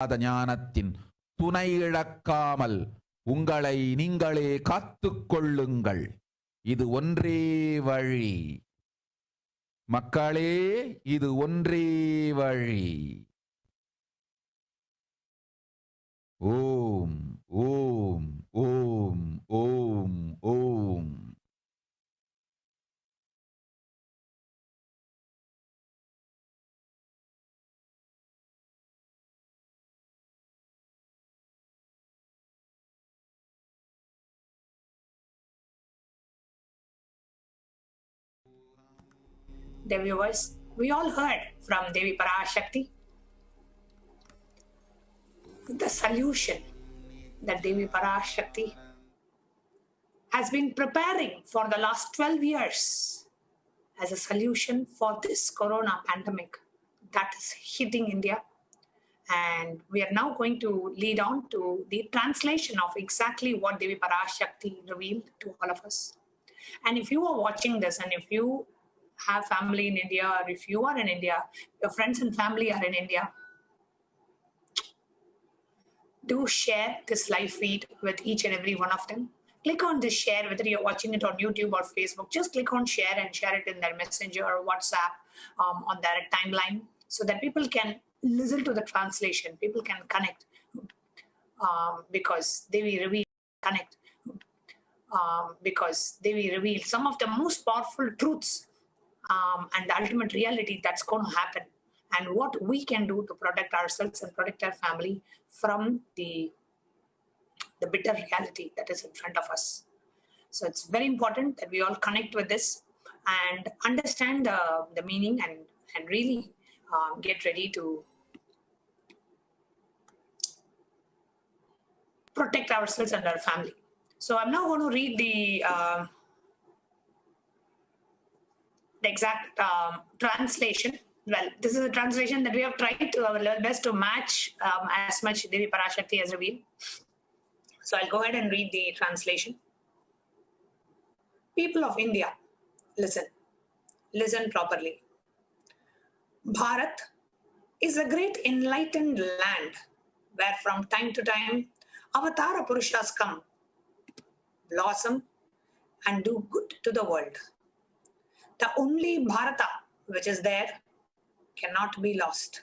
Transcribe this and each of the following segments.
ஞானத்தின் துணை இழக்காமல் உங்களை நீங்களே காத்துக் கொள்ளுங்கள். இது ஒன்றே வழி மக்களே, இது ஒன்றே வழி. ஓம் ஓம் ஓம் ஓம் ஓம். Dear viewers, we all heard from Devi Parashakti the solution that Devi Parashakti has been preparing for the last 12 years as a solution for this corona pandemic that is hitting India. And we are now going to lead on to the translation of exactly what Devi Parashakti revealed to all of us. And if you are watching this, and if you have family in India, or if you are in India, your friends and family are in India, do share this live feed with each and every one of them. Click on this share, whether you're watching it on YouTube or Facebook. Just click on share and share it in their messenger or WhatsApp, on their timeline, so that people can listen to the translation. People can connect, because they will reveal connect. Because they will reveal some of the most powerful truths and the ultimate reality that's going to happen, and what we can do to protect ourselves and protect our family from the bitter reality that is in front of us. So it's very important that we all connect with this and understand the meaning, and really get ready to protect ourselves and our family. So I'm now going to read the exact translation. Well, this is a translation that we have tried to our level best to match as much Devi Parashakti has revealed. So I'll go ahead and read the translation. People of India, listen. Listen properly. Bharat is a great enlightened land where from time to time Avatara Purushas come, blossom, and do good to the world. The only Bharata which is there cannot be lost.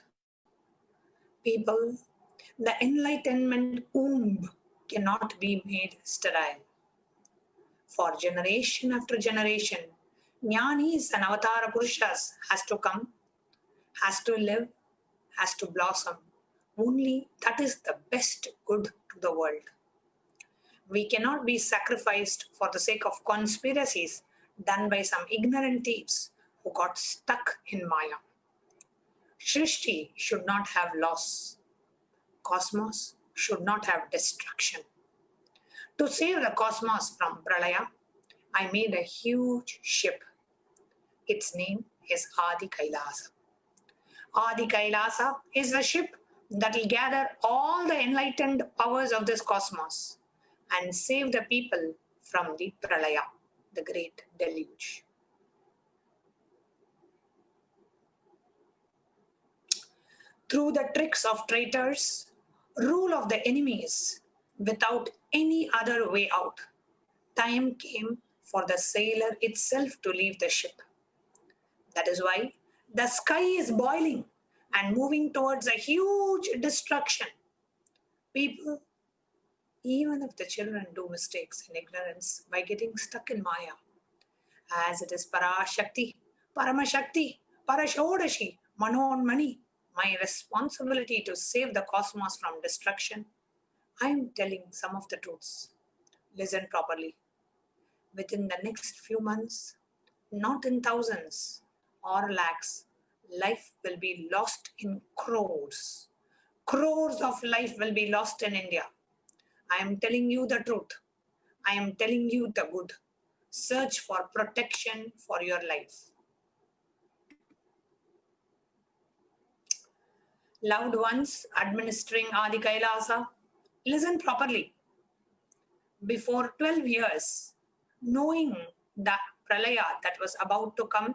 People, the enlightenment womb cannot be made sterile. For generation after generation, Jnanis and Avatara Purushas has to come, has to live, has to blossom. Only that is the best good to the world. We cannot be sacrificed for the sake of conspiracies done by some ignorant thieves who got stuck in Maya. Shrishti should not have loss. Cosmos should not have destruction. To save the cosmos from Pralaya, I made a huge ship. Its name is Adi Kailasa. Adi Kailasa is the ship that will gather all the enlightened powers of this cosmos and save the people from the Pralaya, the great deluge. Through the tricks of traitors, rule of the enemies, without any other way out, time came for the sailor itself to leave the ship. That is why the sky is boiling and moving towards a huge destruction. People, even if the children do mistakes in ignorance by getting stuck in Maya, as it is Parashakti, Paramashakti, Parashodashi, Manonmani, my responsibility to save the cosmos from destruction, I am telling some of the truths. Listen properly. Within the next few months, not in thousands or lakhs, life will be lost in crores. Crores of life will be lost in India. I am telling you the truth. I am telling you the good. Search for protection for your life. Loved ones administering Adi Kailasa, listen properly. Before 12 years, knowing the Pralaya that was about to come,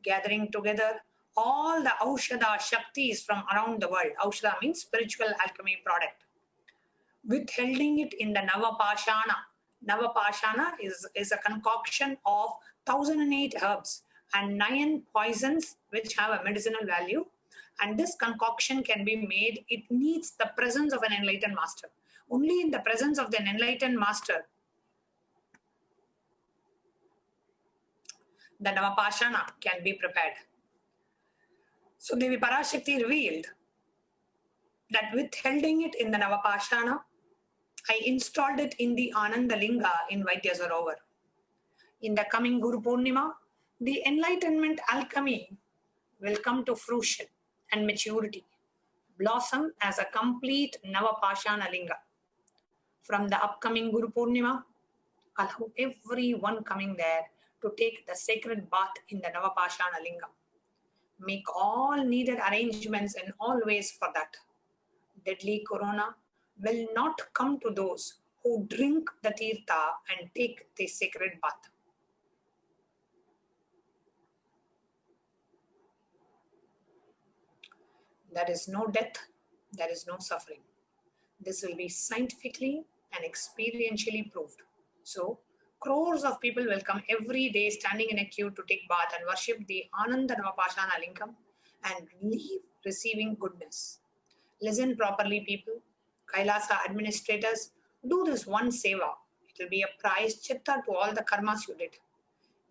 gathering together all the Aushadha Shaktis from around the world. Aushadha means spiritual alchemy product. Withholding it in the Navapashana. Navapashana is a concoction of 1008 herbs and 9 poisons which have a medicinal value. And this concoction can be made, it needs the presence of an enlightened master. Only in the presence of an enlightened master, the Navapashana can be prepared. So Devi Parashakti revealed that withholding it in the Navapashana, I installed it in the Ananda Linga in Vaidya Sarovar. In the coming Guru Purnima, the enlightenment alchemy will come to fruition and maturity, blossom as a complete Navapashana Linga. From the upcoming Guru Purnima, allow everyone coming there to take the sacred bath in the Navapashana Linga. Make all needed arrangements in all ways for that. Deadly corona will not come to those who drink the tirtha and take the sacred bath. There is no death, there is no suffering. This will be scientifically and experientially proved. So, crores of people will come every day standing in a queue to take bath and worship the Ananda Navapashana Lingam and leave receiving goodness. Listen properly, people. Kailasa administrators, do this one seva. It will be a prize chitta to all the karmas you did.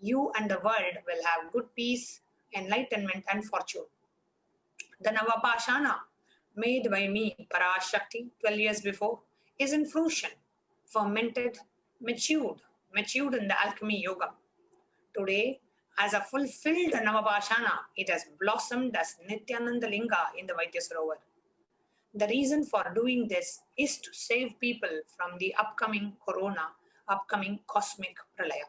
You and the world will have good peace, enlightenment and fortune. The Navapashana, made by me, Parashakti, 12 years before, is in fruition, fermented, matured in the alchemy yoga. Today, as a fulfilled Navapashana, it has blossomed as Nithyananda Linga in the Vaidya Sarovar. The reason for doing this is to save people from the upcoming corona, upcoming cosmic pralaya.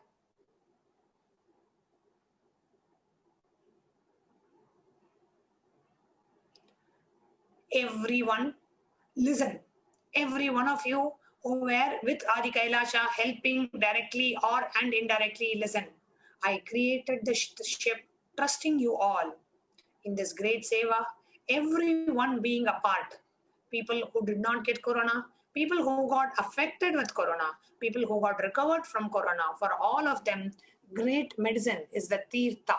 Everyone, listen. Every one of you who were with Adi Kailasa helping directly or and indirectly, listen. I created the ship trusting you all in this great seva, everyone being a part. People who did not get corona, people who got affected with corona, people who got recovered from corona, for all of them, great medicine is the tirtha,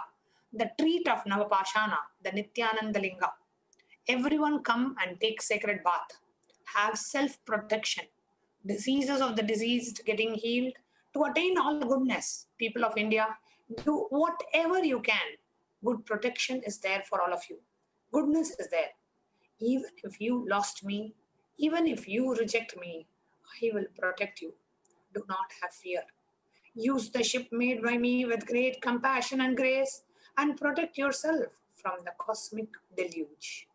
the treat of Navapashana, the Nithyananda Linga. Everyone come and take sacred bath. Have self-protection. Diseases of the diseased getting healed. To attain all goodness, people of India, do whatever you can. Good protection is there for all of you. Goodness is there. Even if you lost me, even if you reject me, I will protect you. Do not have fear. Use the ship made by me with great compassion and grace and protect yourself from the cosmic deluge.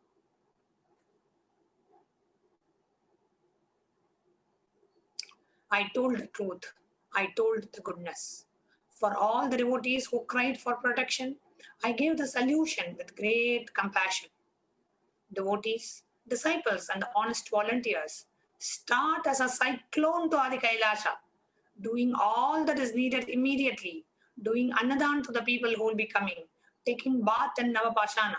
I told the truth. I told the goodness. For all the devotees who cried for protection, I gave the solution with great compassion. Devotees, disciples, and the honest volunteers start as a cyclone to Adi Kailasa, doing all that is needed immediately, doing annadan to the people who will be coming, taking bath in Navapashana,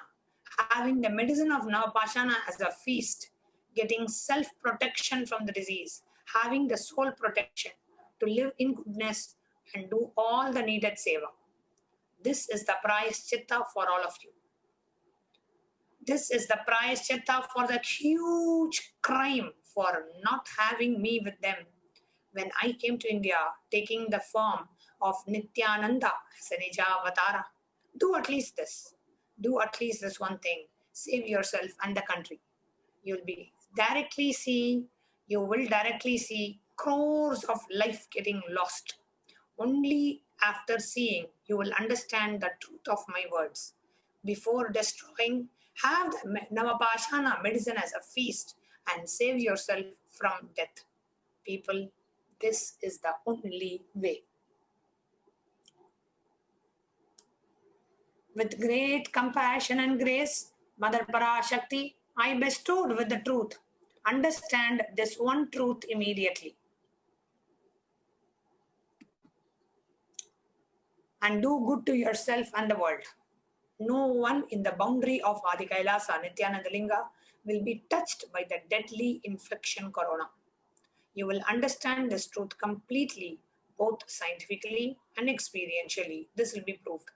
having the medicine of Navapashana as a feast, getting self-protection from the disease, having the soul protection, to live in goodness and do all the needed seva. This is the prayaschitta for all of you. This is the prayaschitta for that huge crime for not having me with them when I came to India, taking the form of Nithyananda as a Nija Avatara. Do at least this. Do at least this one thing. Save yourself and the country. You will directly see crores of life getting lost. Only after seeing, you will understand the truth of my words. Before destroying, have the Navapashana medicine as a feast and save yourself from death. People, this is the only way. With great compassion and grace, Mother Parashakti, I bestowed with the truth. Understand this one truth immediately. And do good to yourself and the world. No one in the boundary of Adi Kailasa, Nithyananda Linga, will be touched by the deadly infection corona. You will understand this truth completely, both scientifically and experientially. This will be proved.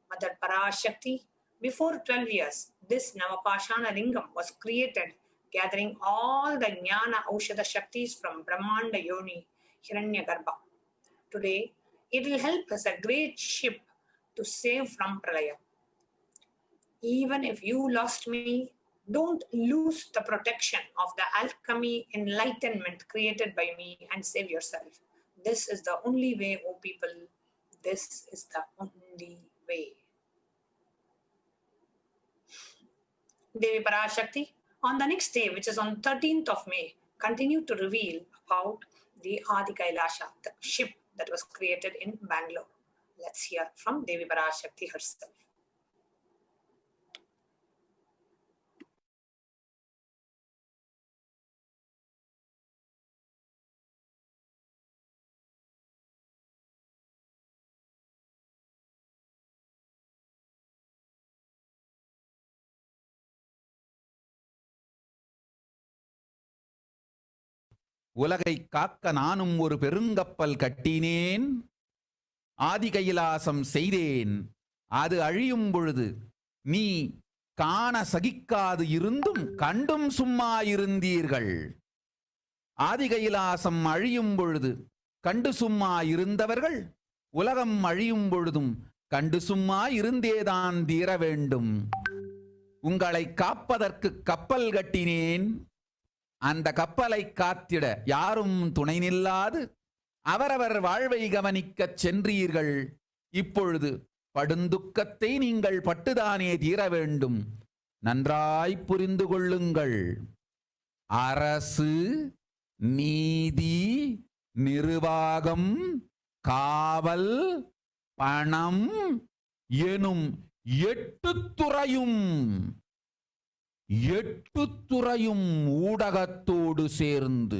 Mother Parashakti, before 12 years, this Navapashana Lingam was created, gathering all the Jnana Aushadha Shaktis from Brahmanda Yoni, Hiranyagarbha. Today, it will help as a great ship to save from Pralaya. Even if you lost me, don't lose the protection of the alchemy enlightenment created by me and save yourself. This is the only way, O people. This is the only way. Devi Parashakti, on the next day, which is on 13th of May, continued to reveal about the Adi Kailasha, the ship that was created in Bangalore. Let's hear from Devi Parashakti herself. உலகை காக்க நானும் ஒரு பெருங்கப்பல் கட்டினேன், ஆதி கைலாசம் செய்தேன். அது அழியும் பொழுது நீ காண சகிக்காது இருந்தும் கண்டும் சும்மா இருந்தீர்கள். ஆதி கைலாசம் அழியும் பொழுது கண்டு சும்மா இருந்தவர்கள் உலகம் அழியும் பொழுதும் கண்டு சும்மா இருந்தேதான் தீர வேண்டும். உங்களை காப்பதற்கு கப்பல் கட்டினேன். அந்த கப்பலை காத்திட யாரும் துணை நில்லாது அவரவர் வாழ்வை கவனிக்கச் சென்றீர்கள். இப்பொழுது படுந்துக்கத்தை நீங்கள் பட்டுதானே தீர வேண்டும். நன்றாய் புரிந்து கொள்ளுங்கள். அரசு, நீதி, நிர்வாகம், காவல், பணம் எனும் 8 துறையும் ஊடகத்தோடு சேர்ந்து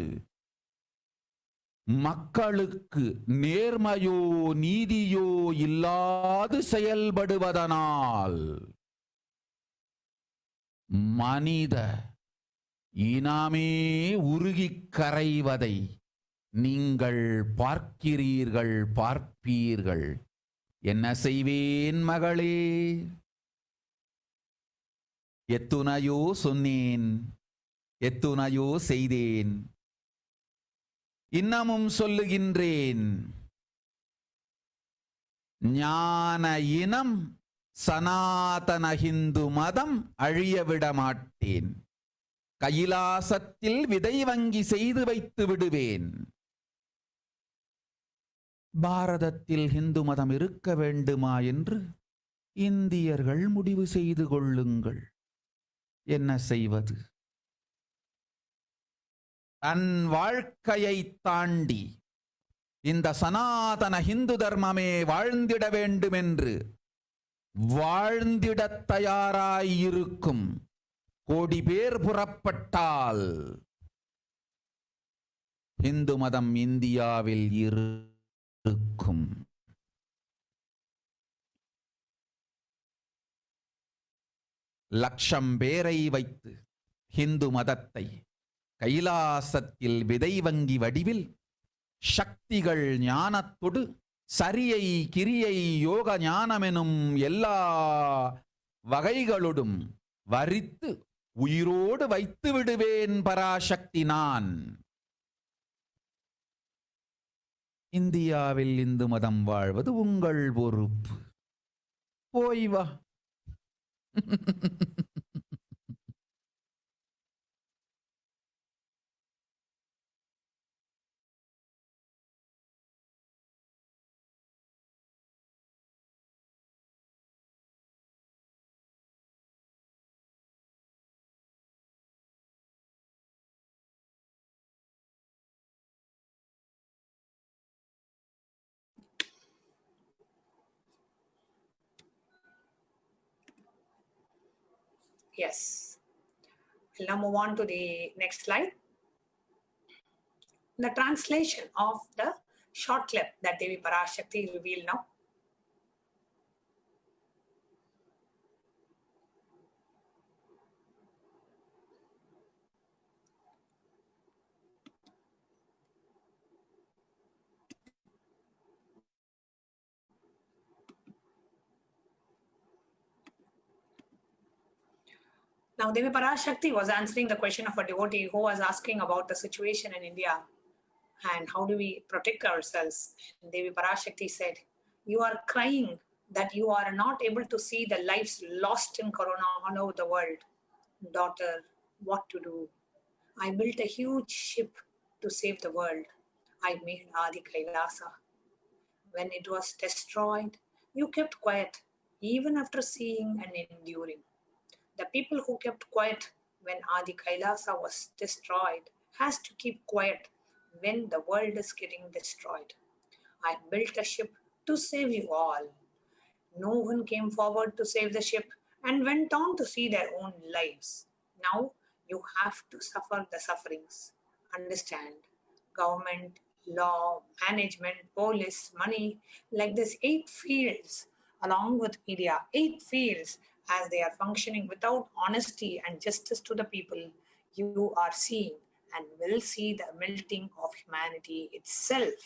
மக்களுக்கு நேர்மையோ நீதியோ இல்லாது செயல்படுவதனால் மனித இனமே உருகிக் கரைவதை நீங்கள் பார்ப்பீர்கள். என்ன செய்வேன் மகளே? எத்துணையோ சொன்னேன், எத்துணையோ செய்தேன், இன்னமும் சொல்லுகின்றேன். ஞான இனம் சனாதன ஹிந்து மதம் அழியவிட மாட்டேன். கைலாசத்தில் விதை வங்கி செய்து வைத்து விடுவேன். பாரதத்தில் ஹிந்து மதம் இருக்க வேண்டுமா என்று இந்தியர்கள் முடிவு செய்து கொள்ளுங்கள். என்ன செய்வது? தன் வாழ்க்கையை தாண்டி இந்த சனாதன ஹிந்து தர்மமே வாழ்ந்திட வேண்டும் என்று வாழ்ந்திடத் தயாராயிருக்கும் கோடி பேர் புறப்பட்டால் இந்து மதம் இந்தியாவில் இருக்கும். லட்சம் பேரை வைத்து ஹிந்து மதத்தை கைலாசத்தில் விதை வங்கி வடிவில் சக்திகள் ஞானத்தொடு சரியை கிரியை யோக ஞானமெனும் எல்லா வகைகளோடும் வரித்து உயிரோடு வைத்து விடுவேன் பராசக்தி நான். இந்தியாவில் இந்து மதம் வாழ்வது உங்கள் பொறுப்பு. போய் வா. Yes. We'll now move on to the next slide. The translation of the short clip that Devi Parashakti revealed now. Now, Devi Parashakti was answering the question of a devotee who was asking about the situation in India and how do we protect ourselves. And Devi Parashakti said, "You are crying that you are not able to see the lives lost in Corona all over the world. Daughter, what to do? I built a huge ship to save the world. I made Adi Kailasa. When it was destroyed, you kept quiet, even after seeing and enduring. The people who kept quiet when Adi Kailasa was destroyed has to keep quiet when the world is getting destroyed. I built a ship to save you all. No one came forward to save the ship and went on to see their own lives. Now you have to suffer the sufferings. Understand? Government, law, management, police, money, like this 8 fields, along with media, 8 fields, as they are functioning without honesty and justice to the people, you are seeing and will see the melting of humanity itself.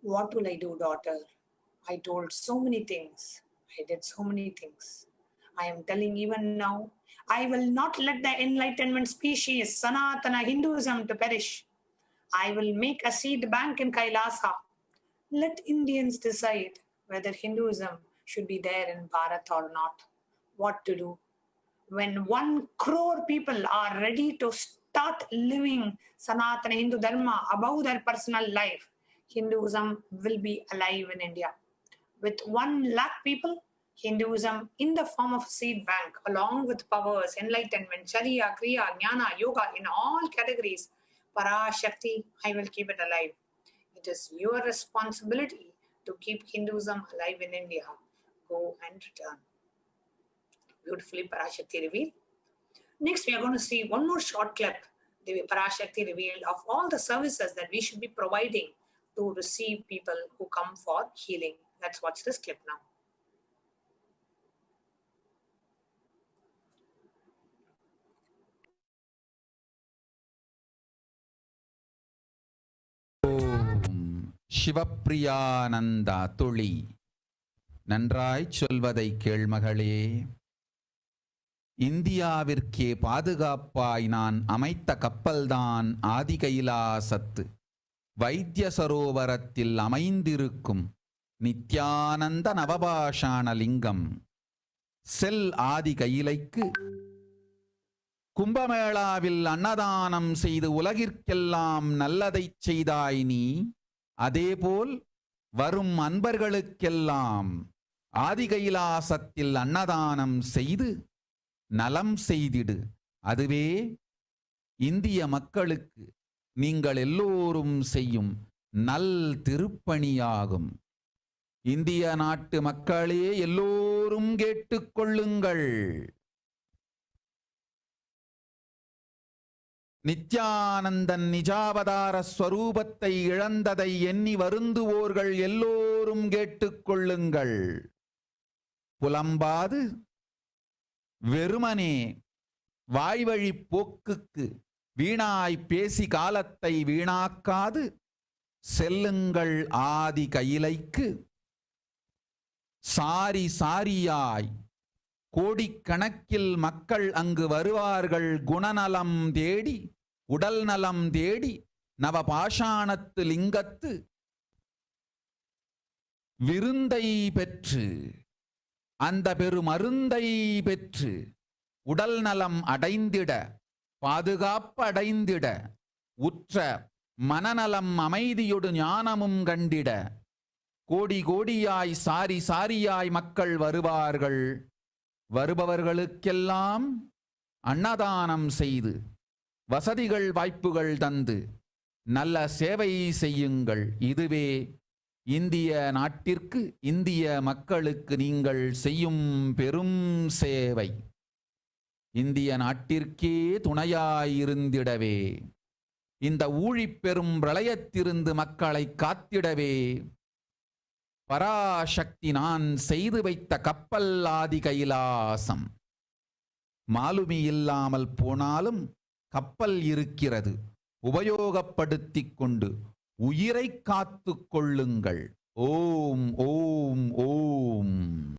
What will I do, daughter? I told so many things. I did so many things. I am telling even now, I will not let the enlightenment species, Sanatana Hinduism, to perish. I will make a seed bank in Kailasa. Let Indians decide whether Hinduism should be there in Bharat or not. What to do? When 1 crore people are ready to start living Sanatana Hindu Dharma above their personal life, Hinduism will be alive in India. With 1 lakh people, Hinduism in the form of a seed bank, along with powers, enlightenment, Sharia, Kriya, Jnana, Yoga, in all categories, Parashakti, I will keep it alive. It is your responsibility to keep Hinduism alive in India. Go and return. Beautifully Parashakti revealed. Next, we are going to see one more short clip. The Parashakti revealed of all the services that we should be providing to receive people who come for healing. Let's watch this clip now. ஓம் சிவப்பிரியானந்தா துளி. நன்றாய் சொல்வதை கேள்மகளே. இந்தியாவிற்கே பாதுகாப்பாய் நான் அமைத்த கப்பல்தான் ஆதி கைலாசத்து வைத்திய சரோவரத்தில் அமைந்திருக்கும் நித்யானந்த நவபாஷாண லிங்கம். செல் ஆதி கையிலைக்கு. கும்பமேளாவில் அன்னதானம் செய்து உலகிற்கெல்லாம் நல்லதைச் செய்தாய் நீ. அதேபோல் வரும் அன்பர்களுக்கெல்லாம் ஆதி கைலாசத்தில் அன்னதானம் செய்து நலம் செய்திடு. அதுவே இந்திய மக்களுக்கு நீங்கள் எல்லோரும் செய்யும் நல் திருப்பணியாகும். இந்திய நாட்டு மக்களே எல்லோரும் கேட்டுக்கொள்ளுங்கள். நித்யானந்தன் நிஜாவதார ஸ்வரூபத்தை இழந்ததை எண்ணி வருந்துவோர்கள் எல்லோரும் கேட்டுக்கொள்ளுங்கள். புலம்பாது வெறுமனே வாய்வழி போக்குக்கு வீணாய் பேசி காலத்தை வீணாக்காது செல்லுங்கள் ஆதி கையிலைக்கு. சாரி சாரியாய் கோடிக்கணக்கில் மக்கள் அங்கு வருவார்கள். குணநலம் தேடி, உடல் நலம் தேடி, நவபாஷாணத்து லிங்கத்து விருந்தை பெற்று, அந்த பெருமருந்தை பெற்று உடல் நலம் அடைந்திட, பாதுகாப்பு அடைந்திட, உற்ற மனநலம் அமைதியொடு ஞானமும் கண்டிட கோடி கோடியாய் சாரி சாரியாய் மக்கள் வருவார்கள். வருபவர்களுக்கெல்லாம் அன்னதானம் செய்து வசதிகள் வாய்ப்புகள் தந்து நல்ல சேவை செய்யுங்கள். இதுவே இந்திய நாட்டிற்கு, இந்திய மக்களுக்கு நீங்கள் செய்யும் பெரும் சேவை. இந்திய நாட்டிற்கே துணையாயிருந்திடவே, இந்த ஊழிப்பெரும் பிரளயத்திலிருந்து மக்களை காத்திடவே பராசக்தி நான் செய்து வைத்த கப்பல் ஆதி கைலாசம். மாலுமி இல்லாமல் போனாலும் கப்பல் இருக்கிறது. உபயோகப்படுத்திக் கொண்டு உயிரை காத்து கொள்ளுங்கள். Om, Om, Om.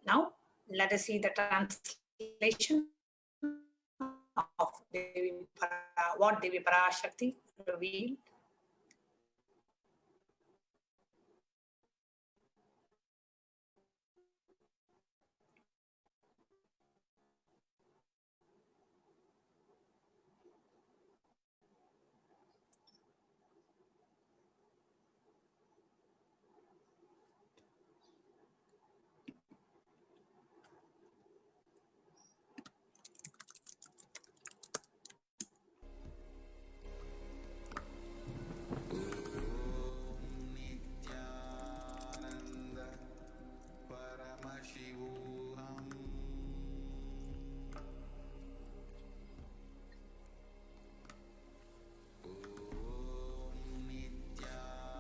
Now, let us see the translation of what Devi Parashakti revealed.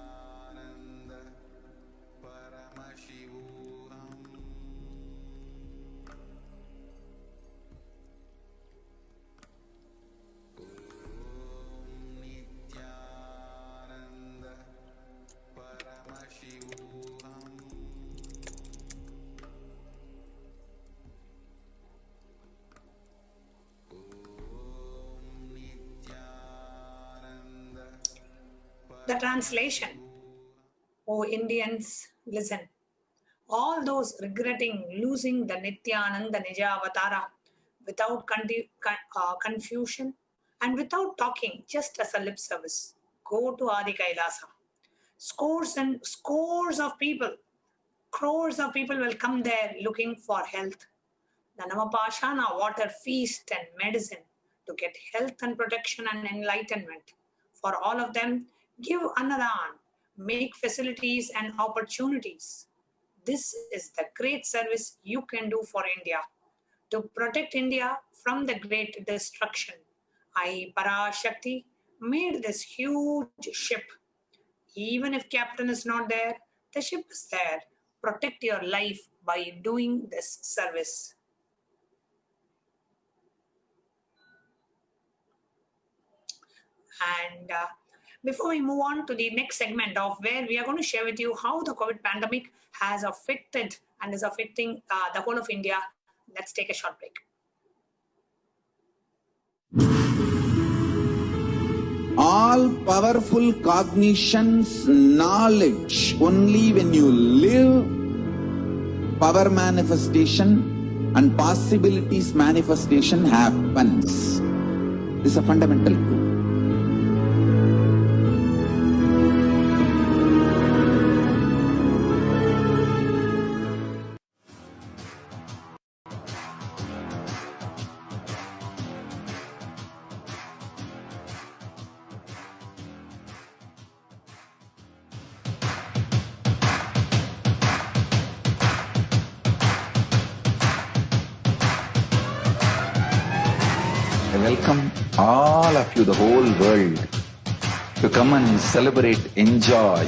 Nithyananda Paramashivoham. Nithyananda Paramashivoham. Nithyananda Paramashivoham. Nithyananda The translation. O Indians, listen. All those regretting losing the Nithyananda Nijavatara without confusion and without talking, just as a lip service, go to Adi Kailasa. Scores and scores of people, crores of people will come there looking for health. The Namapashana water feast and medicine to get health and protection and enlightenment. For all of them, give Annadan, make facilities and opportunities. This is the great service you can do for India to protect India from the great destruction. I, Parashakti, made this huge ship. Even if captain is not there, the ship is there. Protect your life by doing this service. And before we move on to the next segment of where we are going to share with you how the COVID pandemic has affected and is affecting the whole of India, let's take a short break. All powerful cognitions, knowledge, only when you live, power manifestation and possibilities manifestation happens. This is a fundamental truth. I welcome all of you, the whole world, to come and celebrate, enjoy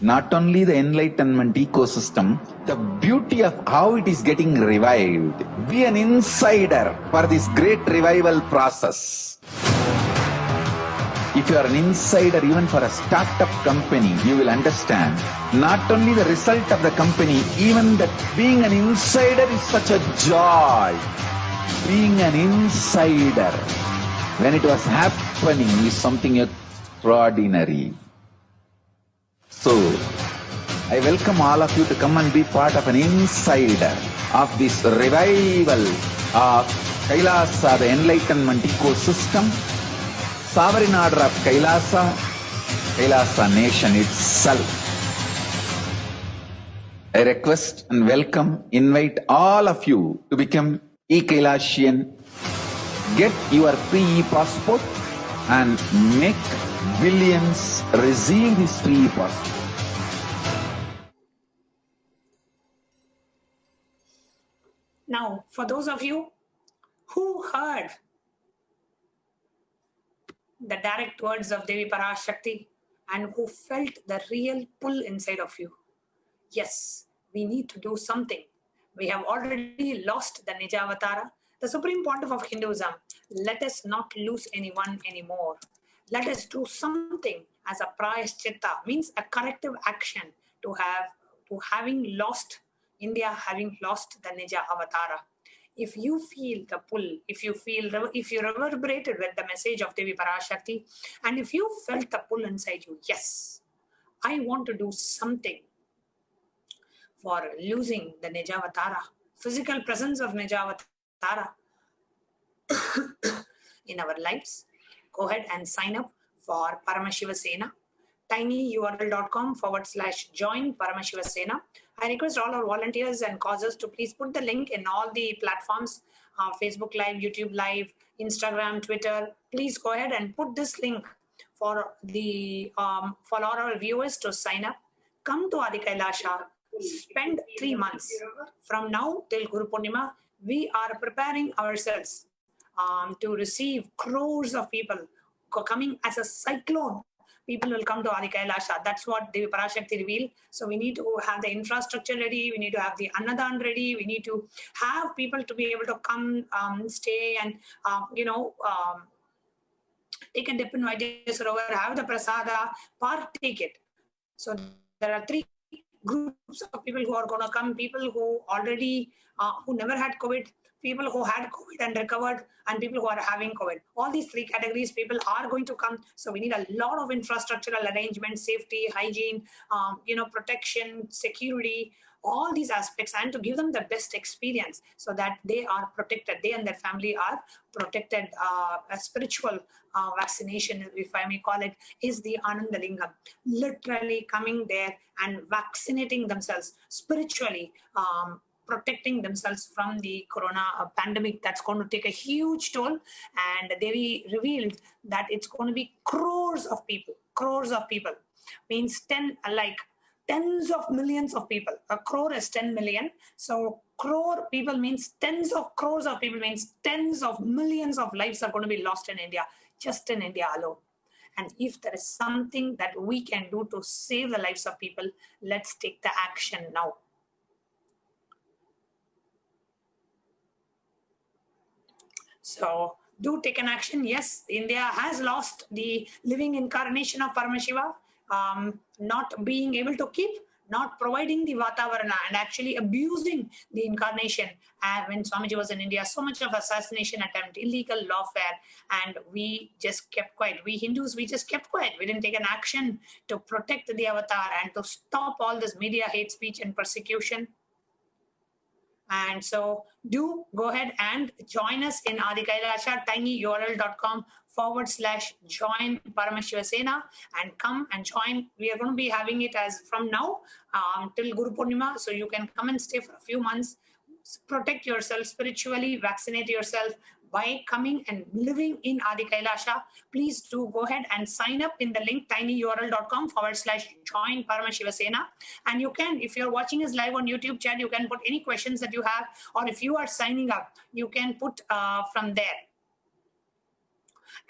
not only the enlightenment ecosystem, the beauty of how it is getting revived. Be an insider for this great revival process. If you are an insider even for a startup company, you will understand not only the result of the company, even that being an insider is such a joy. Being an insider when it was happening is something extraordinary. So, I welcome all of you to come and be part of an insider of this revival of Kailasa, the enlightenment ecosystem, sovereign order of Kailasa, Kailasa nation itself. I request and welcome, invite all of you to become e-Kailasian, get your free passport and make billions receive this free passport. Now, for those of you who heard the direct words of Devi Parashakti and who felt the real pull inside of you. Yes, we need to do something. We have already lost the Nija Avatara, the supreme pontiff of Hinduism. Let us not lose anyone anymore. Let us do something as a prayaschitta, means a corrective action to having lost India, having lost the Nija Avatara. If you feel the pull, if you reverberated with the message of Devi Parashakti, and if you felt the pull inside you, yes, I want to do something for losing the Nijavatara, physical presence of Nijavatara in our lives, go ahead and sign up for Paramashivoham, tinyurl.com/join Paramashivoham. I request all our volunteers and causers to please put the link in all the platforms, Facebook Live, YouTube Live, Instagram, Twitter. Please go ahead and put this link for for all our viewers to sign up. Come to Adi Kailasa, spend 3 months. From now till Guru Purnima, we are preparing ourselves to receive crores of people coming as a cyclone. People will come to Adi Kailasa. That's what Devi Parashakti revealed. So we need to have the infrastructure ready. We need to have the Annadan ready. We need to have people to be able to come, stay, and take a dip in Vaidyasarovar, have the prasada, partake it. So there are 3 groups of people who are going to come: people who already who never had COVID, people who had COVID and recovered, and people who are having COVID. All these 3 categories, people are going to come. So we need a lot of infrastructural arrangements, safety, hygiene, protection, security, all these aspects, and to give them the best experience so that they are protected. They and their family are protected. A spiritual vaccination, if I may call it, is the Anandalingam. Literally coming there and vaccinating themselves spiritually, protecting themselves from the corona pandemic that's going to take a huge toll. And they revealed that it's going to be crores of people, means tens of millions of people. A crore is 10 million. So crore people means tens of crores of people, means tens of millions of lives are going to be lost in India, just in India alone. And if there is something that we can do to save the lives of people, let's take the action now. So do take an action. Yes, India has lost the living incarnation of Paramashiva, not being able to keep, not providing the Vatavarana, and actually abusing the incarnation. And when Swamiji was in India, so much of assassination attempt, illegal lawfare, and we just kept quiet. We Hindus, we just kept quiet. We didn't take an action to protect the avatar and to stop all this media hate speech and persecution. And so do go ahead and join us in Adi Kailasa, tinyurl.com/join Paramashivoham, and come and join. We are going to be having it as from now till Guru Purnima. So you can come and stay for a few months, protect yourself spiritually, vaccinate yourself by coming and living in Adi Kailasa. Please do go ahead and sign up in the link tinyurl.com/join Paramashivoham. And you can, if you're watching us live on YouTube chat, you can put any questions that you have, or if you are signing up, you can put from there.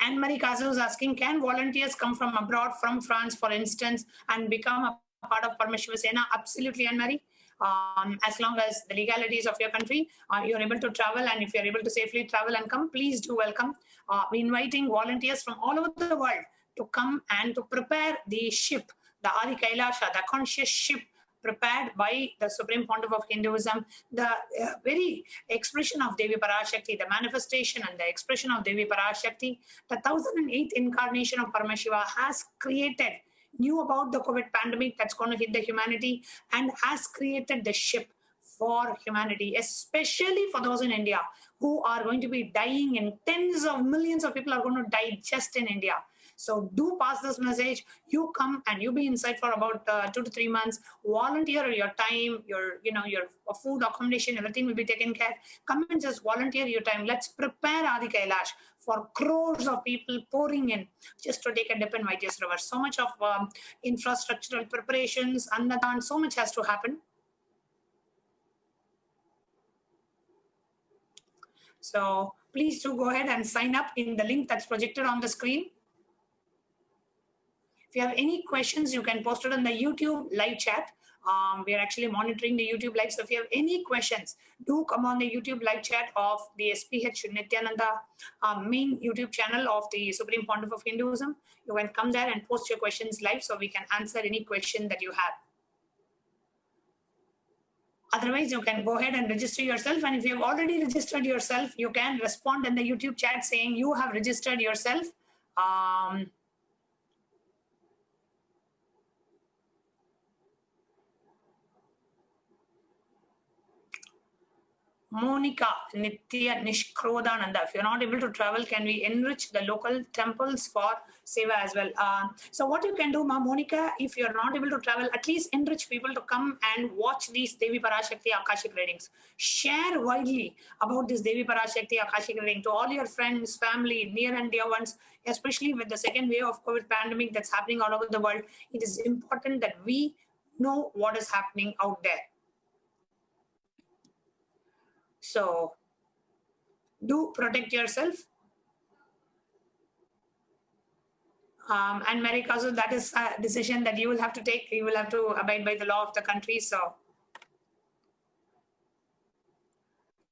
Anne-Marie Kaza is asking, can volunteers come from abroad, from France, for instance, and become a part of Paramashivoham? Absolutely, Anne-Marie. As long as the legalities of your country, you're able to travel, and if you're able to safely travel and come, please do welcome. We're inviting volunteers from all over the world to come and to prepare the ship, the Adi Kailasa, the conscious ship prepared by the Supreme Pontiff of Hinduism, the very expression of Devi Parashakti, the manifestation and the expression of Devi Parashakti, the 1008th incarnation of Paramashiva has knew about the COVID pandemic that's going to hit the humanity, and has created the ship for humanity, especially for those in India who are going to be dying, and tens of millions of people are going to die just in India. So do pass this message. You come and you be inside for about 2 to 3 months. Volunteer your time, your food, accommodation, everything will be taken care. Come and just volunteer your time. Let's prepare Adi Kailash for crores of people pouring in just to take a dip in Vaidyasarovar. So much of infrastructural preparations, Annadan, so much has to happen. So please do go ahead and sign up in the link that's projected on the screen. If you have any questions, you can post it on the YouTube live chat. We are actually monitoring the YouTube live. So if you have any questions, do come on the YouTube live chat of the HDH Nithyananda main YouTube channel of the Supreme Pontiff of Hinduism. You can come there and post your questions live so we can answer any question that you have. Otherwise, you can go ahead and register yourself. And if you have already registered yourself, you can respond in the YouTube chat saying you have registered yourself. Monica Nitya Nishkrodananda. If you're not able to travel, can we enrich the local temples for seva as well? So what you can do, Monica, if you're not able to travel, at least enrich people to come and watch these Devi Parashakti Akashic readings. Share widely about this Devi Parashakti Akashic reading to all your friends, family, near and dear ones, especially with the second wave of COVID pandemic that's happening all over the world. It is important that we know what is happening out there. So do protect yourself. And Mary Kazu, that is a decision that you will have to take. You will have to abide by the law of the country. So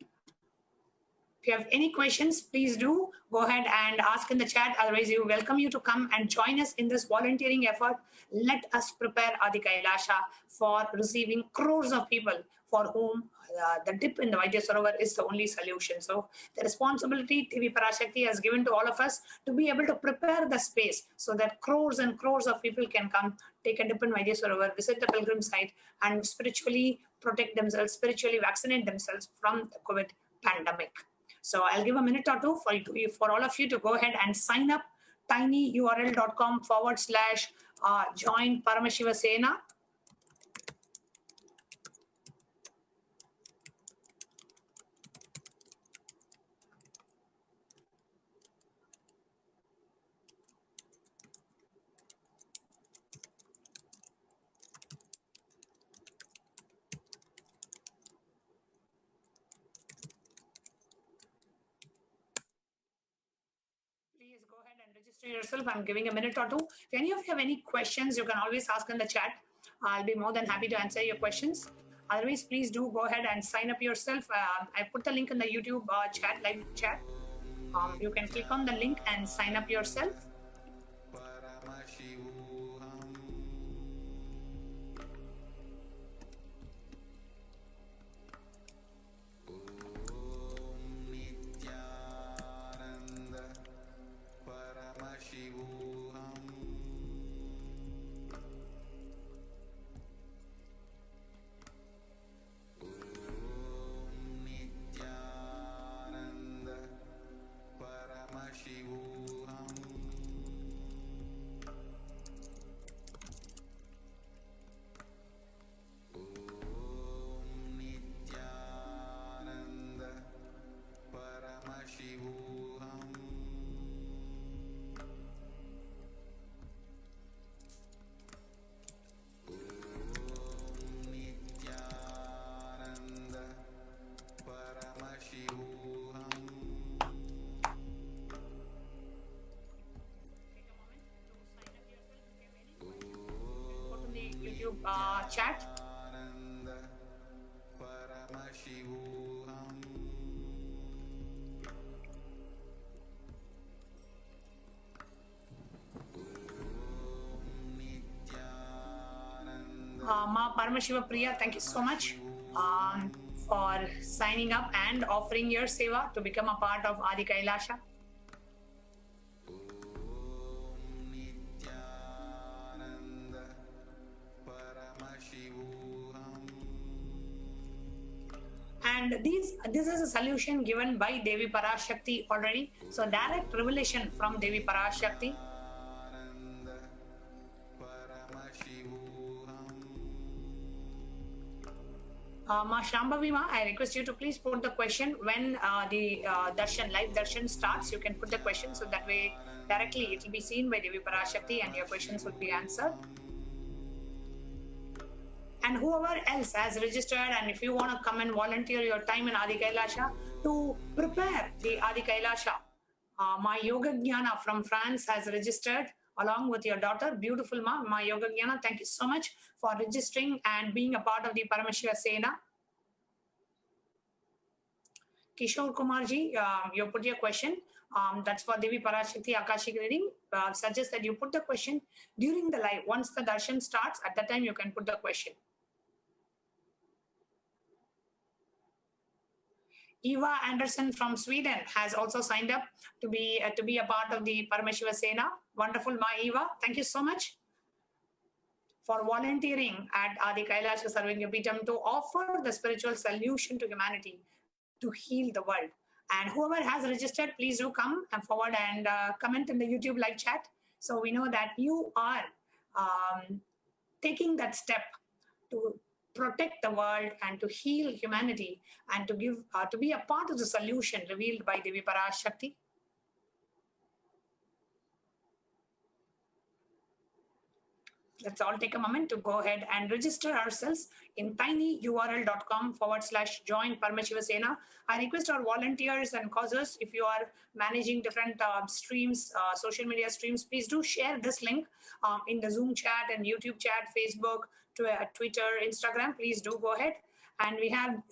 if you have any questions, please do go ahead and ask in the chat. Otherwise, we welcome you to come and join us in this volunteering effort. Let us prepare Adi Kailasa for receiving crores of people for whom the dip in the Vaidya Sarovar is the only solution. So the responsibility Devi Parashakti has given to all of us to be able to prepare the space so that crores and crores of people can come, take a dip in Vaidya Sarovar, visit the pilgrim site, and spiritually protect themselves, spiritually vaccinate themselves from the COVID pandemic. So I'll give a minute or two for all of you to go ahead and sign up tinyurl.com/join Paramashiva Sena. Please go ahead and register yourself. I'm giving a minute or two. If any of you have any questions, you can always ask in the chat. I'll be more than happy to answer your questions. Otherwise, please do go ahead and sign up yourself. I put the link in the YouTube chat, live chat. You can click on the link and sign up yourself. Paramashivoham. Om Nithyananda Paramashivoham. Om Nithyananda Paramashivoham. Om Nithyananda Paramashivoham. Om Nithyananda Paramashivoham. Go to the YouTube chat. Nanda Paramashivoham. Om Nithyananda Ma Paramashiva Priya, thank you so much for signing up and offering your seva to become a part of Adi Kailasa. Om Nithyananda Paramashivoham. And this is a solution given by Devi Parashakti already. So direct revelation from Devi Parashakti. Nanda Paramashivoham. Ma Shambhavi Ma, I request you to please put the question when the Darshan, live Darshan starts. You can put the question so that way directly it will be seen by Devi Parashakti and your questions will be answered. And whoever else has registered, and if you want to come and volunteer your time in Adi Kailasa to prepare the Adi Kailasa, my Yoga Jnana from France has registered along with your daughter. Beautiful Ma Yoga Gyana. Thank you so much for registering and being a part of the Paramashiva Sena. Kishore Kumarji, you put your question. That's for Devi Parashakti Akashic reading. Suggest that you put the question during the live. Once the darshan starts, at that time you can put the question. Eva Anderson from Sweden has also signed up to be a part of the Paramashiva Sena. Wonderful, Ma Eva. Thank you so much for volunteering at Adi Kailasa Sarvingya Peetham to offer the spiritual solution to humanity to heal the world. And whoever has registered, please do come and forward and comment in the YouTube live chat, so we know that you are taking that step to protect the world and to heal humanity and to give to be a part of the solution revealed by Devi Parashakti. Let's all take a moment to go ahead and register ourselves in tinyurl.com/join Paramashiva Sena. I request our volunteers and causers, if you are managing different streams, social media streams, please do share this link in the Zoom chat and YouTube chat, Facebook, Twitter, Instagram. Please do go ahead. And we have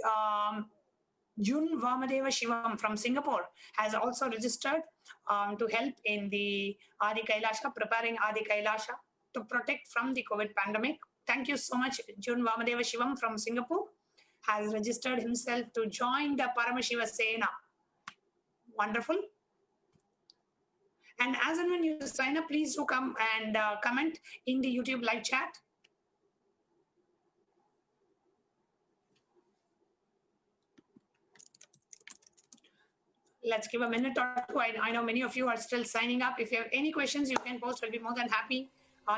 Jun Vamadeva Shivam from Singapore has also registered to help in the Adi Kailasa, preparing Adi Kailasa to protect from the COVID pandemic. Thank you so much. Jun Vamadeva Shivam from Singapore has registered himself to join the Paramashiva Sena. Wonderful. And as and when you sign up, please do come and comment in the YouTube live chat. Let's give a minute or two. I know many of you are still signing up. If you have any questions, you can post. I'll be more than happy.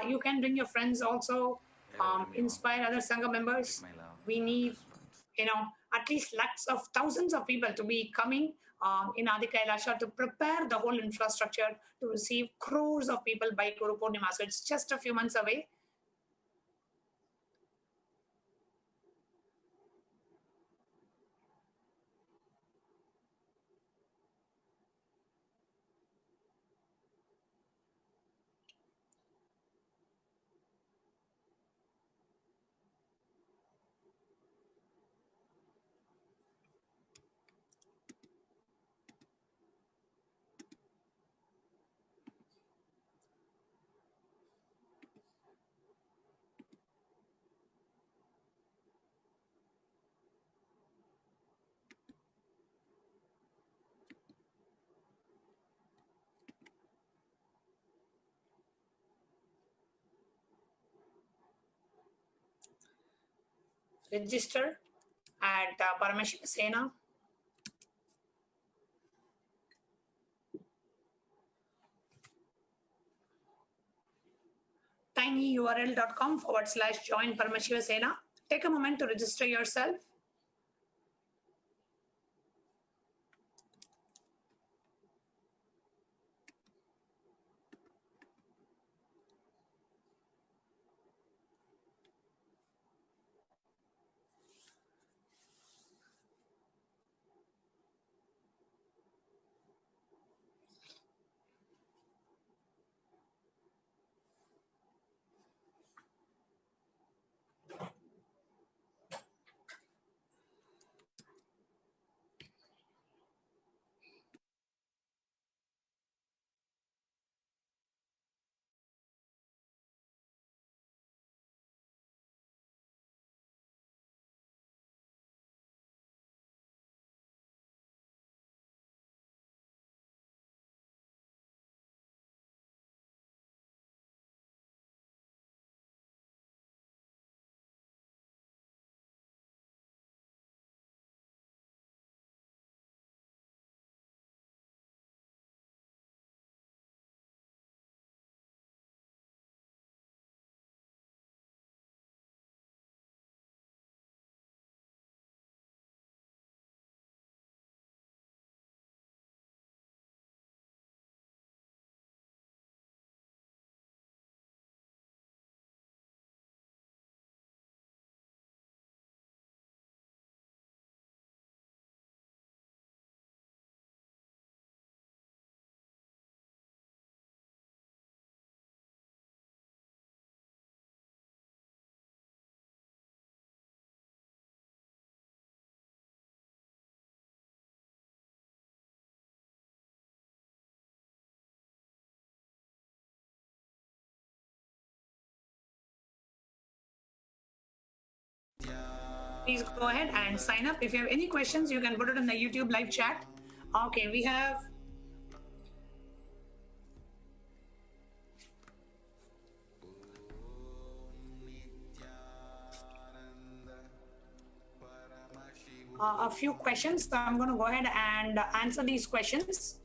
You can bring your friends also, inspire other Sangha members. We need, at least lakhs of thousands of people to be coming in Adi Kailasa to prepare the whole infrastructure to receive crores of people by Guru Purnima. So it's just a few months away. Register at Paramashiva Sena. tinyurl.com/join Paramashiva Sena. Take a moment to register yourself. please go ahead and sign up. If you have any questions, you can put it in the YouTube live chat. Okay, we have a few questions, so I'm going to go ahead and answer these questions.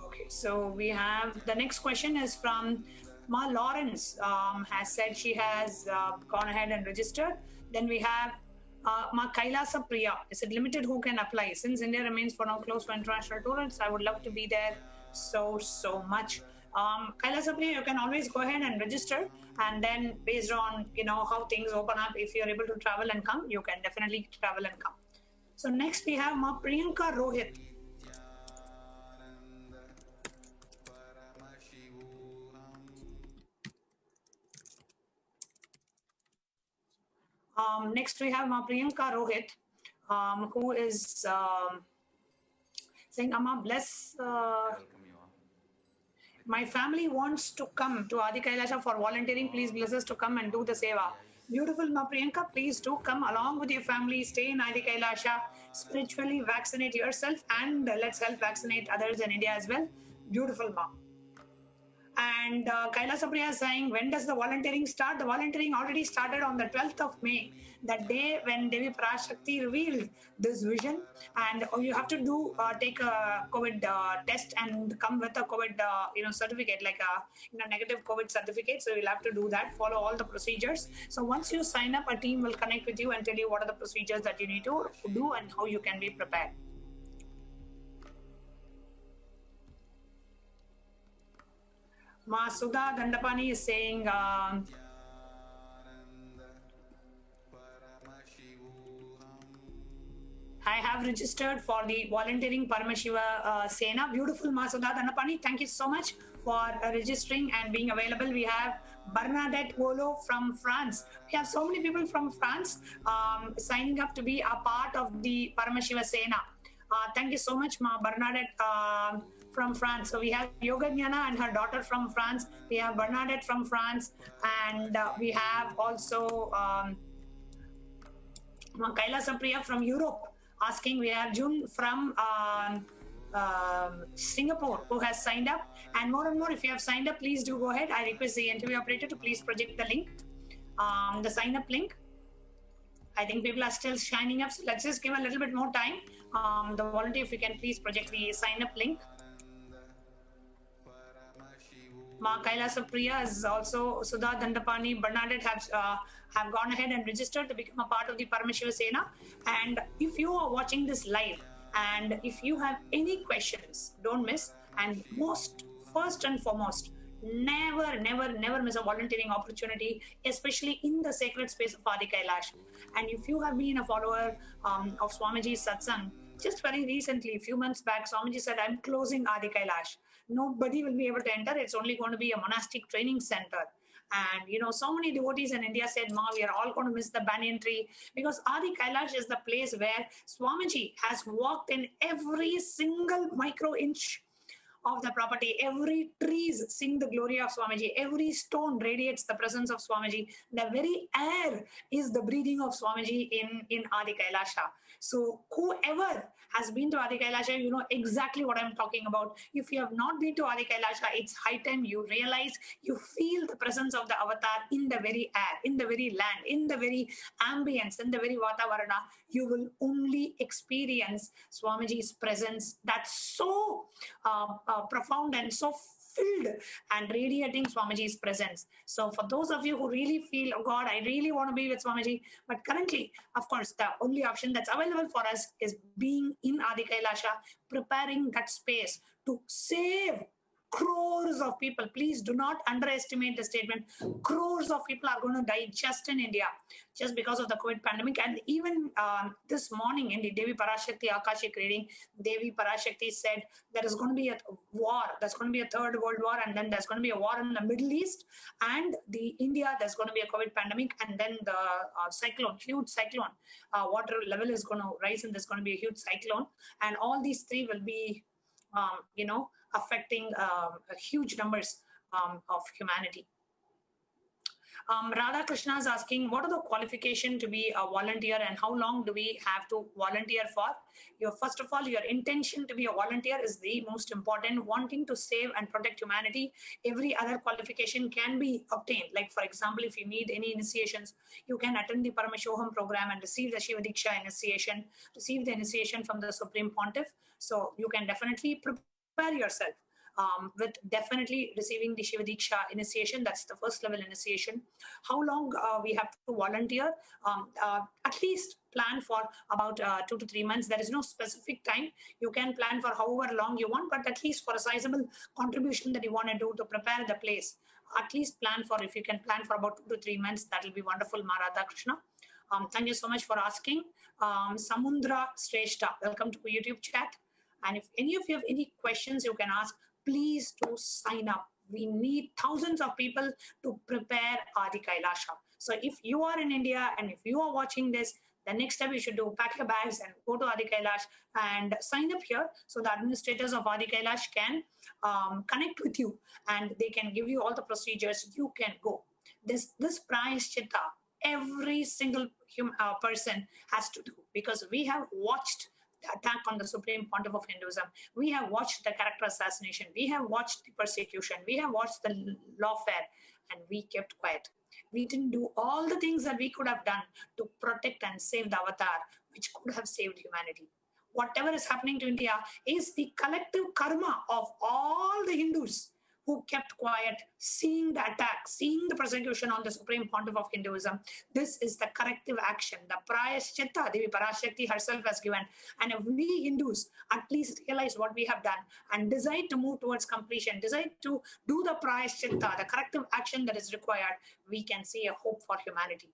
Okay, so we have the next question is from Ma Lawrence, has said she has gone ahead and registered. Then we have Ma Kailasa Priya. Is it limited who can apply? Since India remains for now closed for international tourists, I would love to be there so much. Kailasa Priya, you can always go ahead and register, and then based on how things open up, if you're able to travel and come, you can definitely travel and come. So next we have Ma Priyanka Rohit. Next we have Ma Priyanka Rohit, who is saying, Amma, bless. My family wants to come to Adi Kailasa for volunteering. Please bless us to come and do the seva. Beautiful, Ma Priyanka. Please do come along with your family. Stay in Adi Kailasa. Spiritually vaccinate yourself, and let's help vaccinate others in India as well. Beautiful, Ma. And Kailasa Priya is saying, when does the volunteering start? The volunteering already started on the 12th of May, that day when Devi Parashakti revealed this vision. And you have to do take a COVID test and come with a COVID certificate, like a negative COVID certificate. So you'll have to do that, follow all the procedures. So once you sign up, a team will connect with you and tell you what are the procedures that you need to do and how you can be prepared. Ma Sudha Dandapani is saying, I have registered for the volunteering Paramashiva Sena. Beautiful, Ma Sudha Dandapani. Thank you so much for registering and being available. We have Bernadette Wolo from France. We have so many people from France signing up to be a part of the Paramashiva Sena. Thank you so much, Ma Bernadette from France. So we have Yoga Jnana and her daughter from France. We have Bernadette from France, and we have also Kailasa Priya from Europe asking. We have Jun from Singapore who has signed up, and more, if you have signed up, please do go ahead. I request the interview operator to please project the link, the sign up link. I think people are still signing up, so let's just give a little bit more time. The volunteer, if you can please project the sign up link. Ma Kailasa Priya is also, Sudha Dandapani, Bernadette have gone ahead and registered to become a part of the Paramashiva Sena. And if you are watching this live, and if you have any questions, don't miss. And first and foremost, never miss a volunteering opportunity, especially in the sacred space of Adi Kailash. And if you have been a follower of Swamiji's satsang, just very recently, a few months back, Swamiji said, I'm closing Adi Kailash. Nobody will be able to enter. It's only going to be a monastic training center. And, so many devotees in India said, Ma, we are all going to miss the banyan tree, because Adi Kailash is the place where Swamiji has walked in every single micro inch of the property. Every trees sing the glory of Swamiji. Every stone radiates the presence of Swamiji. The very air is the breathing of Swamiji in Adi Kailasha. So whoever has been to Adi Kailasha, you know exactly what I'm talking about. If you have not been to Adi Kailasha, it's high time you realize, you feel the presence of the avatar in the very air, in the very land, in the very ambience, in the very Vatavarana. You will only experience Swamiji's presence that's so profound and so filled and radiating Swamiji's presence. So for those of you who really feel, oh God, I really want to be with Swamiji, but currently, of course, the only option that's available for us is being in Adi Kailasha, preparing that space to save crores of people. Please do not underestimate the statement. Crores of people are going to die just in India, just because of the COVID pandemic. And even this morning in the Devi Parashakti Akashik reading, Devi Parashakti said there is going to be a war. There's going to be a third world war, and then there's going to be a war in the Middle East, and the India, there's going to be a COVID pandemic, and then the cyclone, huge cyclone. Water level is going to rise, and there's going to be a huge cyclone. And all these three will be, affecting huge numbers of humanity. Radha Krishna is asking, what are the qualifications to be a volunteer, and how long do we have to volunteer for? First of all, your intention to be a volunteer is the most important. Wanting to save and protect humanity, every other qualification can be obtained. Like, for example, if you need any initiations, you can attend the Paramashivoham program and receive the Shiva Diksha initiation, receive the initiation from the Supreme Pontiff. So you can definitely prepare yourself with definitely receiving the Shiva Diksha initiation. That's the first level initiation. How long we have to volunteer? At least plan for about 2 to 3 months. There is no specific time. You can plan for however long you want, but at least for a sizable contribution that you want to do to prepare the place, at least plan for, if you can plan for about 2 to 3 months, that will be wonderful, Maradha Krishna. Thank you so much for asking. Samundra Shrestha, welcome to YouTube chat. And if any of you have any questions, you can ask. Please do sign up. We need thousands of people to prepare Adi Kailasa. So if you are in India and if you are watching this, the next step you should do, pack your bags and go to Adi Kailash and sign up here, so the administrators of Adi Kailash can connect with you and they can give you all the procedures. You can go. This prayaschitta, every single person has to do, because we have watched the attack on the Supreme Pontiff of Hinduism. We have watched the character assassination. We have watched the persecution. We have watched the lawfare, and we kept quiet. We didn't do all the things that we could have done to protect and save the avatar, which could have saved humanity. Whatever is happening to India is the collective karma of all the Hindus who kept quiet, seeing the attack, seeing the persecution on the Supreme Pontiff of Hinduism. This is the corrective action. The prayaschitta Devi Parashakti herself has given. And if we Hindus at least realize what we have done and decide to move towards completion, decide to do the prayaschitta, the corrective action that is required, we can see a hope for humanity.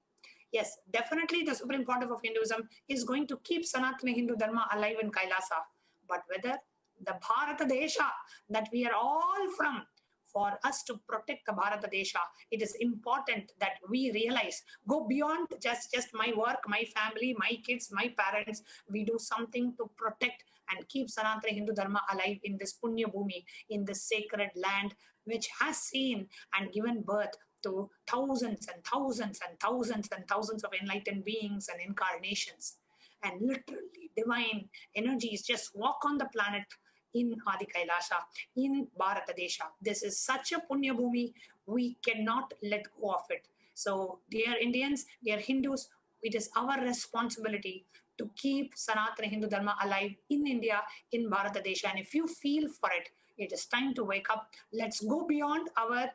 Yes, definitely the Supreme Pontiff of Hinduism is going to keep Sanatana Hindu Dharma alive in Kailasa. But whether the Bharata Desha that we are all from, for us to protect the Bharata Desha, it is important that we realize, go beyond just my work, my family, my kids, my parents. We do something to protect and keep Sanatana Hindu Dharma alive in this Punya Bhumi, in this sacred land, which has seen and given birth to thousands and thousands and thousands and thousands of enlightened beings and incarnations. And literally divine energies just walk on the planet in Adi Kailasa, in Bharata Desha. This is such a Punya Bhumi, we cannot let go of it. So, dear Indians, dear Hindus, it is our responsibility to keep Sanatana Hindu Dharma alive in India, in Bharata Desha. And if you feel for it, it is time to wake up. Let's go beyond our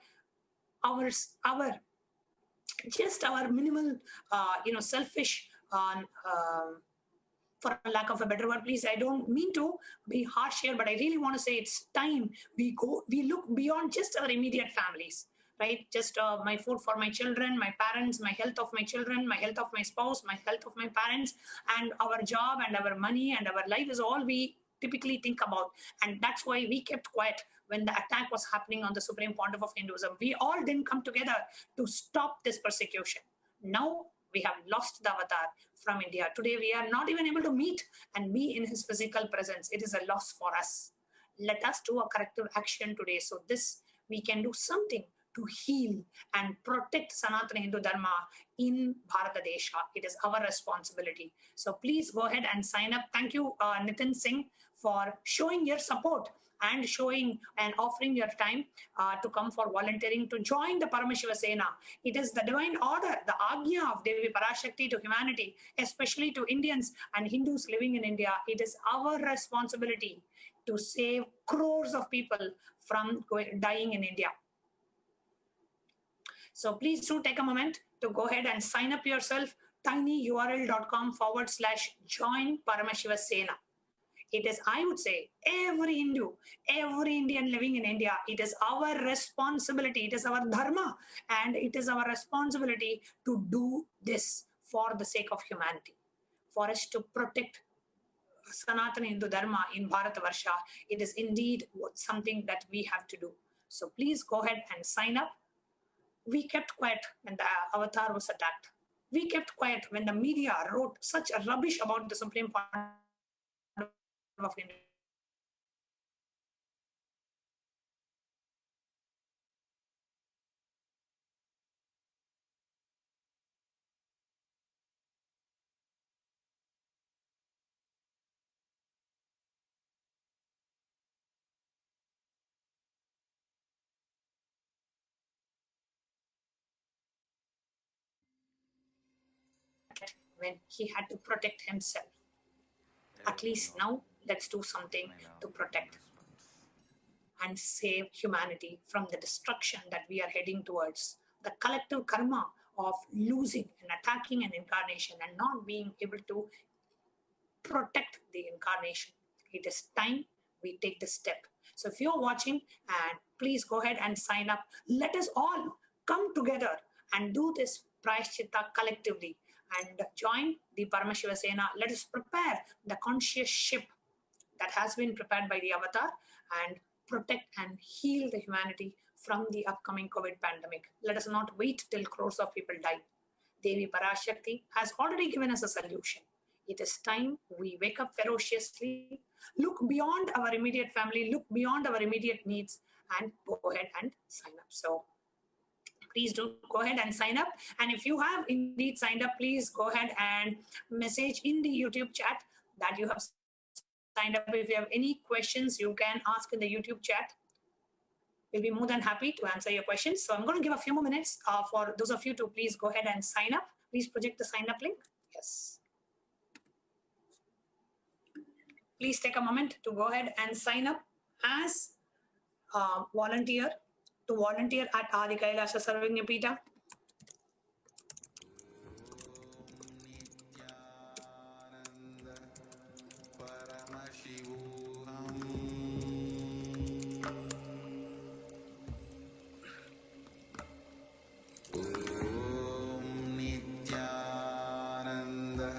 minimal, selfish, for lack of a better word, please, I don't mean to be harsh here, but I really want to say it's time we look beyond just our immediate families, right? Just my food for my children, my parents, my health of my children, my health of my spouse, my health of my parents, and our job and our money and our life is all we typically think about. And that's why we kept quiet when the attack was happening on the Supreme Pontiff of Hinduism. We all didn't come together to stop this persecution. Now we have lost the avatar from India. Today we are not even able to meet and be in his physical presence. It is a loss for us. Let us do a corrective action today, so this we can do something to heal and protect Sanatana Hindu Dharma in Bharata Desha. It is our responsibility. So please go ahead and sign up. Thank you, Nitin Singh, for showing your support and showing and offering your time to come for volunteering to join the Paramashiva Sena. It is the divine order, the Agya of Devi Parashakti to humanity, especially to Indians and Hindus living in India. It is our responsibility to save crores of people from dying in India. So please do take a moment to go ahead and sign up yourself, tinyurl.com/join Paramashiva Sena. It is, I would say, every Hindu, every Indian living in India, it is our responsibility, it is our dharma, and it is our responsibility to do this for the sake of humanity, for us to protect Sanatana Hindu Dharma in Bharatavarsha. It is indeed something that we have to do. So please go ahead and sign up. We kept quiet when the avatar was attacked. We kept quiet when the media wrote such a rubbish about the Supreme Court of India. When he had to protect himself. At least now, let's do something to protect and save humanity from the destruction that we are heading towards. The collective karma of losing and attacking an incarnation and not being able to protect the incarnation. It is time we take the step. So if you're watching, and please go ahead and sign up. Let us all come together and do this prayaschitta collectively and join the Paramashiva Sena. Let us prepare the conscious ship that has been prepared by the avatar and protect and heal the humanity from the upcoming COVID pandemic. Let us not wait till crores of people die. Devi Parashakti has already given us a solution. It is time we wake up ferociously, look beyond our immediate family, look beyond our immediate needs, and go ahead and sign up. So please do go ahead and sign up. And if you have indeed signed up, please go ahead and message in the YouTube chat that you have signed up. If you have any questions, you can ask in the YouTube chat. We'll be more than happy to answer your questions. So I'm going to give a few more minutes for those of you to please go ahead and sign up. Please project the sign up link. Yes. Please take a moment to go ahead and sign up as a volunteer, to volunteer at Adi Kailasa Sarvajñapita. Nithyananda Paramashivoham. Om Nithyananda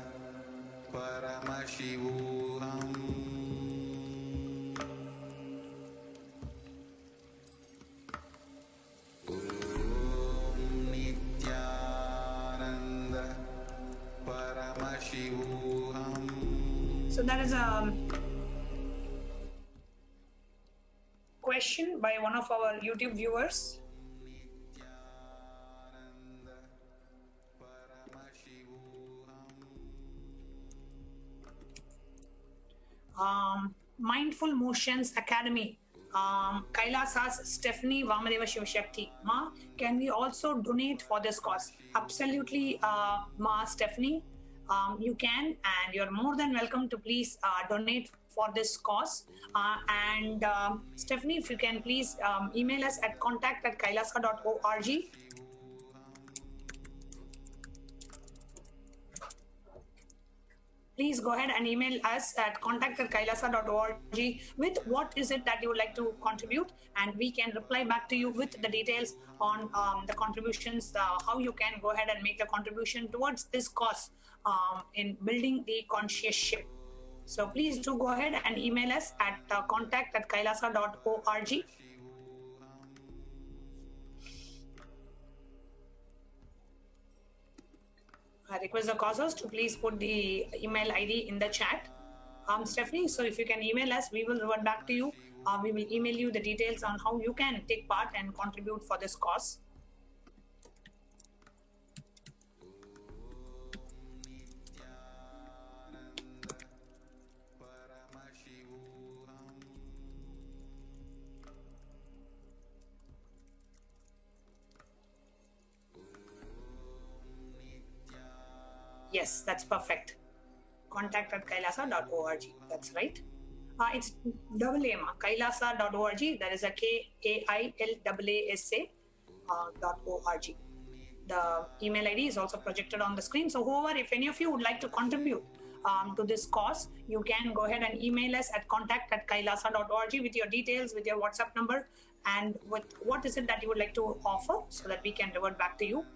Paramashivoham. Om Nithyananda Paramashivoham. So that is a question by one of our YouTube viewers. Nithyananda Paramashivoham. Mindful Motions Academy. Kailasa's Stephanie Vamadeva Shivashakti. Ma, can we also donate for this cause? Absolutely, Ma Stephanie. You can, and you're more than welcome to please donate for this cause. And Stephanie, if you can please email us at contact@kailasa.org. Please go ahead and email us at contact@kailasa.org with what is it that you would like to contribute, and we can reply back to you with the details on the contributions, how you can go ahead and make a contribution towards this cause in building the conscious ship. So please do go ahead and email us at contact@kailasa.org. I request the causers to please put the email ID in the chat. Stephanie, so if you can email us, we will revert back to you. We will email you the details on how you can take part and contribute for this cause. Yes, that's perfect. Contact@kailasa.org. That's right. It's double A, kailasa.org. That is a KAILASA.org. The email ID is also projected on the screen. So whoever, if any of you would like to contribute to this cause, you can go ahead and email us at contact@kailasa.org with your details, with your WhatsApp number, and with what is it that you would like to offer, so that we can revert back to you.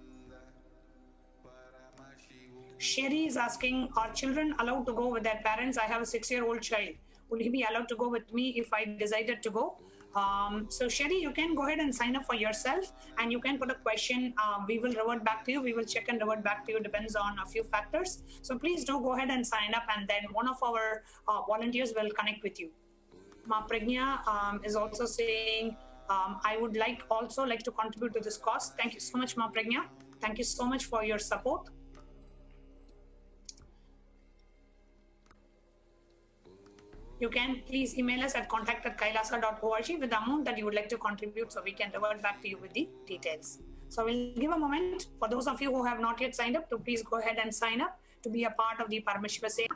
Sherry is asking, are children allowed to go with their parents? I have a 6-year-old child. Would he be allowed to go with me if I decided to go? So Sherry, you can go ahead and sign up for yourself, and you can put a question. We will revert back to you. We will check and revert back to you. Depends on a few factors. So please do go ahead and sign up, and then one of our volunteers will connect with you. Ma Pragnya is also saying, I would also like to contribute to this cause. Thank you so much, Ma Pragnya. Thank you so much for your support. You can please email us at contact@kailasa.org with the amount that you would like to contribute, so we can revert back to you with the details. So we'll give a moment for those of you who have not yet signed up to please go ahead and sign up to be a part of the Paramashiva Seva.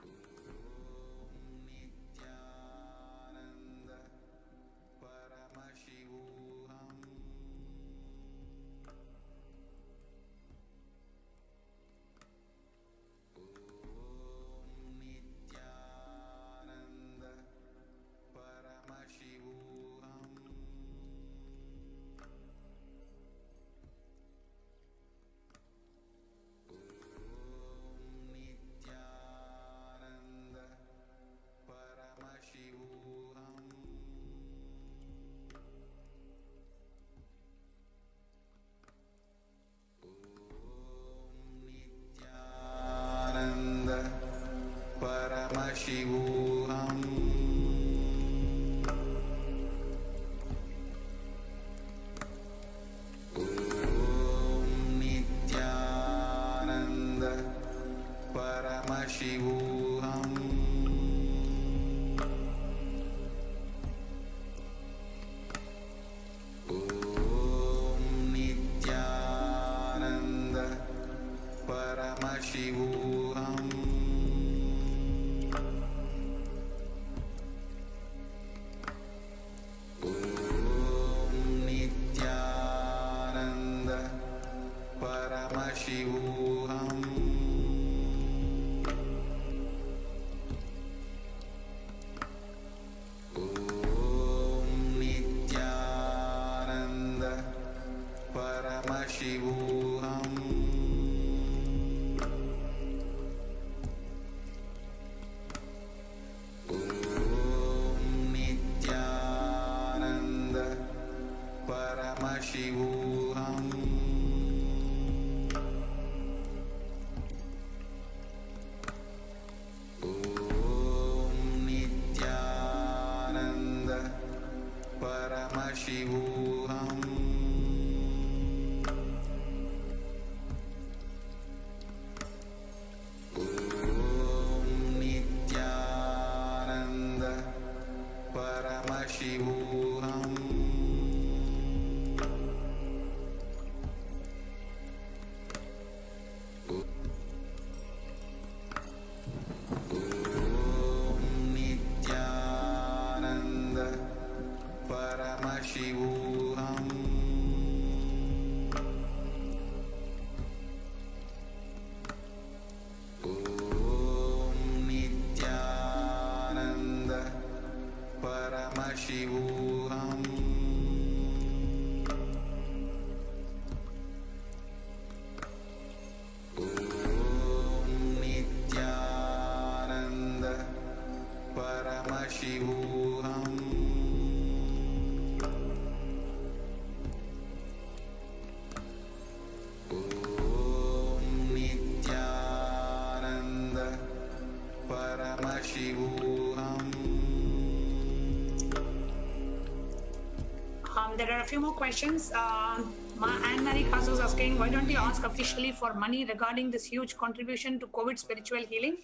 Paramashivoham. Om Nithyananda Paramashivoham. Om Nithyananda Paramashivoham. Paramashivoham. Om Nithyananda Paramashivoham. Om Nithyananda Paramashivoham. Paramashivoham. Om Nithyananda Paramashivoham. Om Nithyananda Paramashivoham. Om Nithyananda Paramashivoham. Om Nithyananda Paramashivoham. Om Nithyananda Paramashivoham. There are a few more questions. Anne-Marie Caso is asking, why don't you ask officially for money regarding this huge contribution to COVID spiritual healing?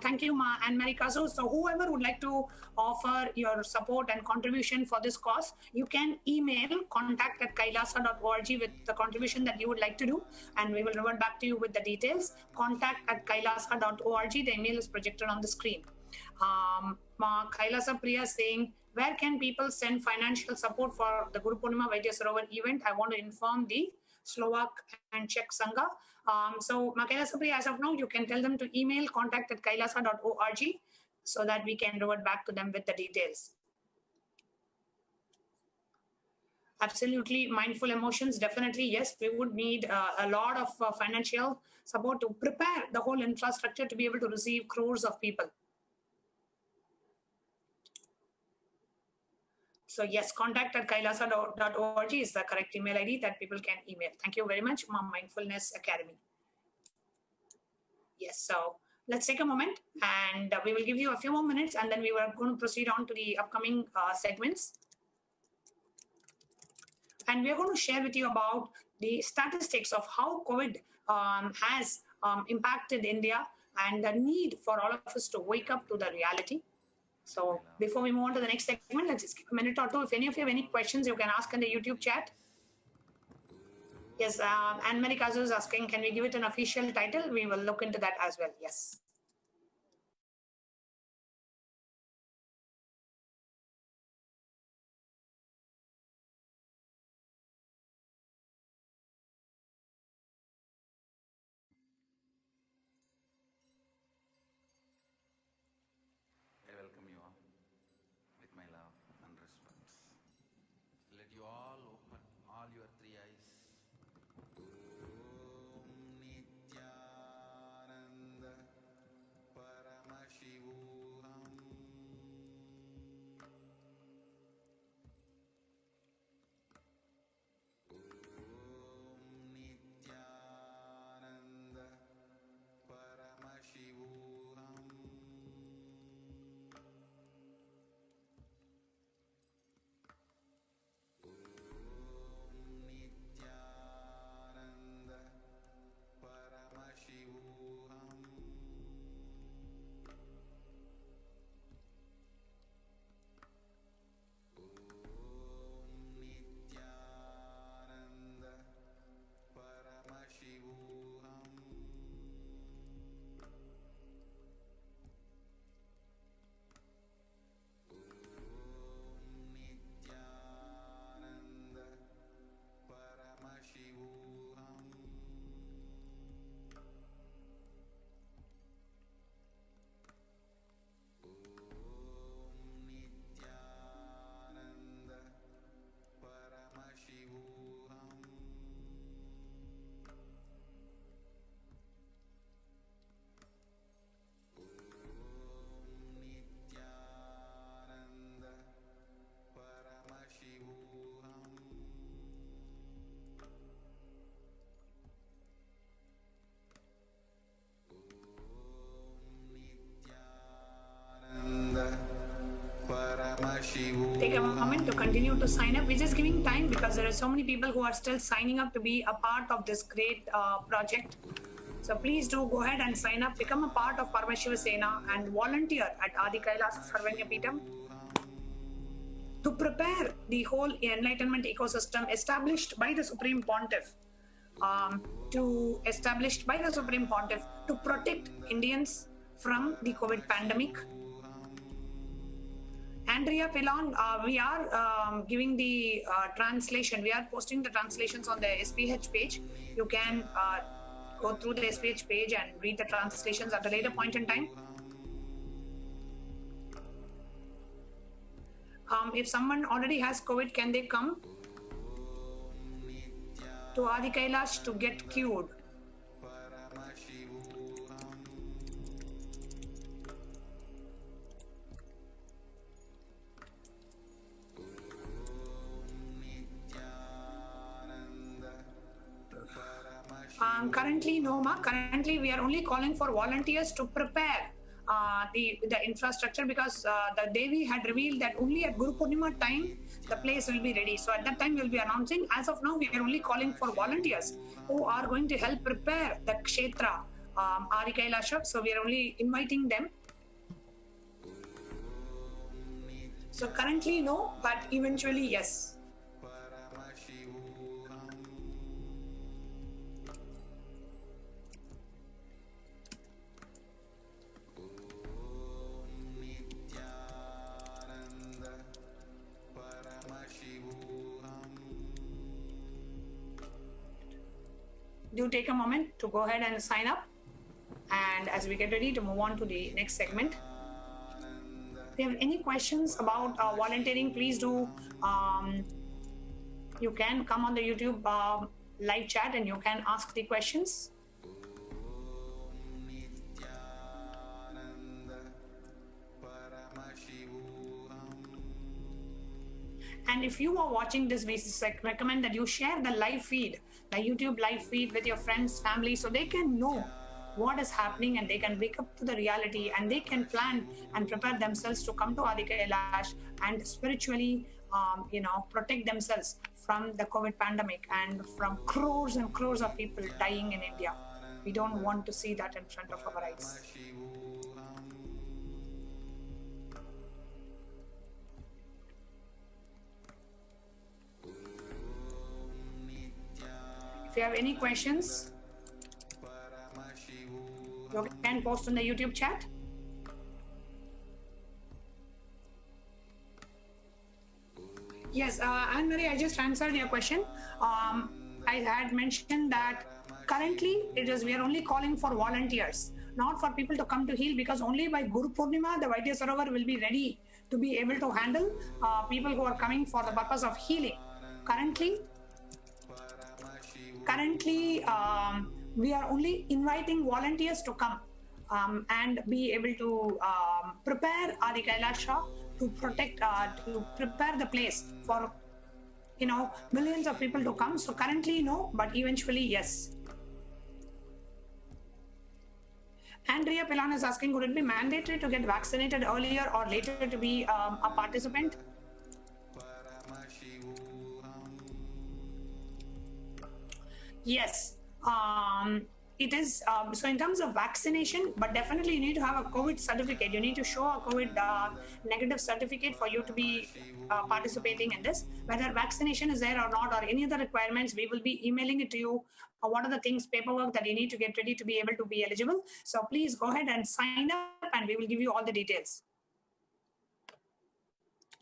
Thank you, Anne-Marie Caso. So whoever would like to offer your support and contribution for this cause, you can email contact@kailasa.org with the contribution that you would like to do, and we will revert back to you with the details. Contact@kailasa.org. The email is projected on the screen. Kailasa Priya saying, where can people send financial support for the Guru Purnima Vaidya Sarovar event? I want to inform the Slovak and Czech Sangha. So Kailasa Priya, as of now, you can tell them to email contact@kailasa.org so that we can revert back to them with the details. Absolutely, mindful emotions, definitely, yes, we would need a lot of financial support to prepare the whole infrastructure to be able to receive crores of people. So yes, contact@kailasa.org is the correct email ID that people can email. Thank you very much, Mindfulness Academy. Yes, so let's take a moment and we will give you a few more minutes and then we are going to proceed on to the upcoming segments. And we are going to share with you about the statistics of how COVID has impacted India and the need for all of us to wake up to the reality. So before we move on to the next segment, let's just give a minute or two. If any of you have any questions, you can ask in the YouTube chat. Yes, Anne Marie Kazu is asking, can we give it an official title? We will look into that as well. Yes. I welcome you all with my love and respect. Let you all open all your three eyes. Om Nithyananda Paramashivoham. Om Nithyananda Paramashivoham. Nithyananda Paramashivoham. Nithyananda Paramashivoham. Nithyananda Paramashivoham. Nithyananda Paramashivoham. Nithyananda Paramashivoham. Nithyananda Paramashivoham. Take a moment to continue to sign up. We're just giving time because there are so many people who are still signing up to be a part of this great project. So please do go ahead and sign up, become a part of Paramashiva Sena and volunteer at Adi Kailasa Sarvanya Peetham to prepare the whole enlightenment ecosystem established by the Supreme Pontiff to protect Indians from the COVID pandemic. Andrea Pilon, we are giving the translation. We are posting the translations on the SPH page. You can go through the SPH page and read the translations at a later point in time. If someone already has COVID, can they come to Adi Kailash to get cured? Currently, no, ma. Currently, we are only calling for volunteers to prepare the infrastructure because the Devi had revealed that only at Guru Purnima time the place will be ready. So at that time we'll be announcing. As of now, we are only calling for volunteers who are going to help prepare the Kshetra Adi Kailasha. So we are only inviting them. So currently no, but eventually yes. do take a moment to go ahead and sign up. And as we get ready to move on to the next segment, if you have any questions about volunteering, please do. You can come on the YouTube live chat and you can ask the questions. And if you are watching this, we recommend that you share the live feed, the YouTube live feed with your friends, family, so they can know what is happening and they can wake up to the reality and they can plan and prepare themselves to come to Adi Kailash and spiritually, protect themselves from the COVID pandemic and from crores and crores of people dying in India. We don't want to see that in front of our eyes. If you have any questions, you can post on the YouTube chat. Yes, Anne-Marie, I just answered your question. I had mentioned that currently we are only calling for volunteers, not for people to come to heal, because only by Guru Purnima, the Vaidya Sarovar will be ready to be able to handle people who are coming for the purpose of healing. Currently, we are only inviting volunteers to come and be able to prepare Adi Kailasha to prepare the place for millions of people to come. So currently no, but eventually yes. Andrea Pilan is asking, would it be mandatory to get vaccinated earlier or later to be a participant? Yes, it is. So in terms of vaccination, but definitely you need to have a COVID certificate. You need to show a COVID negative certificate for you to be participating in this. Whether vaccination is there or not, or any other requirements, we will be emailing it to you. What are the things, paperwork that you need to get ready to be able to be eligible. So please go ahead and sign up and we will give you all the details.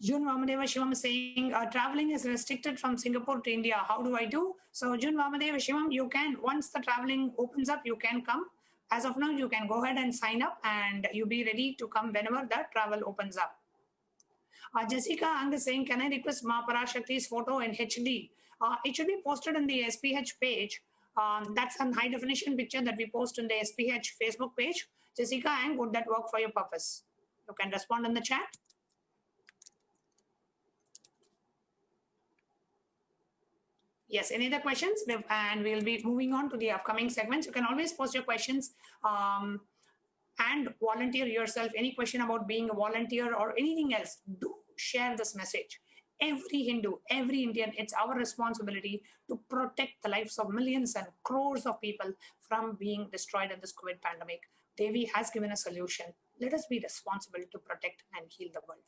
June Vamadeva Shivam is saying, traveling is restricted from Singapore to India. How do I do? So June Vamadeva Shivam, you can, once the traveling opens up, you can come. As of now, you can go ahead and sign up and you'll be ready to come whenever the travel opens up. Jessica Ang is saying, can I request Ma Parashakti's photo in HD? It should be posted on the SPH page. That's a high definition picture that we post on the SPH Facebook page. Jessica Ang, would that work for your purpose? You can respond in the chat. Yes, any other questions? And we'll be moving on to the upcoming segments. You can always post your questions and volunteer yourself. Any question about being a volunteer or anything else, do share this message. Every Hindu, every Indian, it's our responsibility to protect the lives of millions and crores of people from being destroyed in this COVID pandemic. Devi has given a solution. Let us be responsible to protect and heal the world.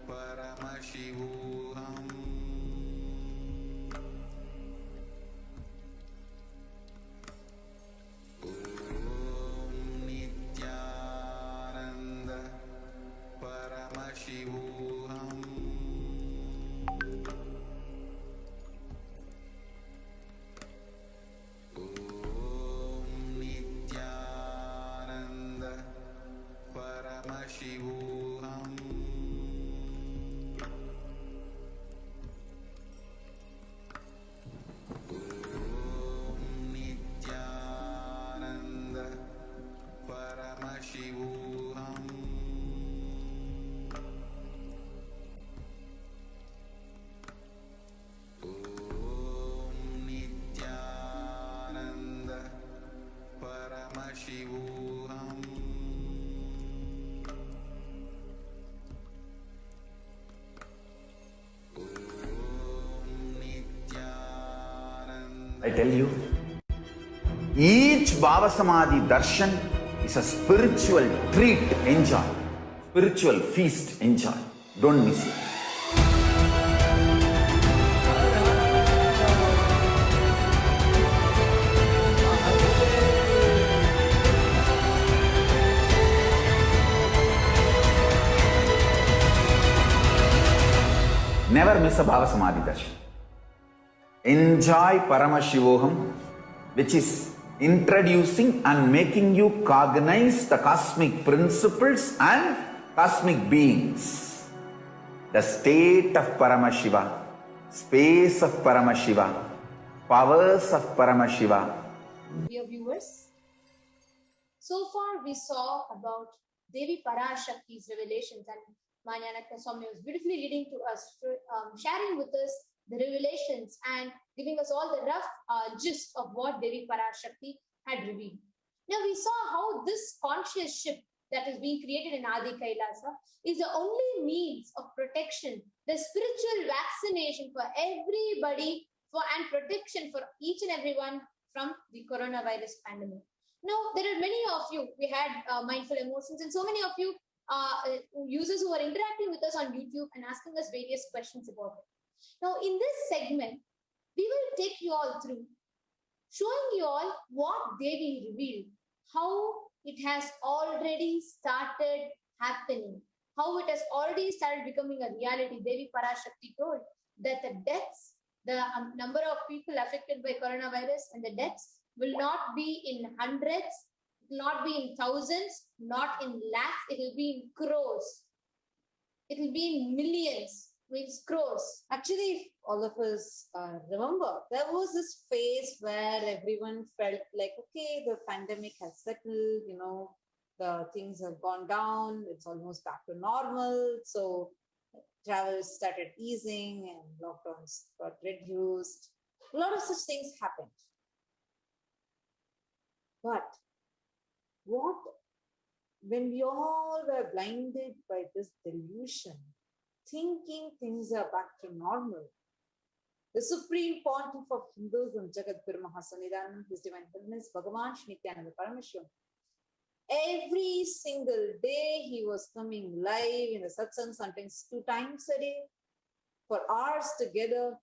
Paramashivoham. I tell you, each Bhava Samadhi Darshan is a spiritual treat. Enjoy. Spiritual feast. Enjoy. Don't miss it. Never miss a Bhava Samadhi Darshan. Enjoy Paramashivoham, which is introducing and making you cognize the cosmic principles and cosmic beings. The state of Paramashiva, space of Paramashiva, powers of Paramashiva. Dear viewers, so far we saw about Devi Parashakti's revelations, and Manyanatha Swami was beautifully leading to us, sharing with us the revelations and giving us all the rough gist of what Devi Parashakti had revealed. Now we saw how this conscious ship that is being created in Adi Kailasa is the only means of protection, the spiritual vaccination for everybody and protection for each and everyone from the coronavirus pandemic. Now, there are many of you, we had mindful emotions, and so many of you users who are interacting with us on YouTube and asking us various questions about it. Now, in this segment, we will take you all through, showing you all what Devi revealed, how it has already started happening, how it has already started becoming a reality. Devi Parashakti told that the deaths, the number of people affected by coronavirus and the deaths will not be in hundreds, not be in thousands, not in lakhs, it will be in crores. It will be in millions. Means crores. Actually, if all of us remember, there was this phase where everyone felt like, okay, the pandemic has settled, the things have gone down, it's almost back to normal. So travel started easing and lockdowns got reduced. A lot of such things happened. But when we all were blinded by this delusion, thinking things are back to normal, the Supreme Pontiff of Hinduism, Jagadguru Mahasannidhanam, His Divine Holiness, Bhagavan Nithyananda Paramashivam, every single day he was coming live in the satsang, sometimes 2 times a day, for hours together,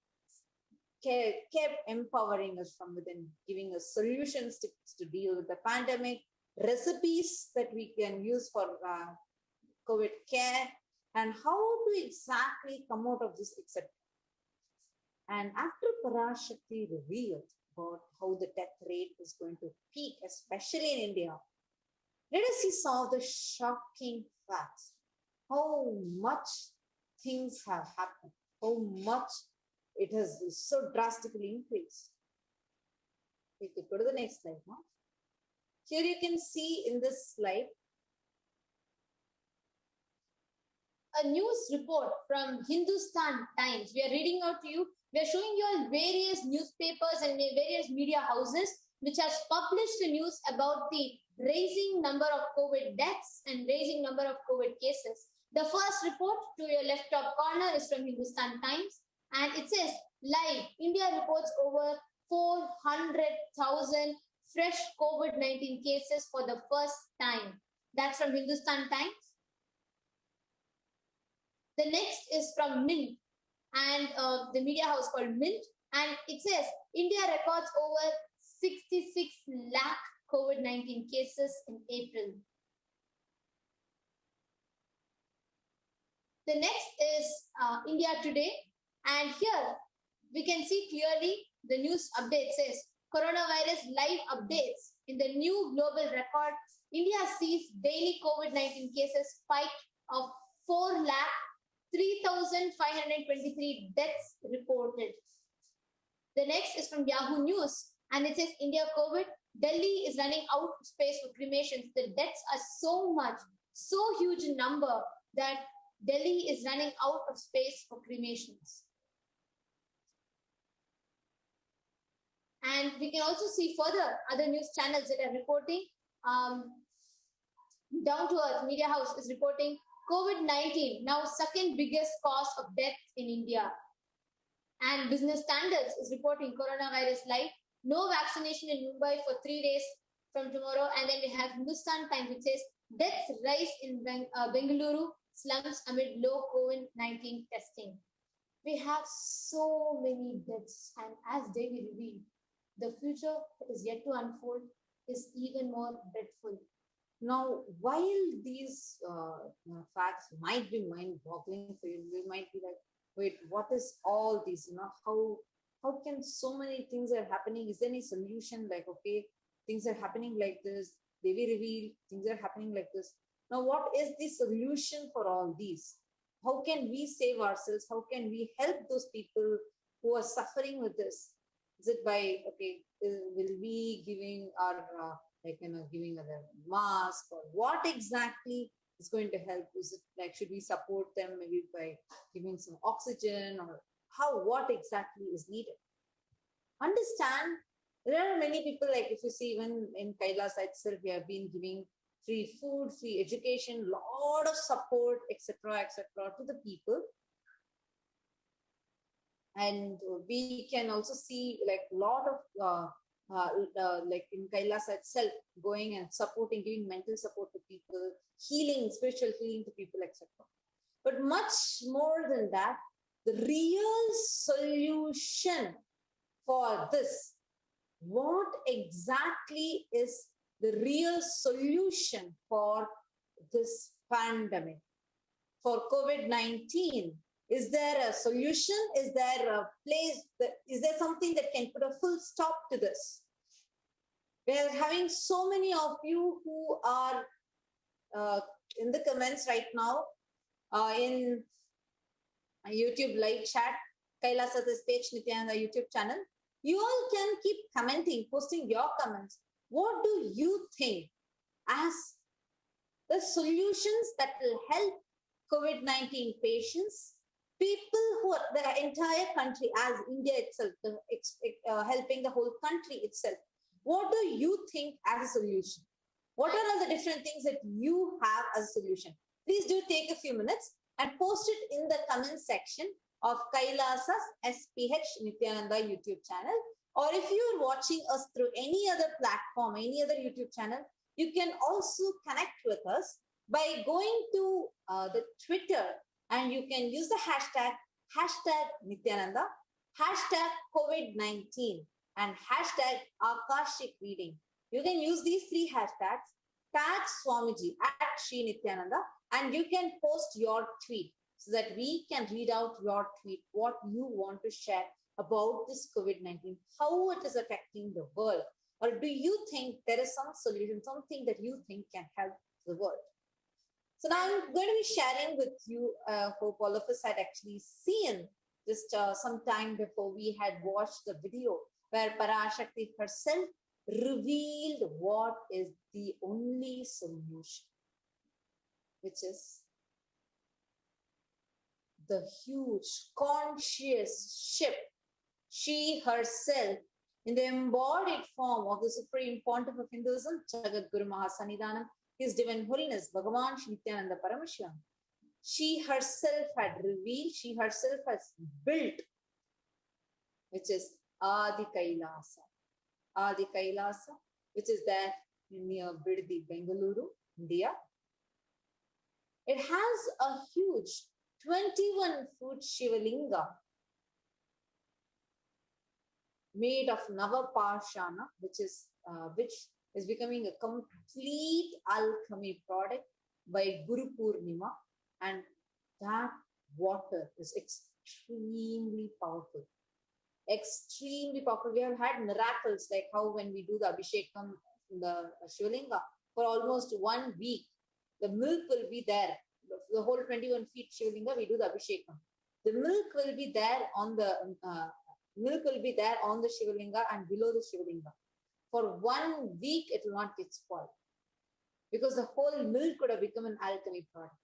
kept empowering us from within, giving us solutions to deal with the pandemic, recipes that we can use for COVID care, and how to exactly come out of this, etc. And after Parashakti revealed about how the death rate is going to peak, especially in India, let us see some of the shocking facts. How much things have happened, how much it has so drastically increased. We could go to the next slide now. Here you can see in this slide a news report from Hindustan Times. We are reading out to you. We are showing you all various newspapers and various media houses which has published the news about the raising number of COVID deaths and raising number of COVID cases. The first report to your left top corner is from Hindustan Times, and it says, live, India reports over 400,000 fresh COVID-19 cases for the first time. That's from Hindustan Times. The next is from Mint, and the media house called Mint, and it says, India records over 66 lakh COVID-19 cases in April. The next is India Today, and here we can see clearly the news update says, coronavirus live updates. In the new global record, India sees daily COVID-19 cases spike of 4,03,523 deaths reported. The next is from Yahoo News, and it says, India COVID, Delhi is running out of space for cremations. The deaths are so huge in number that Delhi is running out of space for cremations. And we can also see further other news channels that are reporting. Down to Earth Media House is reporting COVID-19, now second biggest cause of death in India. And Business Standards is reporting coronavirus live. no vaccination in Mumbai for 3 days from tomorrow. And then we have Hindustan Times, which says deaths rise in Bengaluru slums amid low COVID-19 testing. We have so many deaths, and as Devi revealed, the future that is yet to unfold is even more dreadful. Now, while these facts might be mind-boggling for you, you might be like, wait, what is all this? How can so many things are happening? Is there any solution? Like, okay, things are happening like this. Devi reveal, things are happening like this. Now, what is the solution for all these? How can we save ourselves? How can we help those people who are suffering with this? Is it by, okay, will we giving our, giving other mask, or what exactly is going to help? Is it like, should we support them maybe by giving some oxygen, or what exactly is needed? Understand, there are many people, like if you see even in Kailasa itself, we have been giving free food, free education, lot of support, etc., to the people. And we can also see like a lot of like in Kailasa itself, going and supporting, giving mental support to people, healing, spiritual healing to people, etc. But much more than that, the real solution for this, what exactly is the real solution for this pandemic, for COVID-19? Is there a solution? Is there a place? Is there something that can put a full stop to this? We are having so many of you who are in the comments right now, in YouTube live chat, Kailasa's page, Nithyananda YouTube channel. You all can keep commenting, posting your comments. What do you think as the solutions that will help COVID-19 patients, people who are the entire country, as India itself, helping the whole country itself? What do you think as a solution? What are all the different things that you have as a solution? Please do take a few minutes and post it in the comment section of Kailasa's HDH Nithyananda YouTube channel. Or if you are watching us through any other platform, any other YouTube channel, you can also connect with us by going to the Twitter, and you can use the hashtag Nithyananda, hashtag COVID-19, and hashtag Akashik Reading. You can use these three hashtags, tag Swamiji at Sri Nithyananda, and you can post your tweet so that we can read out your tweet, what you want to share about this COVID-19, how it is affecting the world. Or do you think there is some solution, something that you think can help the world? So now I'm going to be sharing with you, hope all of us had actually seen just some time before we had watched the video where Parashakti herself revealed what is the only solution, which is the huge conscious shift she herself, in the embodied form of the Supreme Pontiff of Hinduism, Jagadguru Mahasannidhanam, His Divine Holiness, Bhagavan Shri Nithyananda Paramashivam, she herself had revealed, she herself has built, which is Adi Kailasa. Adi Kailasa, which is there near Biddi, Bengaluru, India. It has a huge 21-foot Shivalinga made of Navapashana, which is becoming a complete alchemy product by Guru Purnima, and that water is extremely powerful. Extremely powerful. We have had miracles like how when we do the Abhishekam, the Shivalinga, for almost 1 week, the milk will be there. The whole 21 feet Shivalinga, we do the Abhishekam. The milk will be there on the Shivalinga and below the Shivalinga. For 1 week, it will not get spoiled because the whole milk could have become an alchemy product.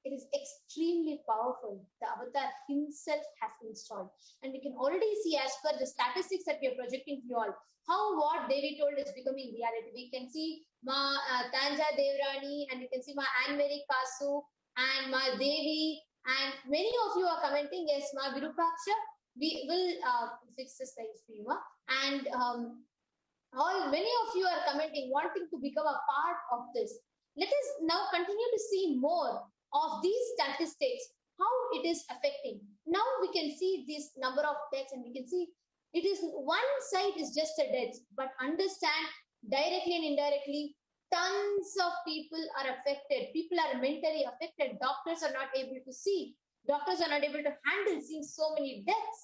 It is extremely powerful. The avatar himself has installed. And we can already see, as per the statistics that we are projecting to you all, how what Devi told is becoming reality. We can see Ma Tanja Devrani, and we can see Ma Anne-Marie Kasu, and Ma Devi, and many of you are commenting, yes, Ma Virupaksha, We will fix this thing, Prima. And many of you are commenting, wanting to become a part of this. Let us now continue to see more of these statistics, how it is affecting. Now we can see this number of deaths, and we can see it is one side is just a death, but understand directly and indirectly, tons of people are affected. People are mentally affected. Doctors are not able to see. Doctors are not able to handle seeing so many deaths.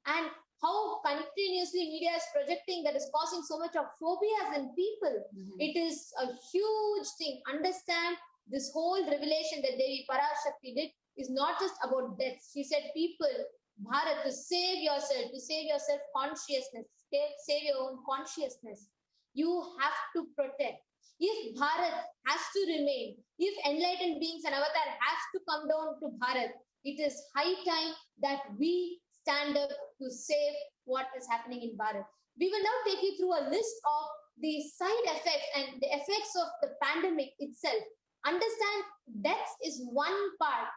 And how continuously media is projecting that is causing so much of phobias in people. It is a huge thing. Understand this whole revelation that Devi Parashakti did is not just about death. She said, people, Bharat, to save yourself consciousness, save your own consciousness. You have to protect. If Bharat has to remain, if enlightened beings and avatar has to come down to Bharat, it is high time that we stand up to save what is happening in Bharat. We will now take you through a list of the side effects and the effects of the pandemic itself. Understand, death is one part.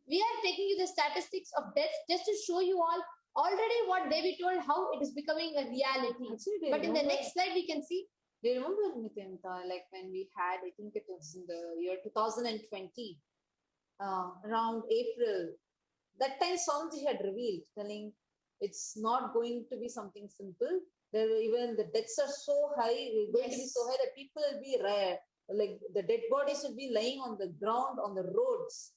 We are taking you the statistics of death just to show you all already what Devi told, how it is becoming a reality. Actually, But in the next slide, we can see. Do you remember, Nithyananda, like when we had, I think it was in the year 2020, around April, that time Swamiji had revealed, telling it's not going to be something simple. There were even the deaths are so high, going to be so high that people will be rare. Like the dead bodies will be lying on the ground, on the roads.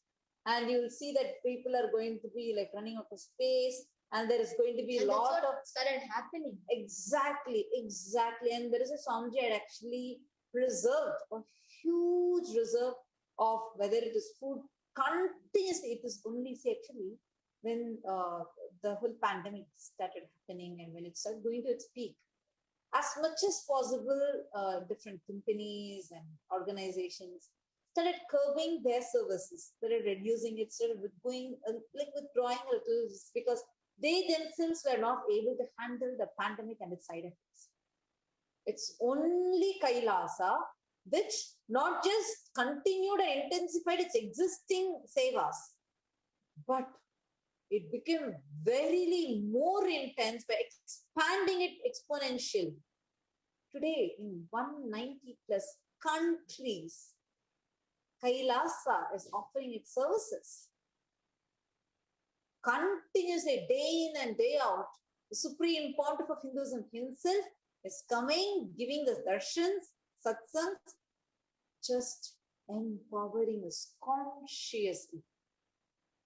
And you will see that people are going to be like running out of space. And there is going to be a lot of started happening. Exactly. And there is a Swamiji had actually preserved a huge reserve of whether it is food continuously. It is only actually when the whole pandemic started happening and when it started going to its peak. As much as possible, different companies and organizations started curbing their services, started reducing it, started going withdrawing a little, because they themselves were not able to handle the pandemic and its side effects. It's only Kailasa which not just continued and intensified its existing sevas, but it became verily more intense by expanding it exponentially. Today, in 190 plus countries, Kailasa is offering its services. Continuously, day in and day out, the Supreme Pontiff of Hinduism himself is coming, giving us darshans, satsangs, just empowering us consciously,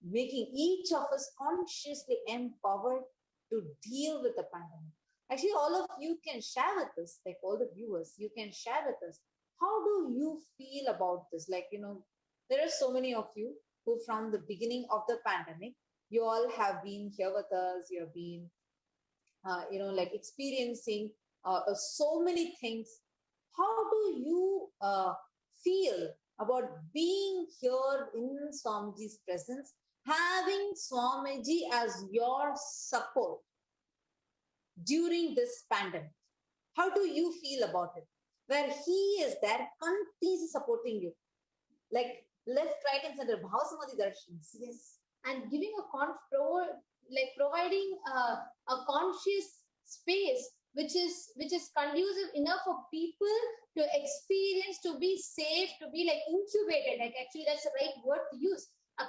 making each of us consciously empowered to deal with the pandemic. Actually, all of you can share with us, like all the viewers, you can share with us. How do you feel about this? Like, there are so many of you who from the beginning of the pandemic, you all have been here with us. You have been, experiencing so many things. How do you feel about being here in Swamiji's presence, having Swamiji as your support during this pandemic? How do you feel about it? Where he is there, continuously supporting you, like left, right, and center, Bhava Samadhi Darshans. Yes, and giving providing a conscious space which is conducive enough for people to experience, to be safe, to be like incubated. Like actually, that's the right word to use. A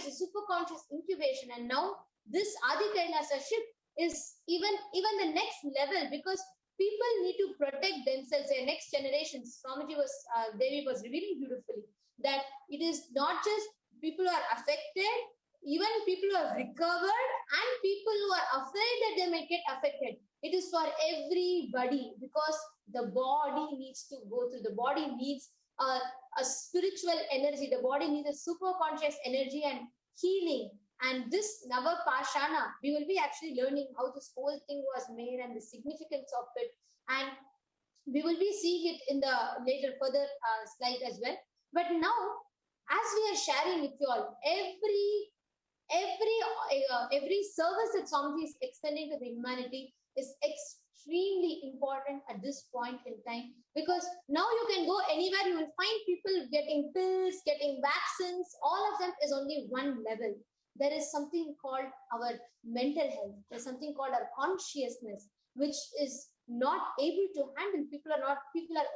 super conscious incubation. And now this Adi Kailasa ship is even the next level, because people need to protect themselves, their next generations. Swamiji Devi was revealing beautifully that it is not just people who are affected, even people who have recovered and people who are afraid that they may get affected. It is for everybody, because the body needs to go through. The body needs a spiritual energy. The body needs a super conscious energy and healing. And this Nava Pashana, we will be actually learning how this whole thing was made and the significance of it. And we will be seeing it in the later further slide as well. But now, as we are sharing with you all, every service that Swamiji is extending to the humanity is extremely important at this point in time, because now you can go anywhere, you will find people getting pills, getting vaccines. All of them is only one level. there is something called our mental health. There's something called our consciousness, which is not able to handle. People are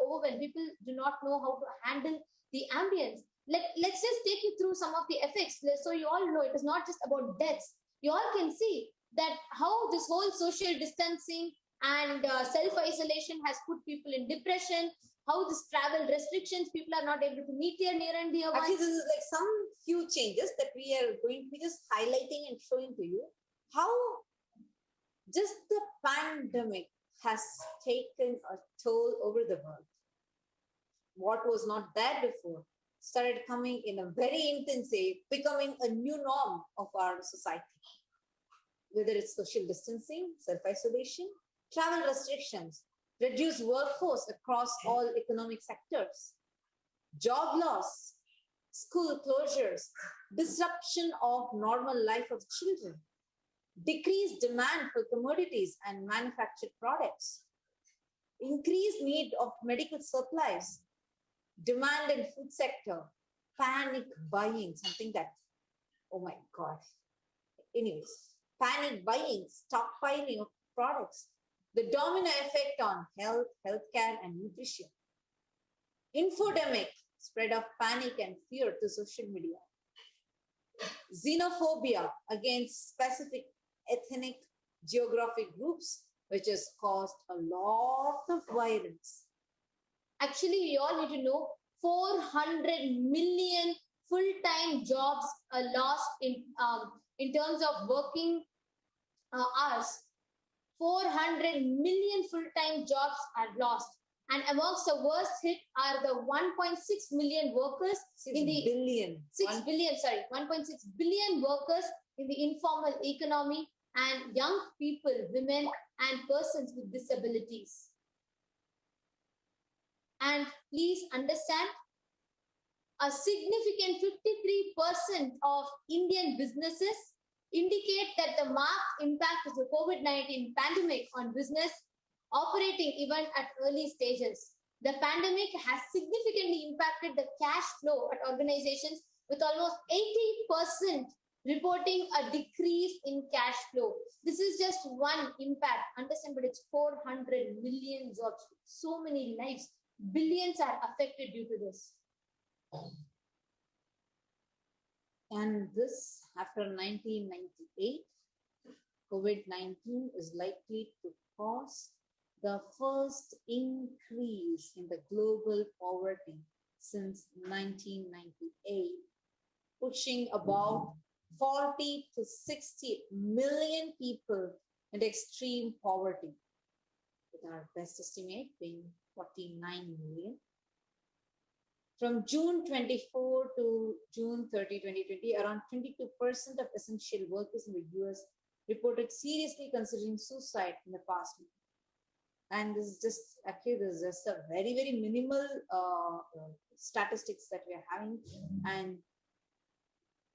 overwhelmed. People do not know how to handle the ambience. Let's just take you through some of the effects. So you all know it is not just about deaths. You all can see that how this whole social distancing and self-isolation has put people in depression, how this travel restrictions, people are not able to meet their near and dear ones. Actually, this is like some few changes that we are going to be just highlighting and showing to you how just the pandemic has taken a toll over the world. What was not there before started coming in a very intense way, becoming a new norm of our society. Whether it's social distancing, self-isolation, travel restrictions, reduced workforce across all economic sectors, job loss, school closures, disruption of normal life of children, decreased demand for commodities and manufactured products, increased need of medical supplies, demand in food sector, panic buying, something that, oh my God. Anyways, panic buying, stockpiling of products, the domino effect on health, healthcare, and nutrition, infodemic, spread of panic and fear to social media, xenophobia against specific ethnic geographic groups, which has caused a lot of violence. Actually, we all need to know 400 million full-time jobs are lost in terms of working hours. 400 million full-time jobs are lost. And amongst the worst hit are the 1.6 million workers 6 billion 1.6 billion workers in the informal economy and young people, women, and persons with disabilities. And please understand, a significant 53% of Indian businesses indicate that the marked impact of the COVID-19 pandemic on business operating even at early stages. The pandemic has significantly impacted the cash flow at organizations, with almost 80% reporting a decrease in cash flow. This is just one impact. Understand, but it's 400 million jobs, so many lives. Billions are affected due to this. And this, after 1998, COVID-19 is likely to cause the first increase in the global poverty since 1998, pushing about 40 to 60 million people in extreme poverty, with our best estimate being 49 million. From June 24 to June 30, 2020, around 22% of essential workers in the US reported seriously considering suicide in the past month. And this is just, actually, this is just a very, very minimal statistics that we are having. And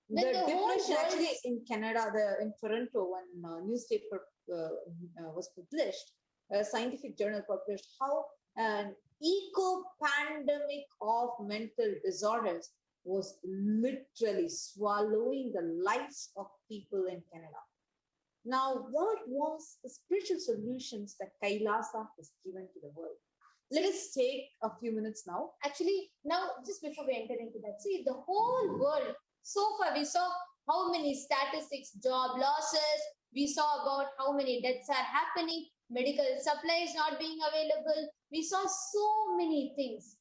the depression actually in Canada, in Toronto, when newspaper was published, a scientific journal published how an eco-pandemic of mental disorders was literally swallowing the lives of people in Canada. Now, what was the spiritual solutions that Kailasa has given to the world? Let us take a few minutes now. Actually, now, just before we enter into that, see, the whole world, so far we saw how many statistics, job losses, we saw about how many deaths are happening, medical supplies not being available. We saw so many things.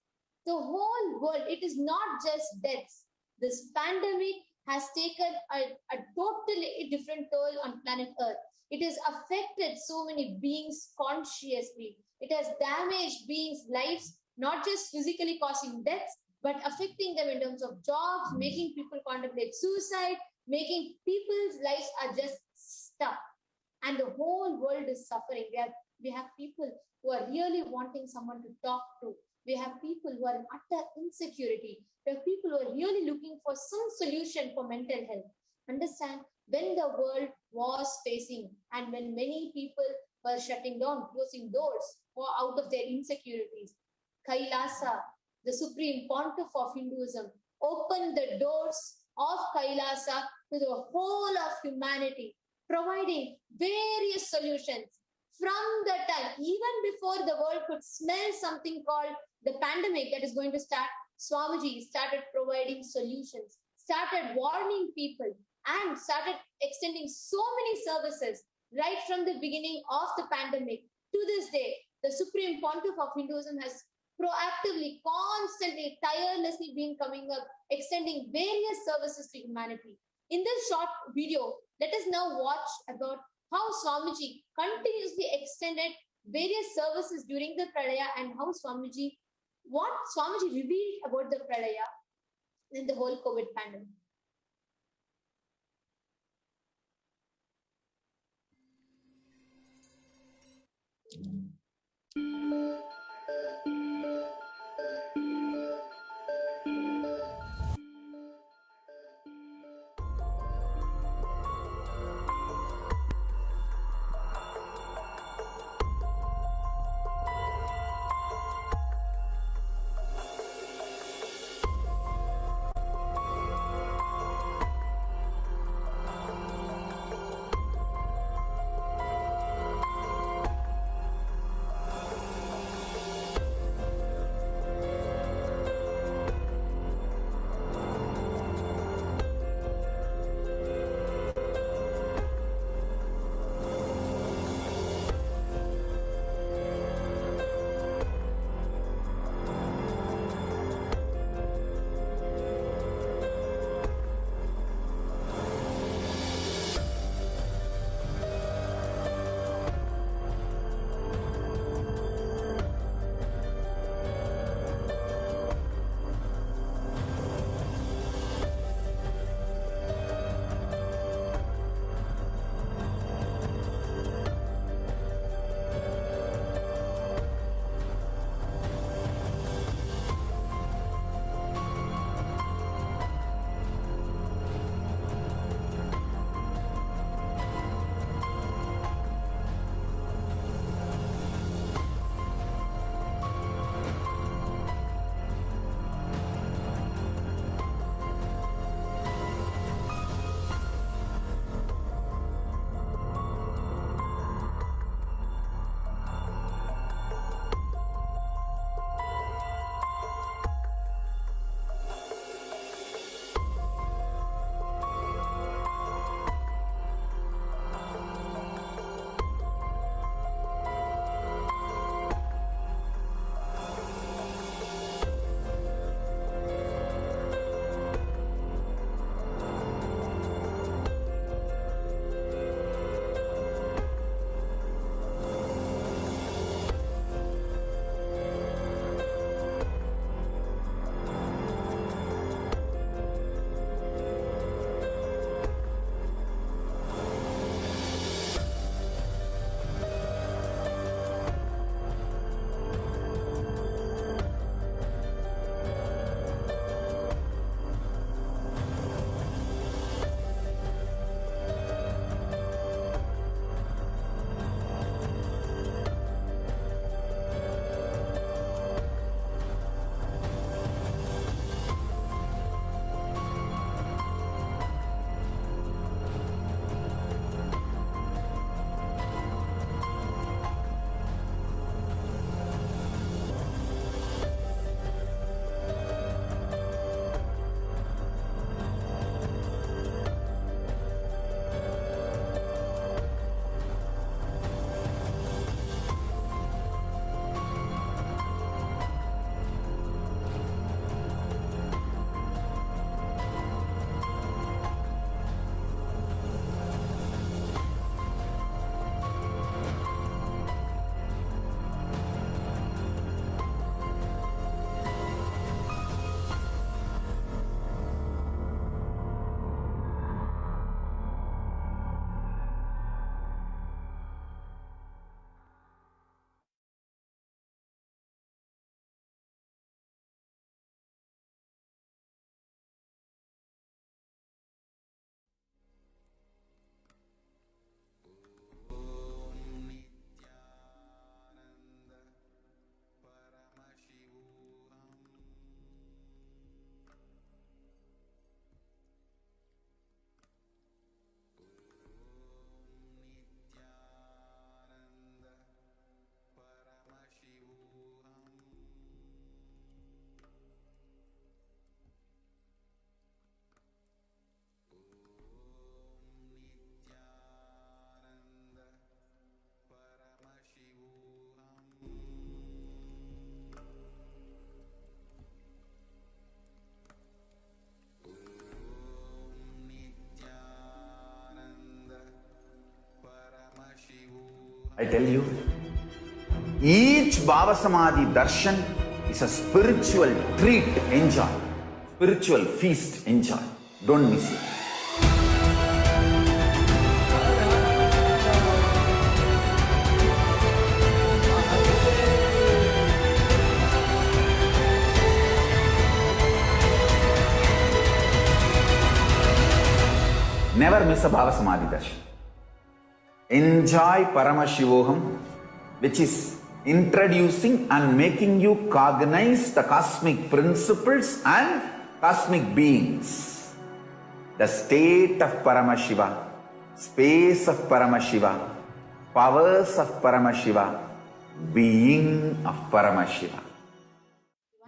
The whole world, it is not just deaths. This pandemic has taken a totally different toll on planet Earth. It has affected so many beings consciously. It has damaged beings' lives, not just physically causing deaths, but affecting them in terms of jobs, making people contemplate suicide, making people's lives are just stuck. And the whole world is suffering. We have people who are really wanting someone to talk to. We have people who are in utter insecurity. We have people who are really looking for some solution for mental health. Understand, when the world was facing and when many people were shutting down, closing doors or out of their insecurities, Kailasa, the supreme pontiff of Hinduism, opened the doors of Kailasa to the whole of humanity, providing various solutions. From the time, even before the world could smell something called the pandemic that is going to start, Swamiji started providing solutions, started warning people, and started extending so many services right from the beginning of the pandemic. To this day, the Supreme Pontiff of Hinduism has proactively, constantly, tirelessly been coming up, extending various services to humanity. In this short video, let us now watch about how Swamiji continuously extended various services during the Pradaya and how what Swamiji revealed about the Pradaya in the whole COVID pandemic. I tell you, each Bhava Samadhi Darshan is a spiritual treat. Enjoy. Spiritual feast. Enjoy. Don't miss it. Never miss a Bhava Samadhi Darshan. Enjoy Paramashivoham, which is introducing and making you cognize the cosmic principles and cosmic beings. The state of Paramashiva, space of Paramashiva, powers of Paramashiva, being of Paramashiva.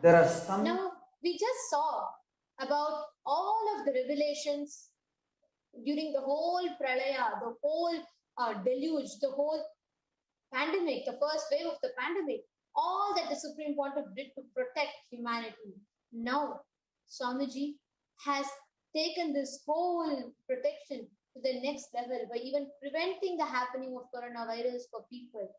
There are some... Now, we just saw about all of the revelations during the whole pralaya, the whole deluge, the whole pandemic, the first wave of the pandemic, all that the Supreme Pontiff did to protect humanity. Now, Swamiji has taken this whole protection to the next level by even preventing the happening of coronavirus for people.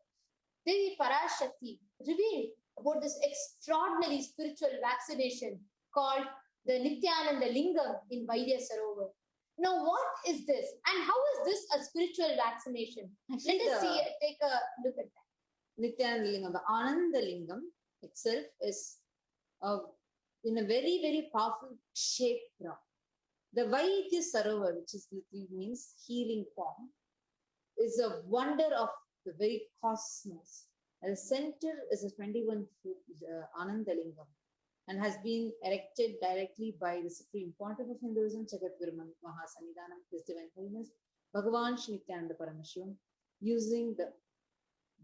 Devi Parashakti revealed about this extraordinary spiritual vaccination called the Nithyananda Lingam in Vaidya Sarovar. Now, what is this? And how is this a spiritual vaccination? Actually, Let us take a look at that. Nithyananda Lingam, the Ananda Lingam itself is in a very, very powerful kshetra. The Vaidya Sarovar, which is literally means healing form, is a wonder of the very cosmos. At the center is a 21-foot Ananda Lingam and has been erected directly by the Supreme Pontiff of Hinduism, Jagadguru Mahasannidhanam, His Divine Holiness, Bhagavan Nithyananda Paramashivam, using the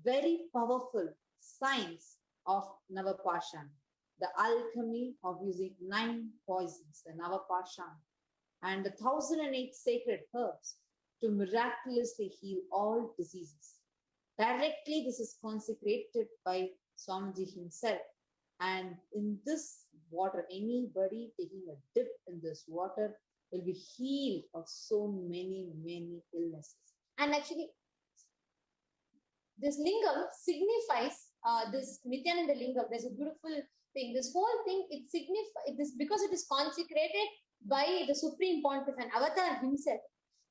very powerful science of Navapashan, the alchemy of using 9 poisons, the Navapashan, and the 1008 sacred herbs to miraculously heal all diseases. Directly, this is consecrated by Swamiji himself. And in this water, anybody taking a dip in this water will be healed of so many, many illnesses. And actually, this lingam signifies this Nithyananda Lingam. There's a beautiful thing. This whole thing, it signifies this because it is consecrated by the Supreme Pontiff and Avatar himself.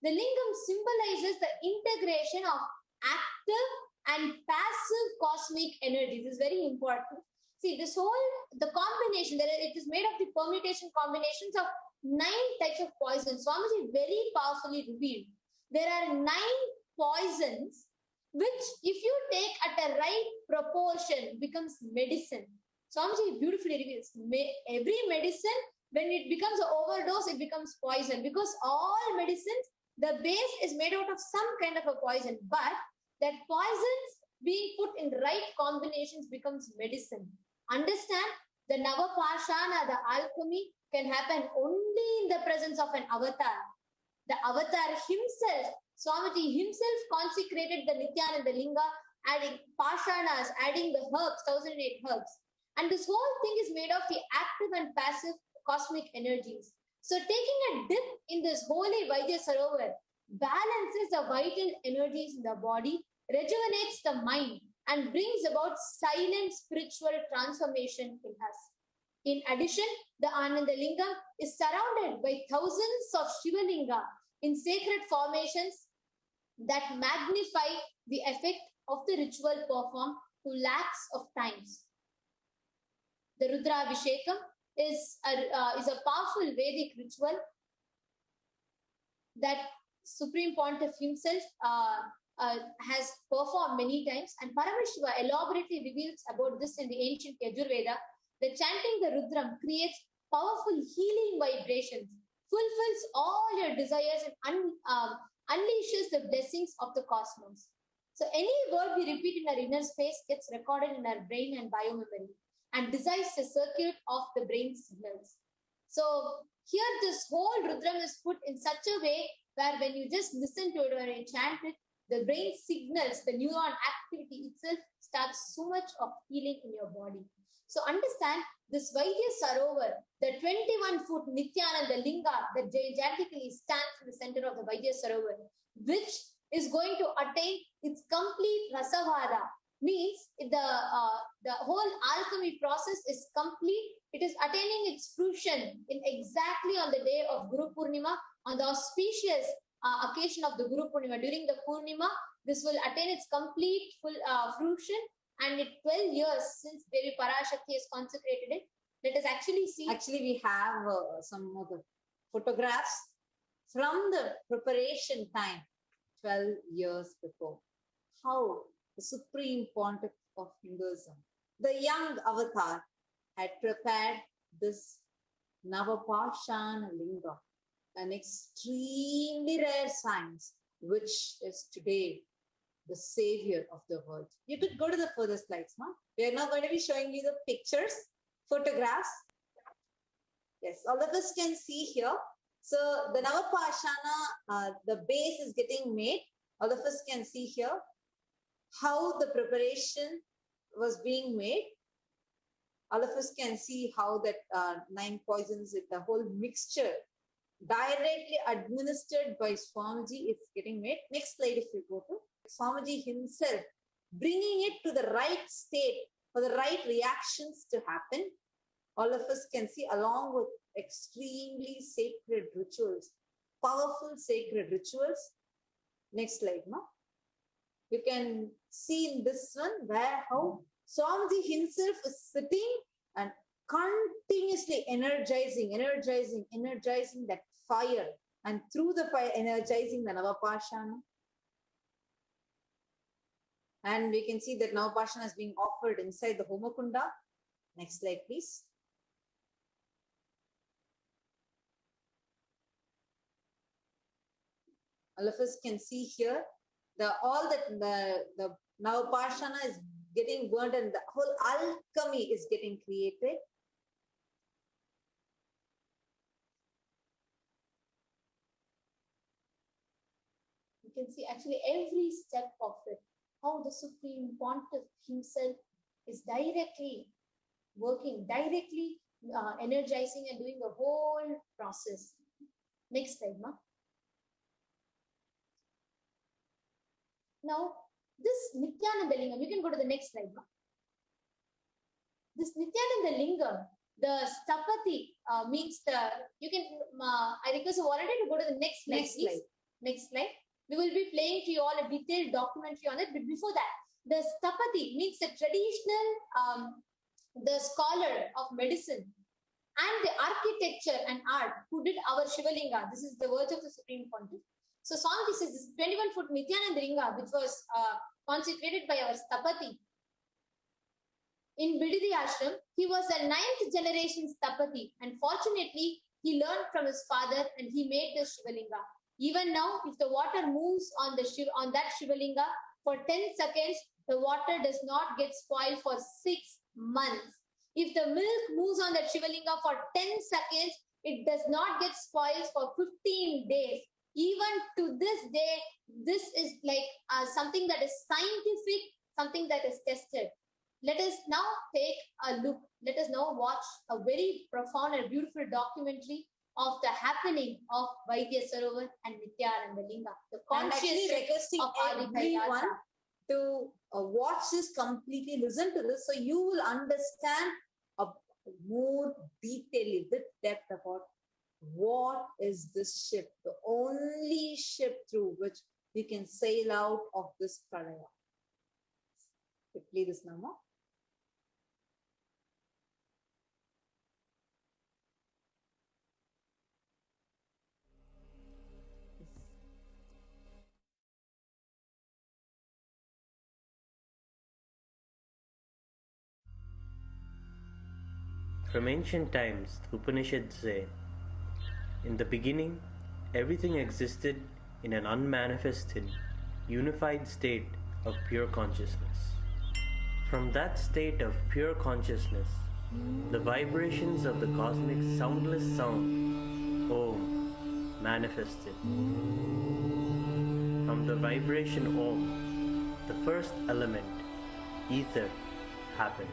The lingam symbolizes the integration of active and passive cosmic energies. This is very important. See, this whole, the combination, it is made of the permutation combinations of 9 types of poisons. Swamiji very powerfully revealed. There are 9 poisons which, if you take at a right proportion, becomes medicine. Swamiji beautifully reveals every medicine, when it becomes an overdose, it becomes poison. Because all medicines, the base is made out of some kind of a poison. But that poisons being put in right combinations becomes medicine. Understand, the Navapashana, the alchemy, can happen only in the presence of an avatar. The avatar himself, Swamiji himself consecrated the Nithyananda Linga, adding pashanas, adding the herbs, 1008 herbs. And this whole thing is made of the active and passive cosmic energies. So taking a dip in this holy Vaidya Sarovar balances the vital energies in the body, rejuvenates the mind, and brings about silent spiritual transformation in us. In addition, the Ananda Lingam is surrounded by thousands of Shiva Linga in sacred formations that magnify the effect of the ritual performed to lakhs of times. The Rudra Abhishekam is a powerful Vedic ritual that Supreme Pontiff himself has performed many times, and Paramashiva elaborately reveals about this in the ancient Yajurveda. The chanting the Rudram creates powerful healing vibrations, fulfills all your desires, and unleashes the blessings of the cosmos. So any word we repeat in our inner space gets recorded in our brain and biomemory and decides the circuit of the brain signals. So here this whole Rudram is put in such a way where when you just listen to it or you chant it, the brain signals, the neuron activity itself starts so much of healing in your body. So understand this Vaidya Sarovar, the 21-foot Nithyananda Linga that gigantically stands in the center of the Vaidya Sarovar, which is going to attain its complete rasavada. Means the whole alchemy process is complete. It is attaining its fruition in exactly on the day of Guru Purnima, on the auspicious occasion of the Guru Purnima. During the Purnima, this will attain its complete full fruition, and it 12 years since Devi Parashakti has consecrated it. Let us actually see. Actually, we have some of the photographs from the preparation time 12 years before. How the supreme pontiff of Hinduism, the young avatar, had prepared this Navapashana Linga, an extremely rare science, which is today the savior of the world. You could go to the further slides, no? We are now going to be showing you the pictures, photographs. Yes, all of us can see here. So the Navapashana, the base is getting made. All of us can see here how the preparation was being made. All of us can see how that 9 poisons, the whole mixture directly administered by Swamiji is getting made. Next slide if you go to. Swamiji himself bringing it to the right state for the right reactions to happen. All of us can see, along with extremely sacred rituals, powerful sacred rituals. Next slide, no? You can see in this one where how Swamiji himself is sitting and continuously energizing that fire, and through the fire energizing the Navapashana. And we can see that Navapashana is being offered inside the Homakunda. Next slide, please. All of us can see here the Navapashana is getting burned and the whole alchemy is getting created. You can see actually every step of it, how the Supreme Pontiff himself is directly working, directly energizing and doing the whole process. Next slide, ma. Now, this Nithyananda Lingam, you can go to the next slide, ma. This Nithyananda Lingam, the Stapati means the, you can, I request you already to go to the next slide, Next slide. Next slide. We will be playing to you all a detailed documentary on it. But before that, the Stapati means the traditional, the scholar of medicine and the architecture and art who did our Shivalinga. This is the words of the Supreme Pontiff. So Swamiji says this 21-foot Nithyananda Linga, which was consecrated by our Stapati in Bididi Ashram. He was a 9th generation Stapati, and fortunately, he learned from his father and he made this Shivalinga. Even now, if the water moves on that Shivalinga for 10 seconds, the water does not get spoiled for 6 months. If the milk moves on that Shivalinga for 10 seconds, it does not get spoiled for 15 days. Even to this day, this is like something that is scientific, something that is tested. Let us now take a look. Let us now watch a very profound and beautiful documentary of the happening of Vaidya Sarovar and Nithyananda Linga. The conscious requesting of Adi everyone Kailasa. to watch this completely, listen to this, so you will understand more detailedly, with depth about what is this ship, the only ship through which we can sail out of this pralaya. Play this now. From ancient times, the Upanishads say, in the beginning, everything existed in an unmanifested, unified state of pure consciousness. From that state of pure consciousness, the vibrations of the cosmic soundless sound, Om, manifested. From the vibration Om, the first element, ether, happened.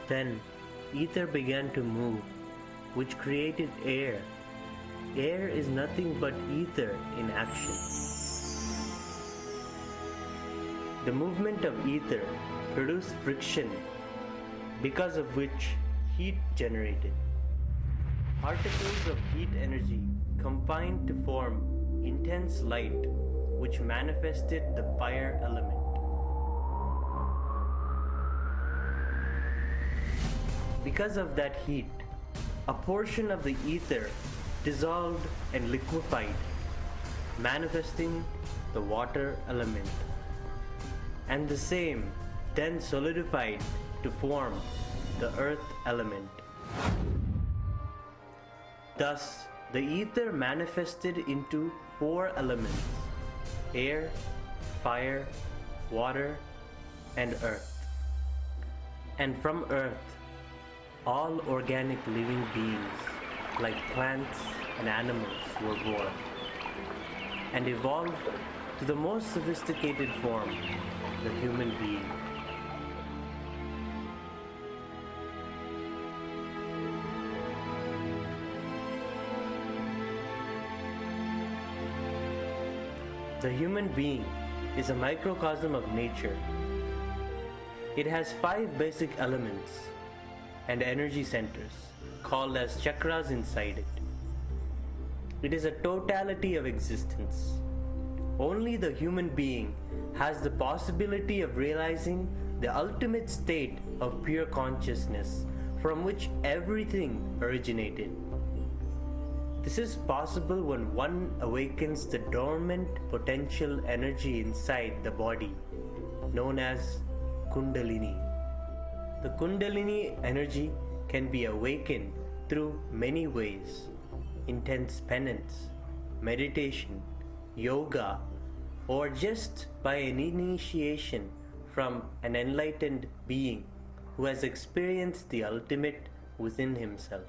Then, ether began to move, which created air, air is nothing but ether in action. The movement of ether produced friction, because of which heat generated. Particles of heat energy combined to form intense light, which manifested the fire element. Because of that heat, a portion of the ether dissolved and liquefied, manifesting the water element, and the same then solidified to form the earth element. Thus, the ether manifested into 4 elements: air, fire, water, and earth. And from earth, all organic living beings, like plants and animals, were born and evolved to the most sophisticated form, the human being. The human being is a microcosm of nature. It has 5 basic elements and energy centers, called as chakras, inside it. It is a totality of existence. Only the human being has the possibility of realizing the ultimate state of pure consciousness from which everything originated. This is possible when one awakens the dormant potential energy inside the body, known as Kundalini. The Kundalini energy can be awakened through many ways: intense penance, meditation, yoga, or just by an initiation from an enlightened being who has experienced the ultimate within himself.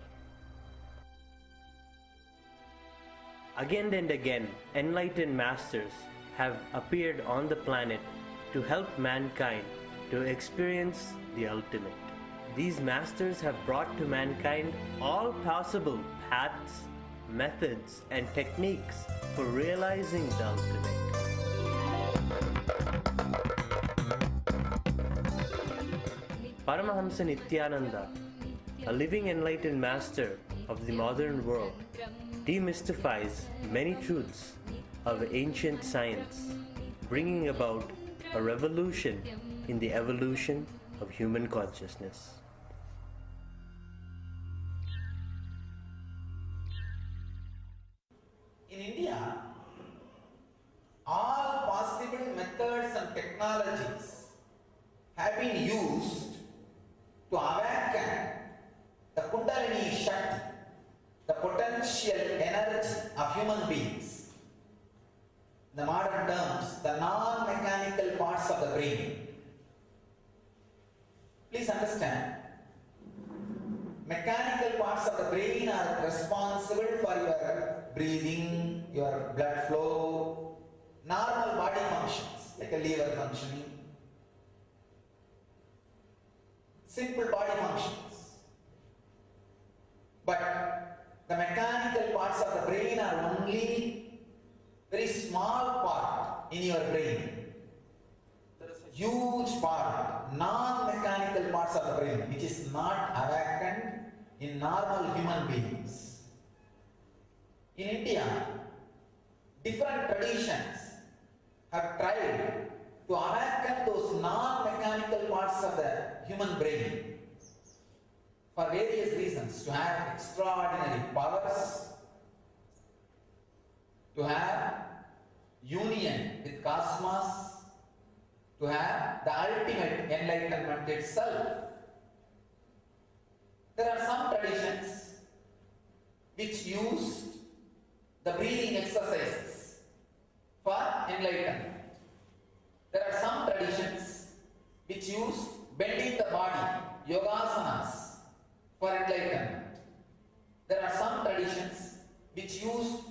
Again and again, enlightened masters have appeared on the planet to help mankind to experience the ultimate. These masters have brought to mankind all possible paths, methods, and techniques for realizing the ultimate. Paramahamsa Nithyananda, a living enlightened master of the modern world, demystifies many truths of ancient science, bringing about a revolution in the evolution of human consciousness. In India, all possible methods and technologies have been used to awaken the Kundalini Shakti, the potential energy of human beings. In the modern terms, the non-mechanical parts of the brain. Please understand, mechanical parts of the brain are responsible for your breathing, your blood flow, normal body functions like a liver functioning, simple body functions. But the mechanical parts of the brain are only very small part in your brain. There is a huge part, non-mechanical parts of the brain, which is not awakened in normal human beings. In India, different traditions have tried to awaken those non-mechanical parts of the human brain for various reasons: to have extraordinary powers, to have union with cosmos, to have the ultimate enlightenment itself. There are some traditions which used the breathing exercises for enlightenment. There are some traditions which use bending the body, yogasanas, for enlightenment. There are some traditions which use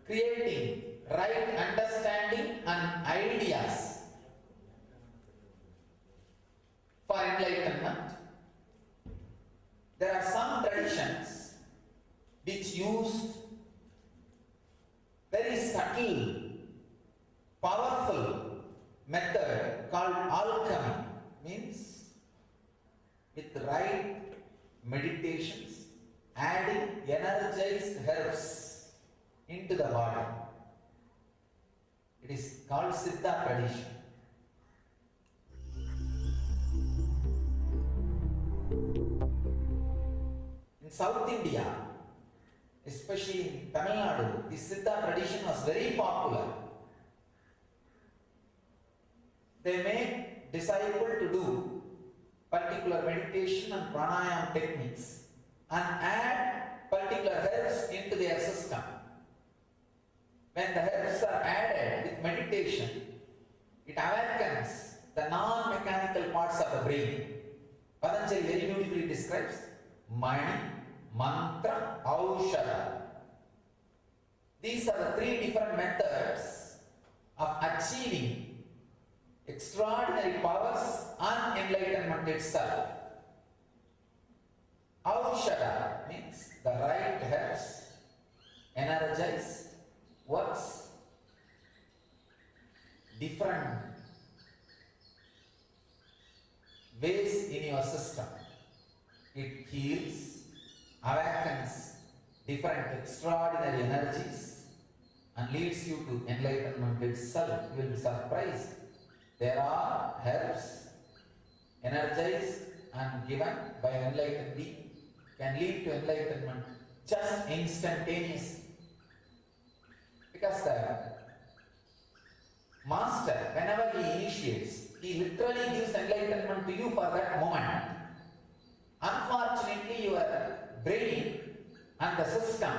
creating right understanding and ideas for enlightenment. There are some traditions which use method called alchemy, means with right meditations, adding energized herbs into the body. It is called Siddha tradition. In South India, especially in Tamil Nadu, the Siddha tradition was very popular. They make disciple to do particular meditation and pranayama techniques and add particular herbs into their system. When the herbs are added with meditation, it awakens the non-mechanical parts of the brain. Patanjali very beautifully describes Mani, Mantra, Aushadha. These are the three different methods of achieving extraordinary powers and enlightenment itself. Aushadha means the right herbs, energized, works different ways in your system. It heals, awakens different extraordinary energies and leads you to enlightenment itself. You will be surprised. There are herbs energized and given by enlightened being can lead to enlightenment just instantaneously. Because the master, whenever he initiates, he literally gives enlightenment to you for that moment. Unfortunately, your brain and the system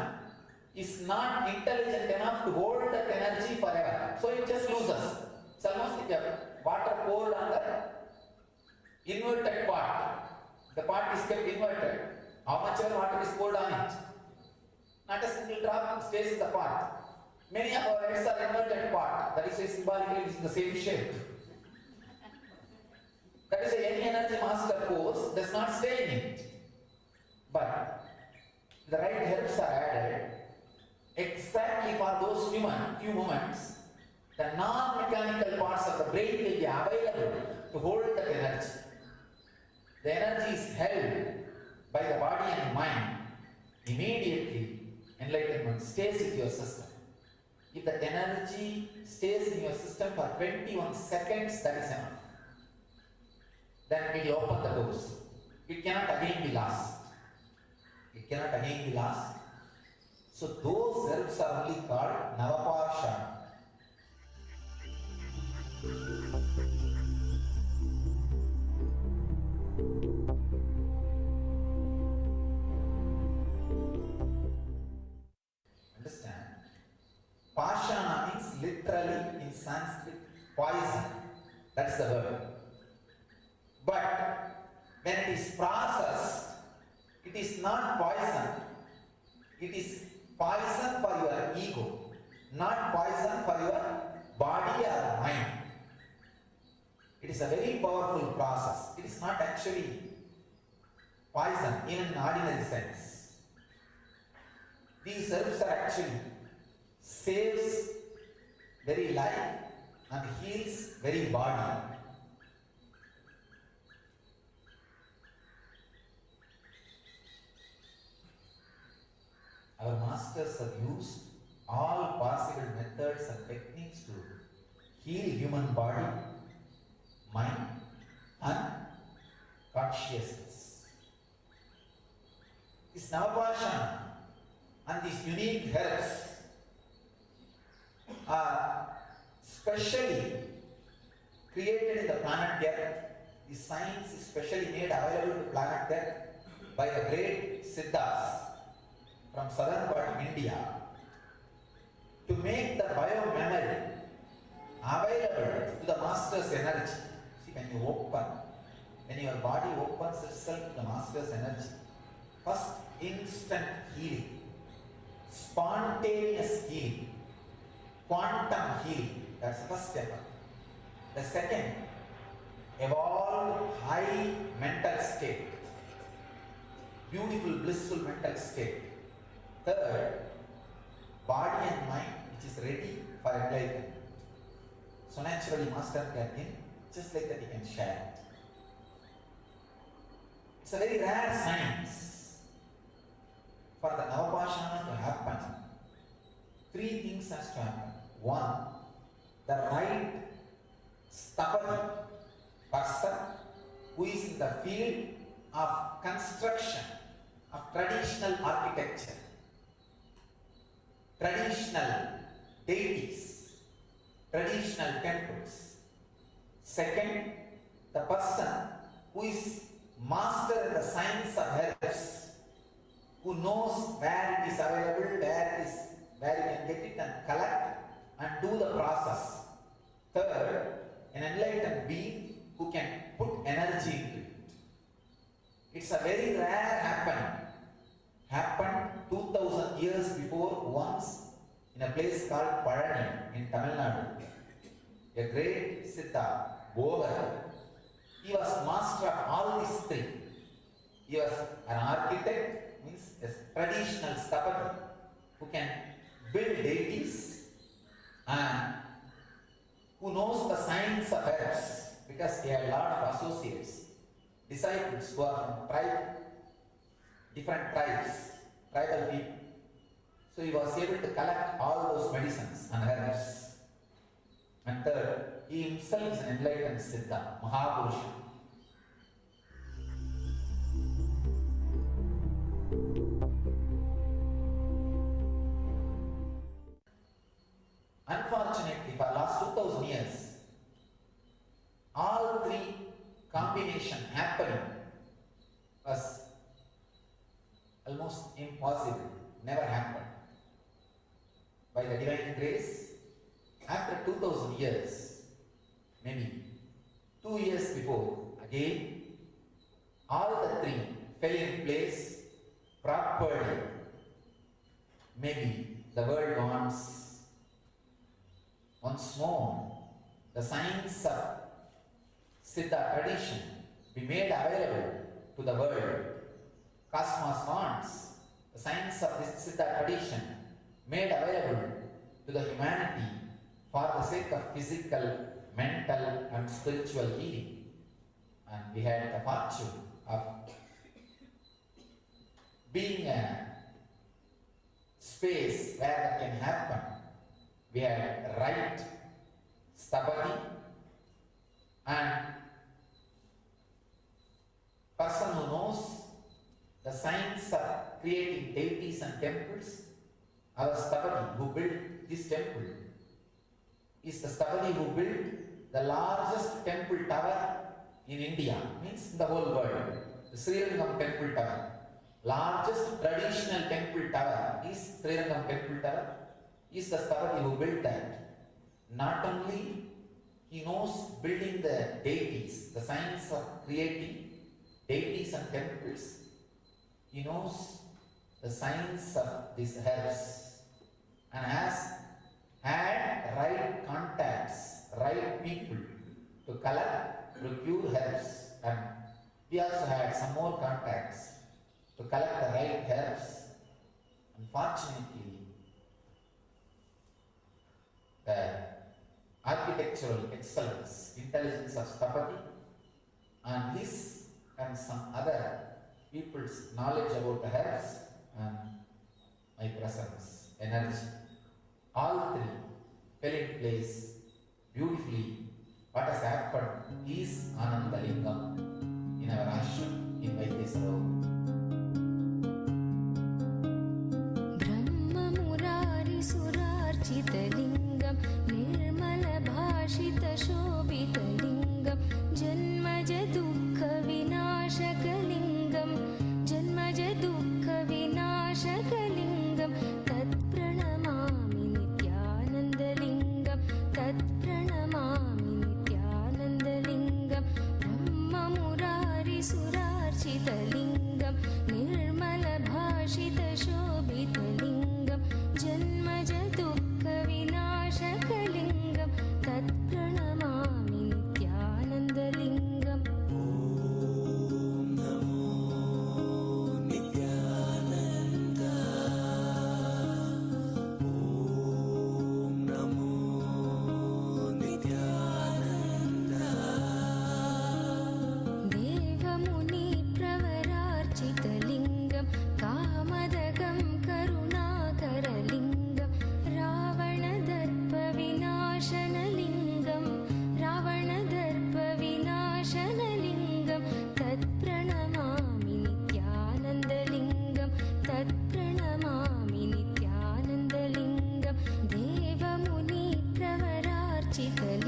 is not intelligent enough to hold that energy forever. So it just loses. It's almost like a water poured on the inverted pot. The pot is kept inverted. How much ever water is poured on it? Not a single drop stays in the pot. Many of our heads are inverted pot. That is why symbolically it is in the same shape. That is why any energy master pours does not stay in it. But the right herbs are added exactly for those few moments. The non-mechanical parts of the brain will be available to hold that energy. The energy is held by the body and mind. Immediately, enlightenment stays in your system. If that energy stays in your system for 21 seconds, that is enough. Then it will open the doors. It cannot again be lost. It cannot again be lost. So those herbs are only called Navapashana. Understand? Pashana means literally in Sanskrit poison. That's the word. But when it is processed, it is not poison. It is poison for your ego, not poison for your body or mind. It is a very powerful process. It is not actually poison even in ordinary sense. These herbs are actually saves very life and heals very body. Our masters have used all possible methods and techniques to heal human body, mind and consciousness. This Navapashana and these unique herbs are specially created in the planet Earth. The science is specially made available to planet Earth by the great Siddhas from southern part of India to make the bio-memory available to the master's energy. See, when your body opens itself to the master's energy, first instant healing, spontaneous healing, quantum healing, that's the first step. The second, evolved high mental state, beautiful blissful mental state. Third, body and mind which is ready for enlightenment. So naturally master can in, just like that he can share it. It's a very rare science for the Navapashana to happen. Three things has to happen. One, the right stubborn person who is in the field of construction of traditional architecture, traditional deities, traditional temples. Second, the person who is master in the science of herbs, who knows where it is available, where you can get it and collect and do the process. Third, an enlightened being who can put energy into it. It's a very rare happening. Happened 2000 years before once in a place called Parani in Tamil Nadu. A great Siddha, Bhava, he was master of all these three. He was an architect, means a traditional stubborn who can build deities and who knows the science of herbs, because he had a lot of associates, disciples who are from different tribes, tribal people. So he was able to collect all those medicines and herbs. And third, he himself is an enlightened Siddha, Mahapurusha. Unfortunately, for the last 2000 years, all three combination happening was almost impossible, never happened. By the divine grace, after 2000 years, maybe 2 years before, again, all the three fell in place properly. Maybe the world wants once more the science of Siddha tradition be made available to the world. Cosmos wants the science of this Siddha tradition made available to the humanity for the sake of physical, mental and spiritual healing. And we had the fortune of being a space where that can happen. We had right Samadhi and person who knows the science of creating deities and temples. Our Samadhi who built this temple is the Samadhi who built the largest temple tower in India, means in the whole world. The Srirangam temple tower. Largest traditional temple tower is Srirangam temple tower. Is the Samadhi who built that. Not only he knows building the deities, the science of creating deities and temples, he knows the science of these herbs and has had right contacts, right people to collect, procure herbs, and we also had some more contacts to collect the right herbs. Unfortunately, the architectural excellence, intelligence of Stapati and his and some other people's knowledge about the herbs and my presence, energy, all three fell in place beautifully. What has happened is Ananda Lingam in our ashram in Vaidesaro. Lingam Nirmala Bhashita Shobhita Lingam Janmaja Dukkha Vinashaka Lingam Janmaja Dukkha Vinashaka Lingam Tat Pranamami Nithyananda Lingam Tat Pranamami Nithyananda Lingam Brahma Murari Surarchita Lingam Nirmala Bhashita Shobhita Lingam Janmaja Dukkha Vinashaka Lingam Tat Pranamami Nithyananda Lingam. Om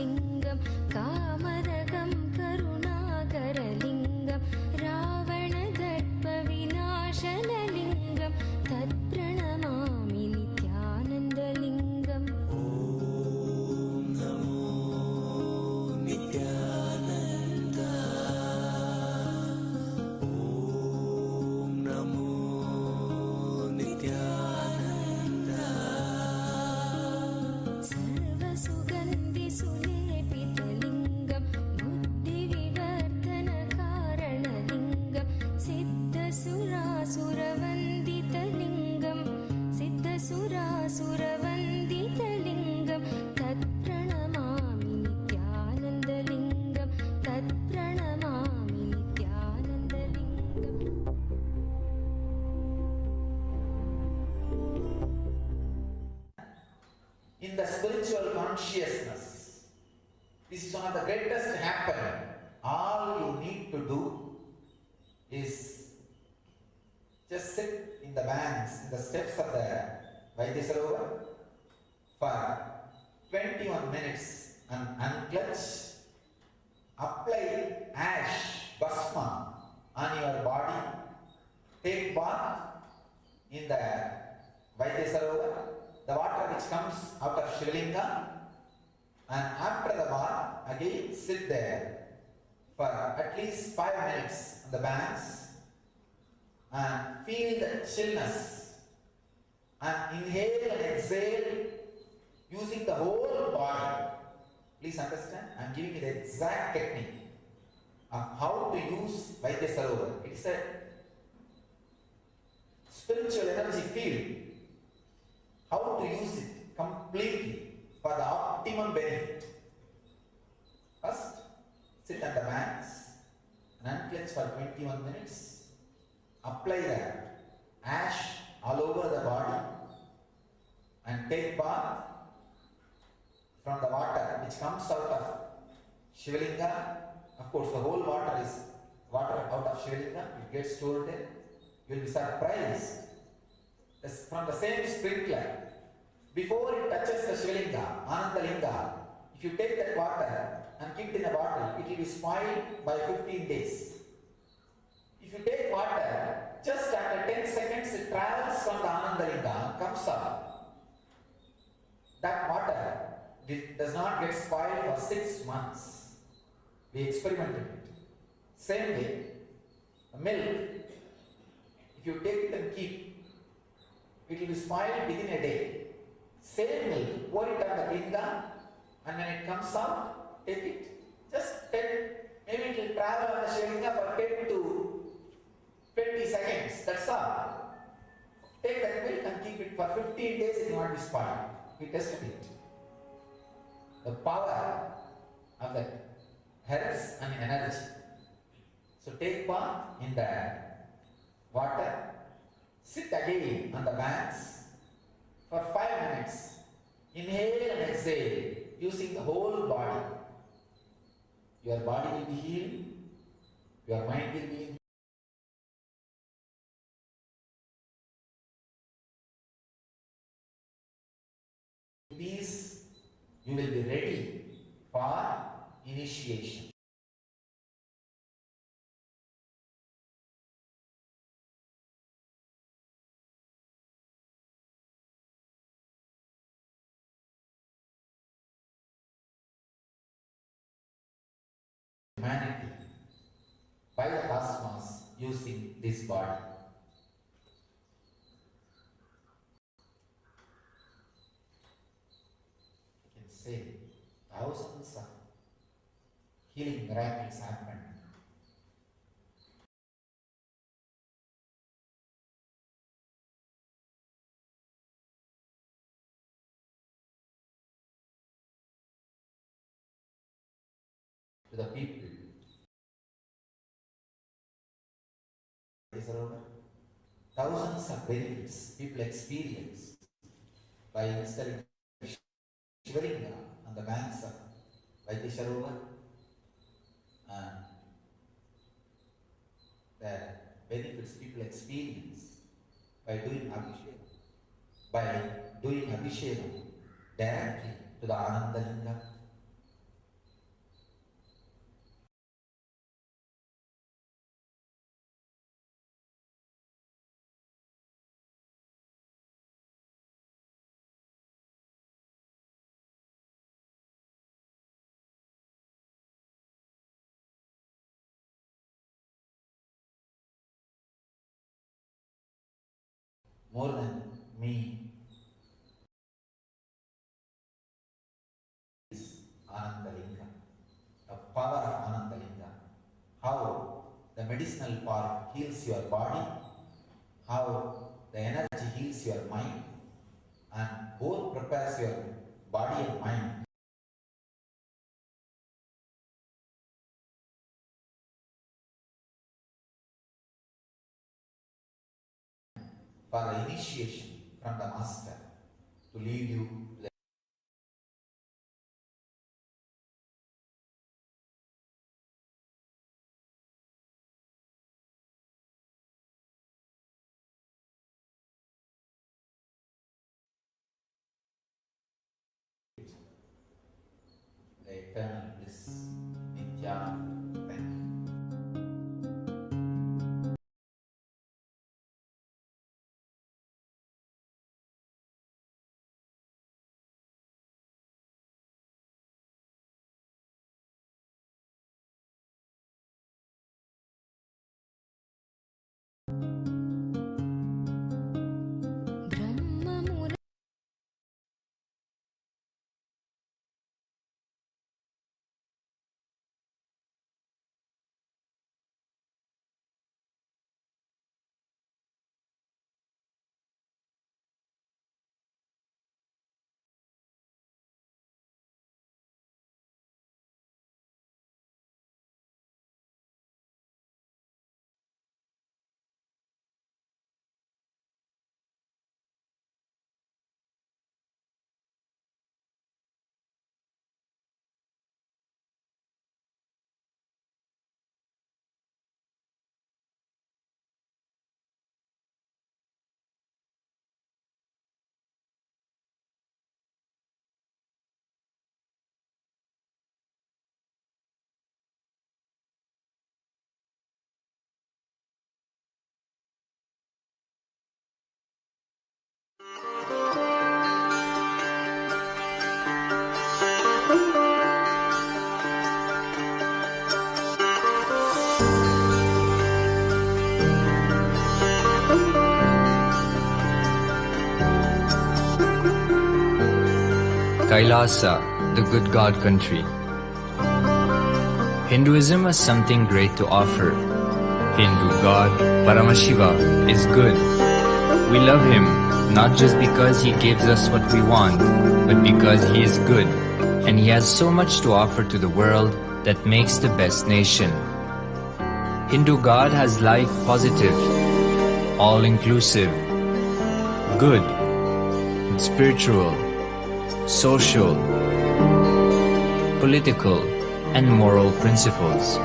लिङ्गं कामदगं करुणाकरलिङ्गं रावणदर्पविनाशनलिङ्गं तत्प्रणमामि नित्यानन्दलिङ्गम् सर्वसुगन्धिसुलेपितलिङ्गं बुद्धिविवर्धनकारणलिङ्गं सिद्धसुरासुरवन्दितलिङ्गं सिद्धसुरासुरवन्दितलिङ्गं तत्प्रणमामि नित्यानन्दलिङ्गं तत्प्रणमामि नित्यानन्दलिङ्गम् In the spiritual consciousness, this is one of the greatest happening. All you need to do is just sit in the banks, in the steps of the Vaidyasarovar for 21 minutes and unclutch, apply ash, bhasma on your body, take bath in the Vaidyasarovar, the water which comes out of Shivalinga, and after the bath again sit there for at least 5 minutes on the banks and feel the chillness and inhale and exhale using the whole body. Please understand, I am giving you the exact technique of how to use Vaidyasarovar. It is a spiritual energy field. How to use it completely for the optimum benefit. First, sit on the banks and unclench for 21 minutes. Apply the ash all over the body and take bath from the water which comes out of Shivalinga. Of course, the whole water is water out of Shivalinga. It gets stored there. You will be surprised. From the same sprinkler, before it touches the Shivalinga, Anandalinga, if you take that water and keep it in a bottle, it will be spoiled by 15 days. If you take water, just after 10 seconds it travels from the Anandalinga and comes up. That water does not get spoiled for 6 months. We experimented it. Same way, the milk, if you take it and keep, it will be spoiled within a day. Same milk, pour it on the linga, and when it comes out, take it. Just 10, maybe it will travel on the Shivalinga for 10 to 20 seconds. That's all. Take that milk and keep it for 15 days, it will not be spoiled. We tested it. The power of the herbs and energy. So take bath in the water. Sit again on the banks for 5 minutes. Inhale and exhale using the whole body. Your body will be healed. Your mind will be in peace. You will be ready for initiation. Humanity by the cosmos using this body. You can say thousands of healing miracles happen. To the people. Thousands of benefits people experience by installing Shivalinga on the banks of Vaidyasarovar, and the benefits people experience by doing Abhishekam directly to the Anandalinga, more than me is Anandalinga, the power of Anandalinga. How the medicinal part heals your body, how the energy heals your mind, and both prepares your body and mind for the initiation from the master to lead you to the eternal bliss, Nithyananda. Thank you. ब्रह्ममुर Kailasa, the good God country. Hinduism has something great to offer. Hindu God, Paramashiva, is good. We love him, not just because he gives us what we want, but because he is good, and he has so much to offer to the world that makes the best nation. Hindu God has life positive, all-inclusive, good, spiritual, social, political, and moral principles.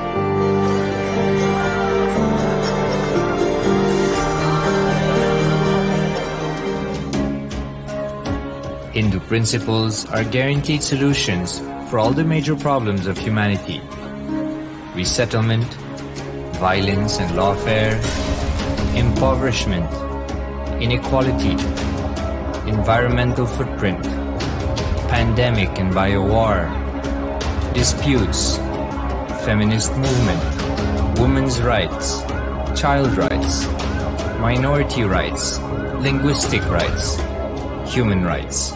Hindu principles are guaranteed solutions for all the major problems of humanity: resettlement, violence and lawfare, impoverishment, inequality, environmental footprint, pandemic and biowar, disputes, feminist movement, women's rights, child rights, minority rights, linguistic rights, human rights.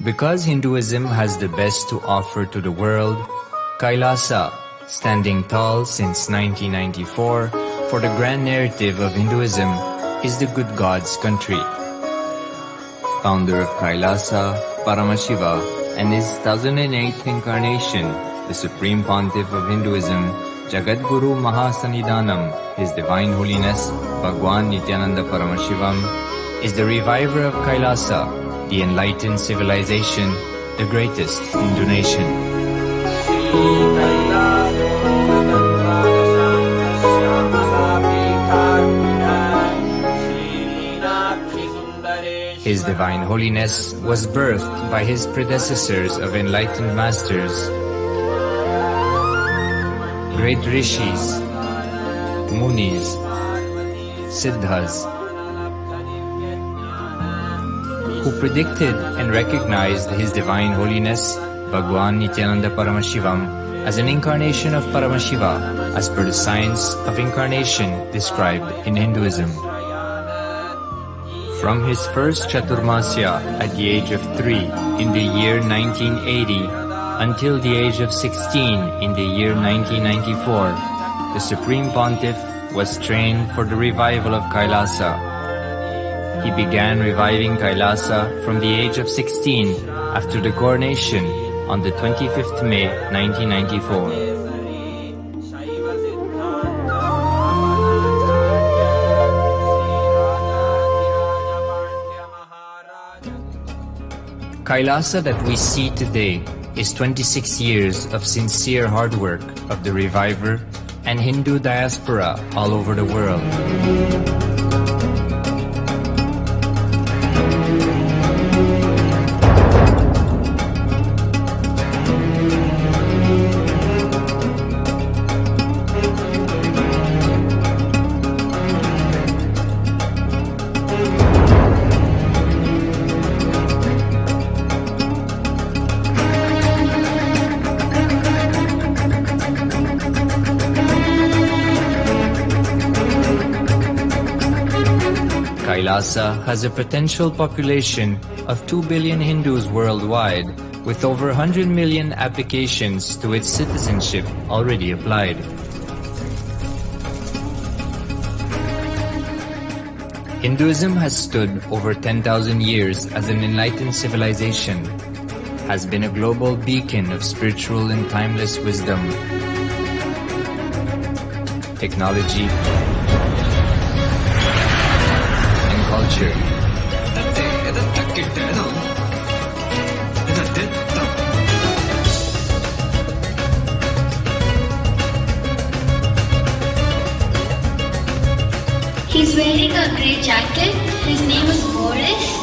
Because Hinduism has the best to offer to the world, Kailasa, standing tall since 1994 for the grand narrative of Hinduism, is the good God's country. Founder of Kailasa, Paramashiva, and his 1008th incarnation, the Supreme Pontiff of Hinduism, Jagadguru Mahasannidhanam, His Divine Holiness, Bhagwan Nithyananda Paramashivam, is the reviver of Kailasa, the enlightened civilization, the greatest Hindu nation. His Divine Holiness was birthed by his predecessors of enlightened masters, great rishis, munis, siddhas, who predicted and recognized His Divine Holiness, Bhagwan Nithyananda Paramashivam, as an incarnation of Paramashiva as per the science of incarnation described in Hinduism. From his first Chaturmasya at the age of 3 in the year 1980 until the age of 16 in the year 1994, the Supreme Pontiff was trained for the revival of Kailasa. He began reviving Kailasa from the age of 16 after the coronation on the 25th May 1994. Kailasa that we see today is 26 years of sincere hard work of the reviver and Hindu diaspora all over the world. Kailasa has a potential population of 2 billion Hindus worldwide, with over 100 million applications to its citizenship already applied. Hinduism has stood over 10,000 years as an enlightened civilization, has been a global beacon of spiritual and timeless wisdom, technology, culture. He's wearing a grey jacket. His name is Boris.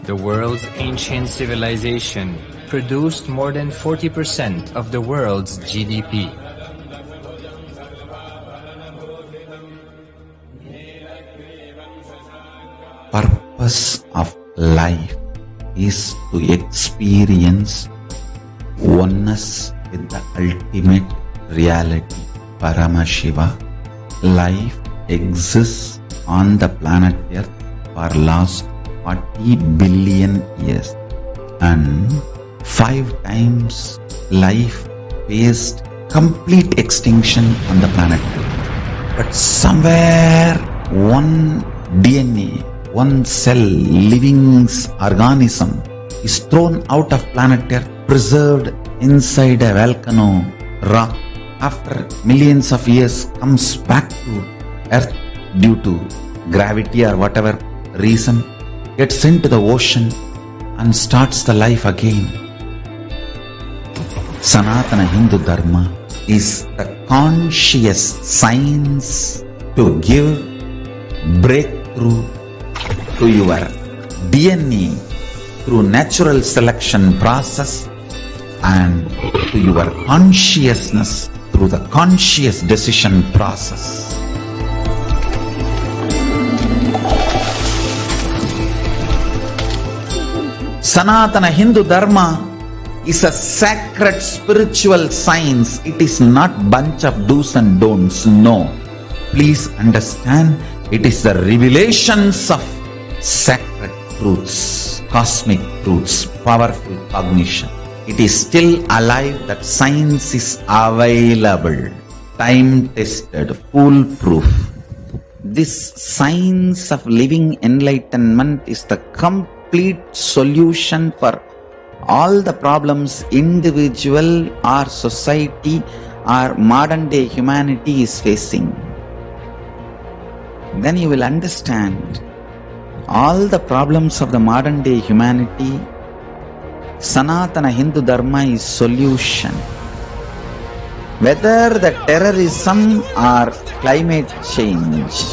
The world's ancient civilization produced more than 40% of the world's GDP. Purpose of life is to experience oneness with the ultimate reality, Paramashiva. Life exists on the planet Earth for last 40 billion years, and 5 times life faced complete extinction on the planet Earth. But somewhere one DNA, one cell, living organism is thrown out of planet Earth, preserved inside a volcano rock. After millions of years comes back to Earth due to gravity or whatever reason, gets into the ocean and starts the life again. Sanatana Hindu Dharma is the conscious science to give breakthrough to your DNA through natural selection process and to your consciousness through the conscious decision process. Sanatana Hindu Dharma is a sacred spiritual science. It is not bunch of do's and don'ts. No. Please understand, it is the revelations of sacred truths, cosmic truths, powerful cognition. It is still alive, that science is available, time-tested, foolproof. This science of living enlightenment is the complete solution for all the problems individual or society or modern day humanity is facing. Then you will understand all the problems of the modern day humanity. Sanatana Hindu Dharma is solution. Whether the terrorism or climate change,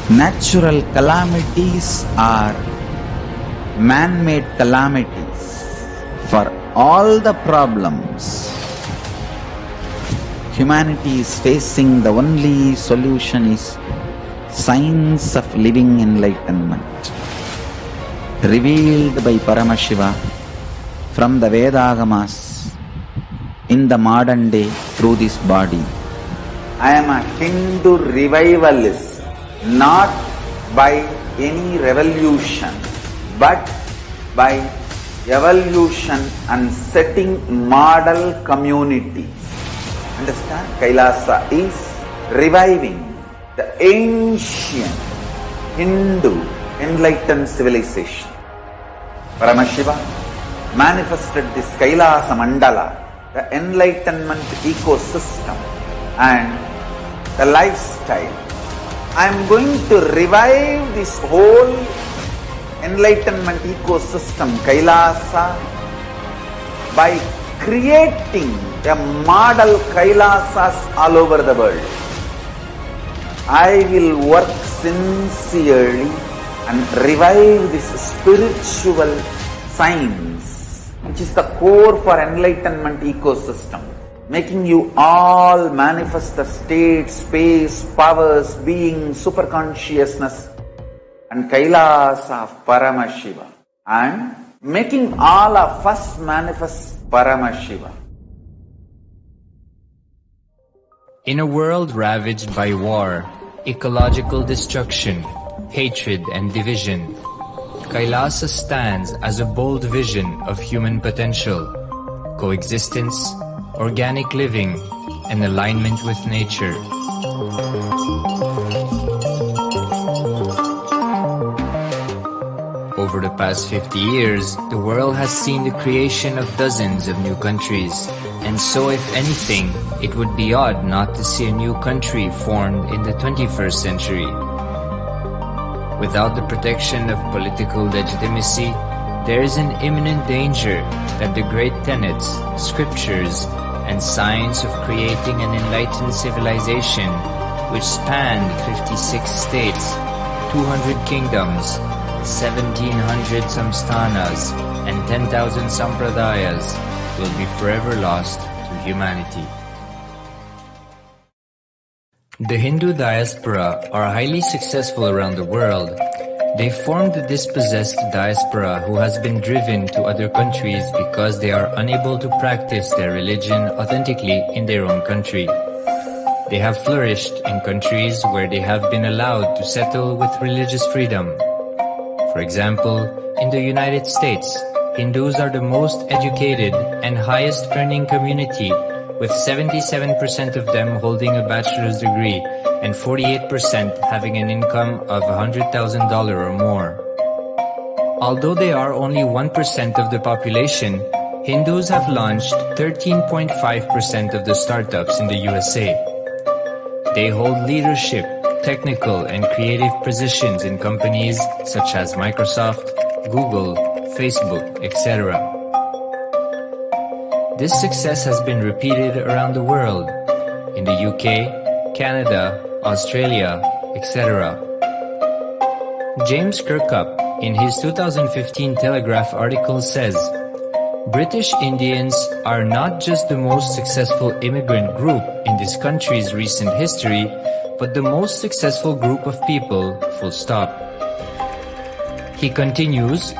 Natural calamities are man-made calamities. For all the problems humanity is facing, the only solution is science of living enlightenment, revealed by Paramashiva from the Vedagamas in the modern day through this body. I am a Hindu revivalist, not by any revolution, but by evolution and setting model communities. Understand? Kailasa is reviving the ancient Hindu enlightened civilization. Paramashiva manifested this Kailasa Mandala, the enlightenment ecosystem and the lifestyle. I am going to revive this whole enlightenment ecosystem, Kailasa, by creating a model Kailasas all over the world. I will work sincerely and revive this spiritual science, which is the core for enlightenment ecosystem, making you all manifest the state, space, powers, being, superconsciousness and Kailasa of Paramashiva, and making all of us manifest Paramashiva. In a world ravaged by war, ecological destruction, hatred and division, Kailasa stands as a bold vision of human potential, coexistence, organic living, and alignment with nature. Over the past 50 years, the world has seen the creation of dozens of new countries, and so if anything, it would be odd not to see a new country formed in the 21st century. Without the protection of political legitimacy, there is an imminent danger that the great tenets, scriptures, and science of creating an enlightened civilization, which spanned 56 states, 200 kingdoms, 1700 samsthanas, and 10,000 sampradayas, will be forever lost to humanity. The Hindu diaspora are highly successful around the world. They formed the dispossessed diaspora who has been driven to other countries because they are unable to practice their religion authentically in their own country. They have flourished in countries where they have been allowed to settle with religious freedom. For example, in the United States, Hindus are the most educated and highest earning community, with 77% of them holding a bachelor's degree and 48% having an income of $100,000 or more. Although they are only 1% of the population, Hindus have launched 13.5% of the startups in the USA. They hold leadership, technical and creative positions in companies such as Microsoft, Google, Facebook, etc. This success has been repeated around the world, in the UK, Canada, Australia, etc. James Kirkup, in his 2015 Telegraph article says, British Indians are not just the most successful immigrant group in this country's recent history, but the most successful group of people, full stop. He continues,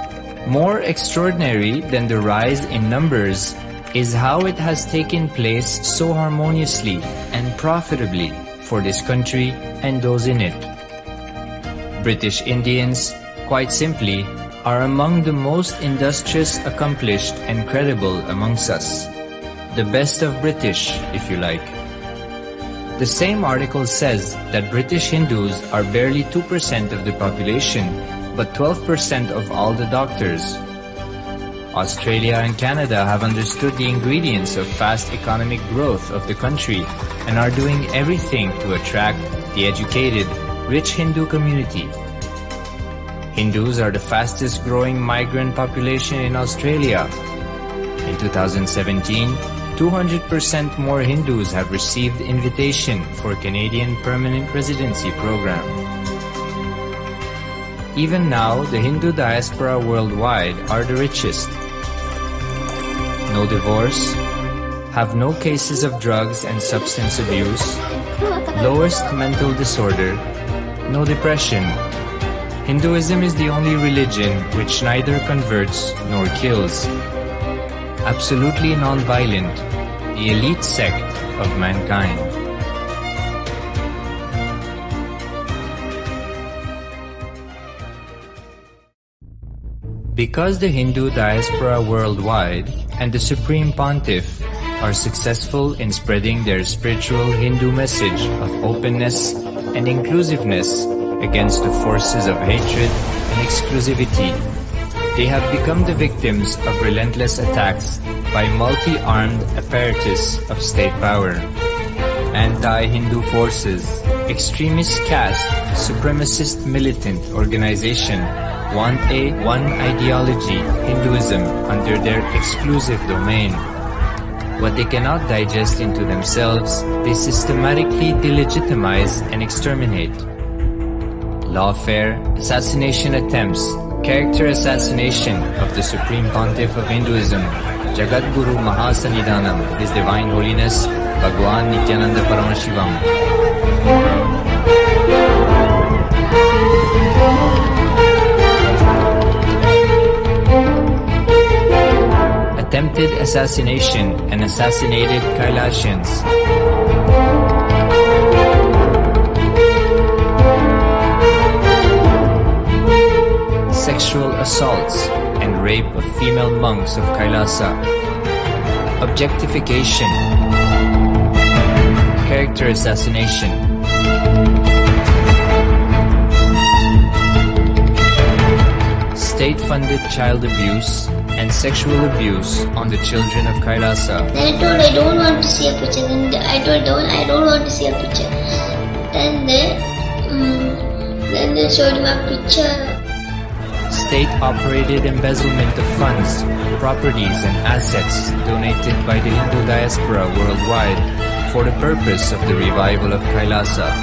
more extraordinary than the rise in numbers is how it has taken place so harmoniously and profitably for this country and those in it. British Indians, quite simply, are among the most industrious, accomplished and credible amongst us. The best of British, if you like. The same article says that British Hindus are barely 2% of the population, but 12% of all the doctors. Australia and Canada have understood the ingredients of fast economic growth of the country and are doing everything to attract the educated, rich Hindu community. Hindus are the fastest growing migrant population in Australia. In 2017, 200% more Hindus have received invitation for Canadian Permanent Residency Program. Even now, the Hindu diaspora worldwide are the richest. No divorce, have no cases of drugs and substance abuse, lowest mental disorder, no depression. Hinduism is the only religion which neither converts nor kills. Absolutely non-violent, the elite sect of mankind. Because the Hindu diaspora worldwide and the Supreme Pontiff are successful in spreading their spiritual Hindu message of openness and inclusiveness against the forces of hatred and exclusivity, they have become the victims of relentless attacks by multi-armed apparatus of state power. Anti-Hindu forces, extremist caste, supremacist militant organization want a one ideology, Hinduism, under their exclusive domain. What they cannot digest into themselves, they systematically delegitimize and exterminate. Lawfare, assassination attempts, character assassination of the Supreme Pontiff of Hinduism, Jagadguru Mahasannidhanam, His Divine Holiness, Bhagwan Nithyananda Paramashivam. Attempted assassination and assassinated Kailasians. Sexual assaults and rape of female monks of Kailasa. Objectification. Character assassination. State-funded child abuse and sexual abuse on the children of Kailasa. Then I told I don't want to see a picture. Then I told I don't want to see a picture. Then they showed me a picture. State-operated embezzlement of funds, properties and assets donated by the Hindu diaspora worldwide for the purpose of the revival of Kailasa.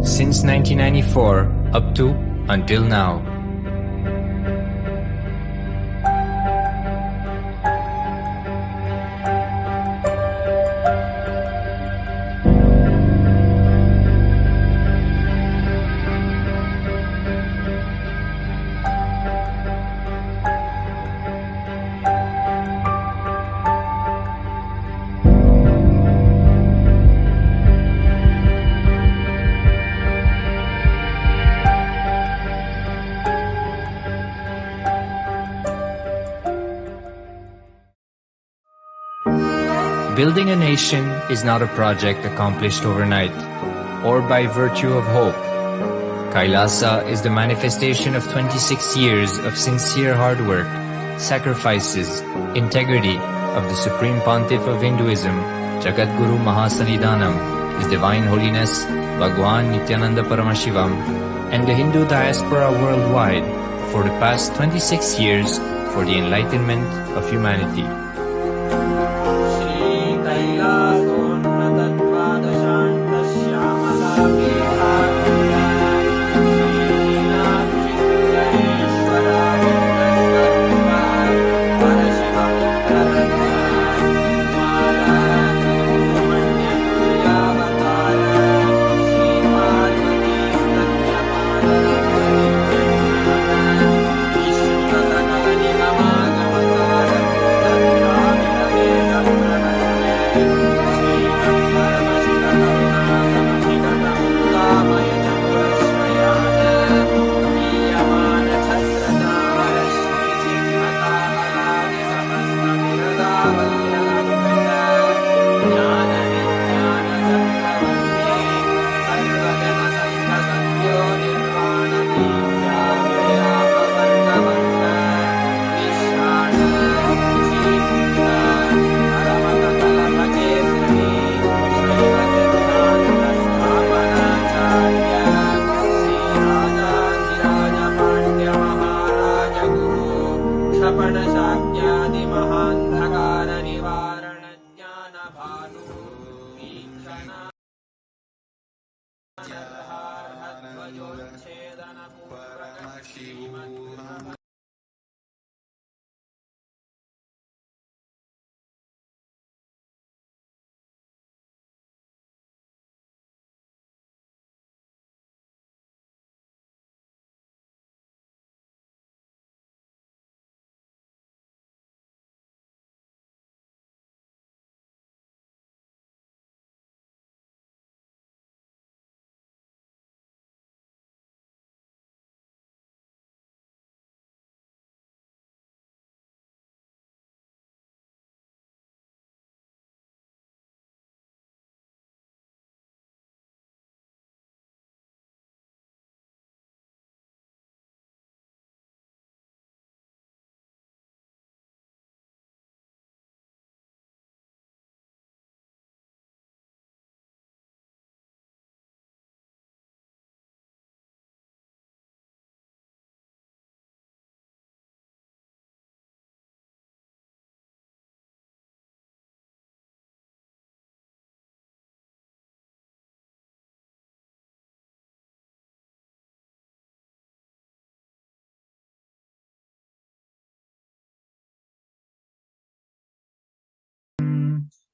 Since 1994, up to until now. Building a nation is not a project accomplished overnight or by virtue of hope. Kailasa is the manifestation of 26 years of sincere hard work, sacrifices, integrity of the Supreme Pontiff of Hinduism, Jagadguru Mahasannidhanam, His Divine Holiness, Bhagwan Nithyananda Paramashivam, and the Hindu diaspora worldwide for the past 26 years for the enlightenment of humanity. Paramashivoham.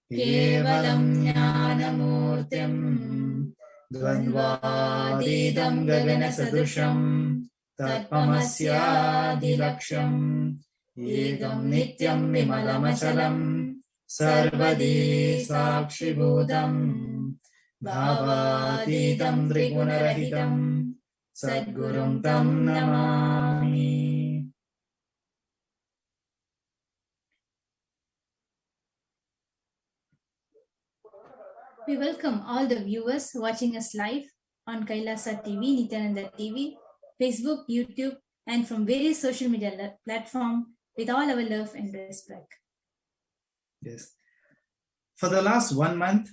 केवलं ज्ञानमूर्तिं द्वन्द्वातीतं गगनसदृशं तत्त्वमस्यादिलक्ष्यम् एकं नित्यं विमलमचलं सर्वदी साक्षिभूतं भावातीतं त्रिगुणरहितं सद्गुरुं तं Namami. We welcome all the viewers watching us live on Kailasa TV, Nithyananda TV, Facebook, YouTube, and from various social media platforms with all our love and respect. Yes. For the last 1 month,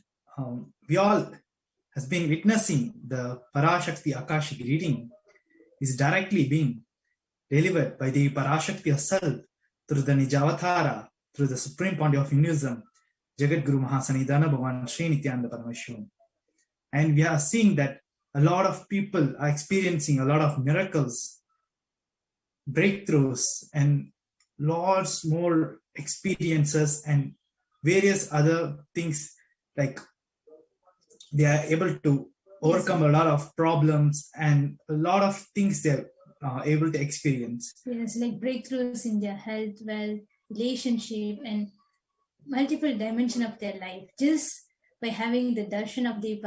we all has been witnessing the Parashakti Akashic reading is directly being delivered by the Parashakti herself through the Nijavatara, through the Supreme Pontiff of Hinduism, Jagat Guru Mahasanidana Bhavan Sri Nithyananda Paramashivam. And we are seeing that a lot of people are experiencing a lot of miracles, breakthroughs, and lots more experiences and various other things, like they are able to overcome a lot of problems and a lot of things they're able to experience. Yes, like breakthroughs in their health, wealth, relationship, and multiple dimension of their life just by having the darshan of the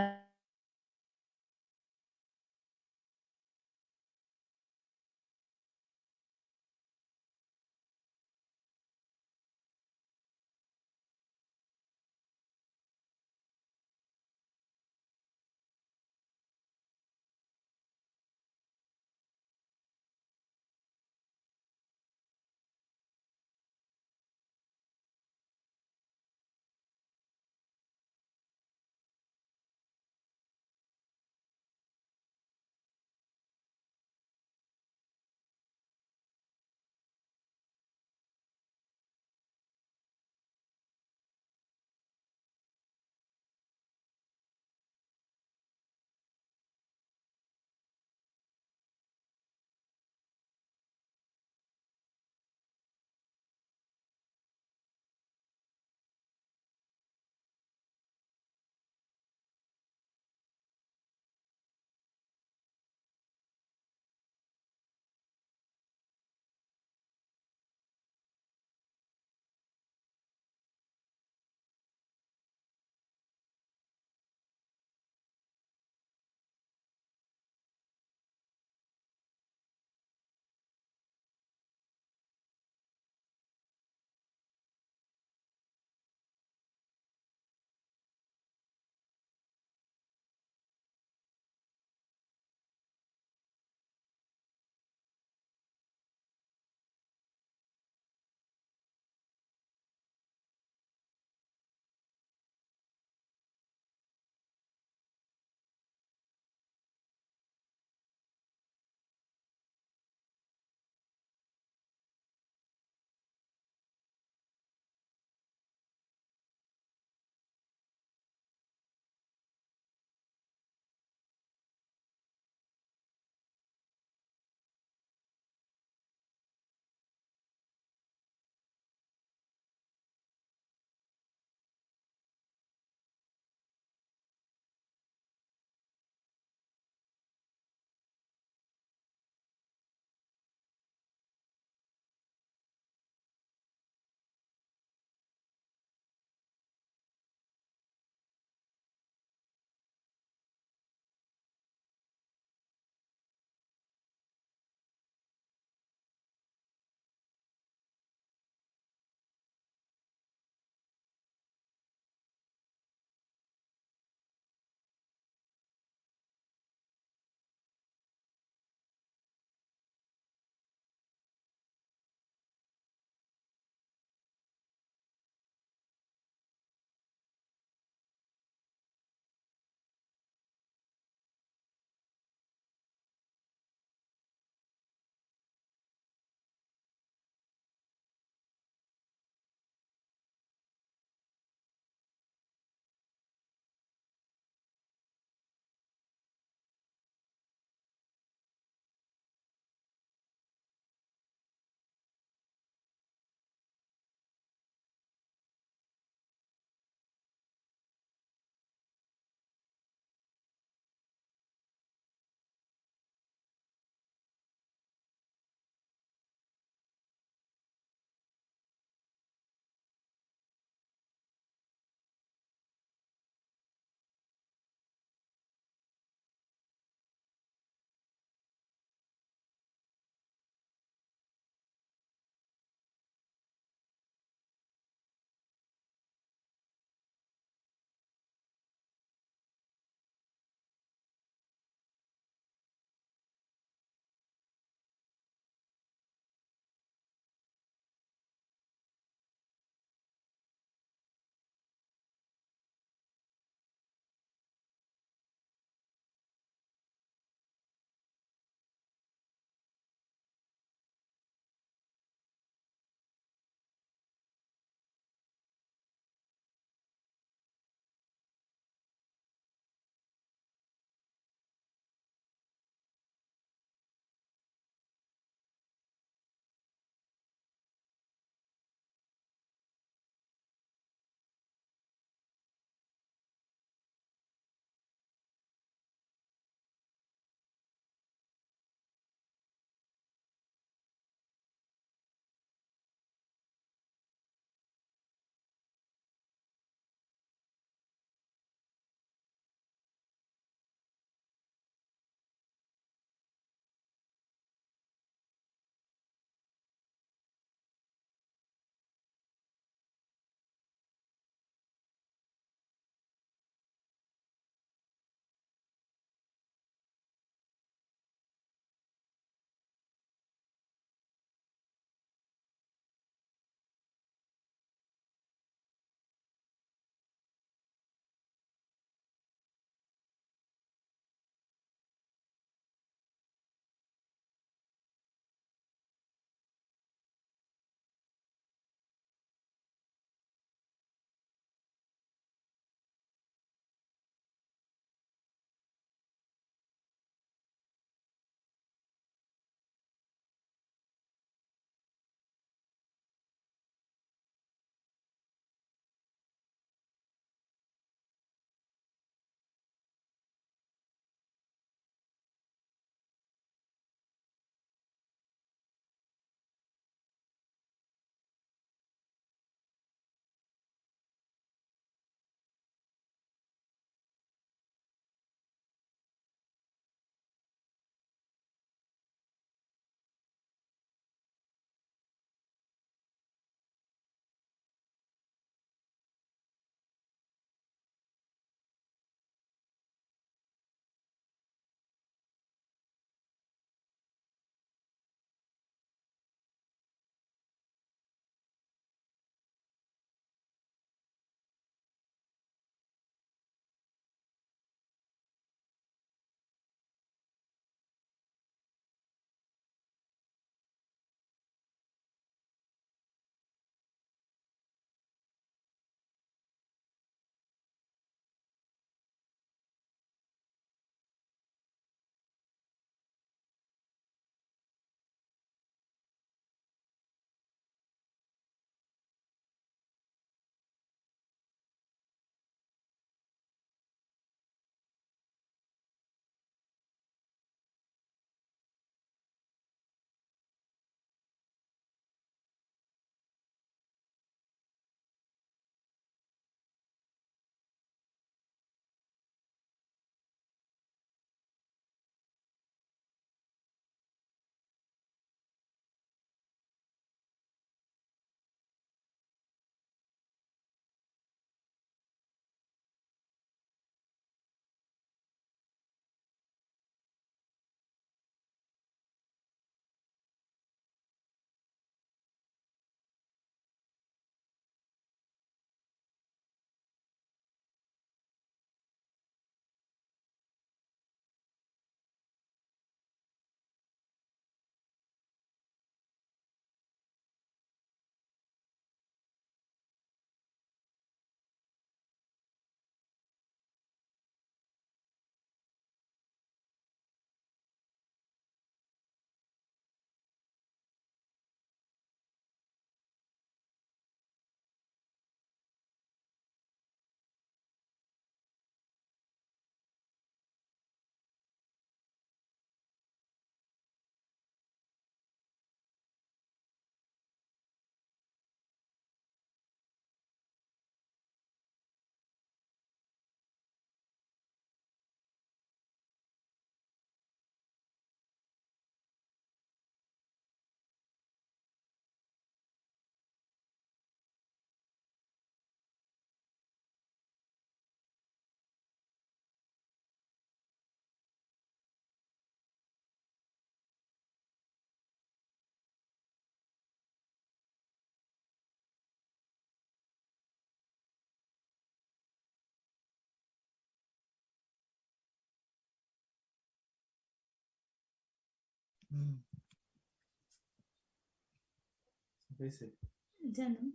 Janu.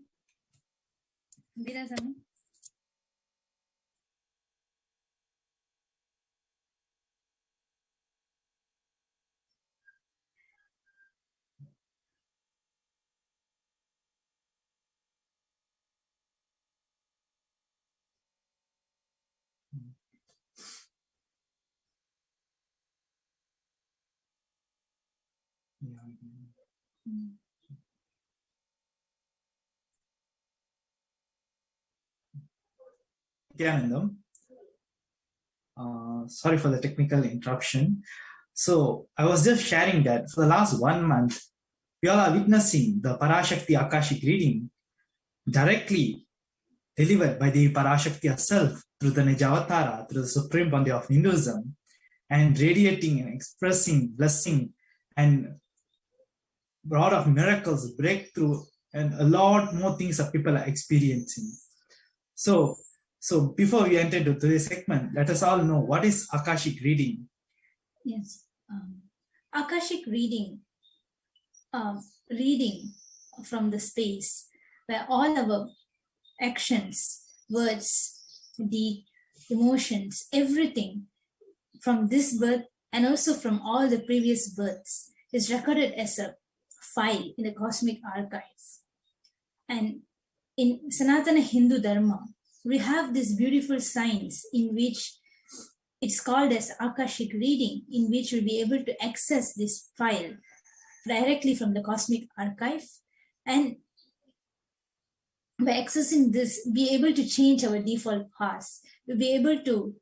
Virasanu. Nithyanandam. Sorry for the technical interruption. So I was just sharing that for the last 1 month, we all are witnessing the Parashakti Akashic reading directly delivered by the Parashakti herself through the Nijavatara, through the Supreme Body of Hinduism, and radiating and expressing blessing and lot of miracles, breakthrough, and a lot more things that people are experiencing. So before we enter into today's segment, let us all know what is Akashic reading. Yes. Akashic reading, reading from the space where all our actions, words, deed, emotions, everything from this birth and also from all the previous births is recorded as a file in the cosmic archive. And in Sanatana Hindu Dharma, we have this beautiful science in which it's called as Akashic reading, in which we'll be able to access this file directly from the cosmic archive, and by accessing this, be able to change our default paths. We'll be able to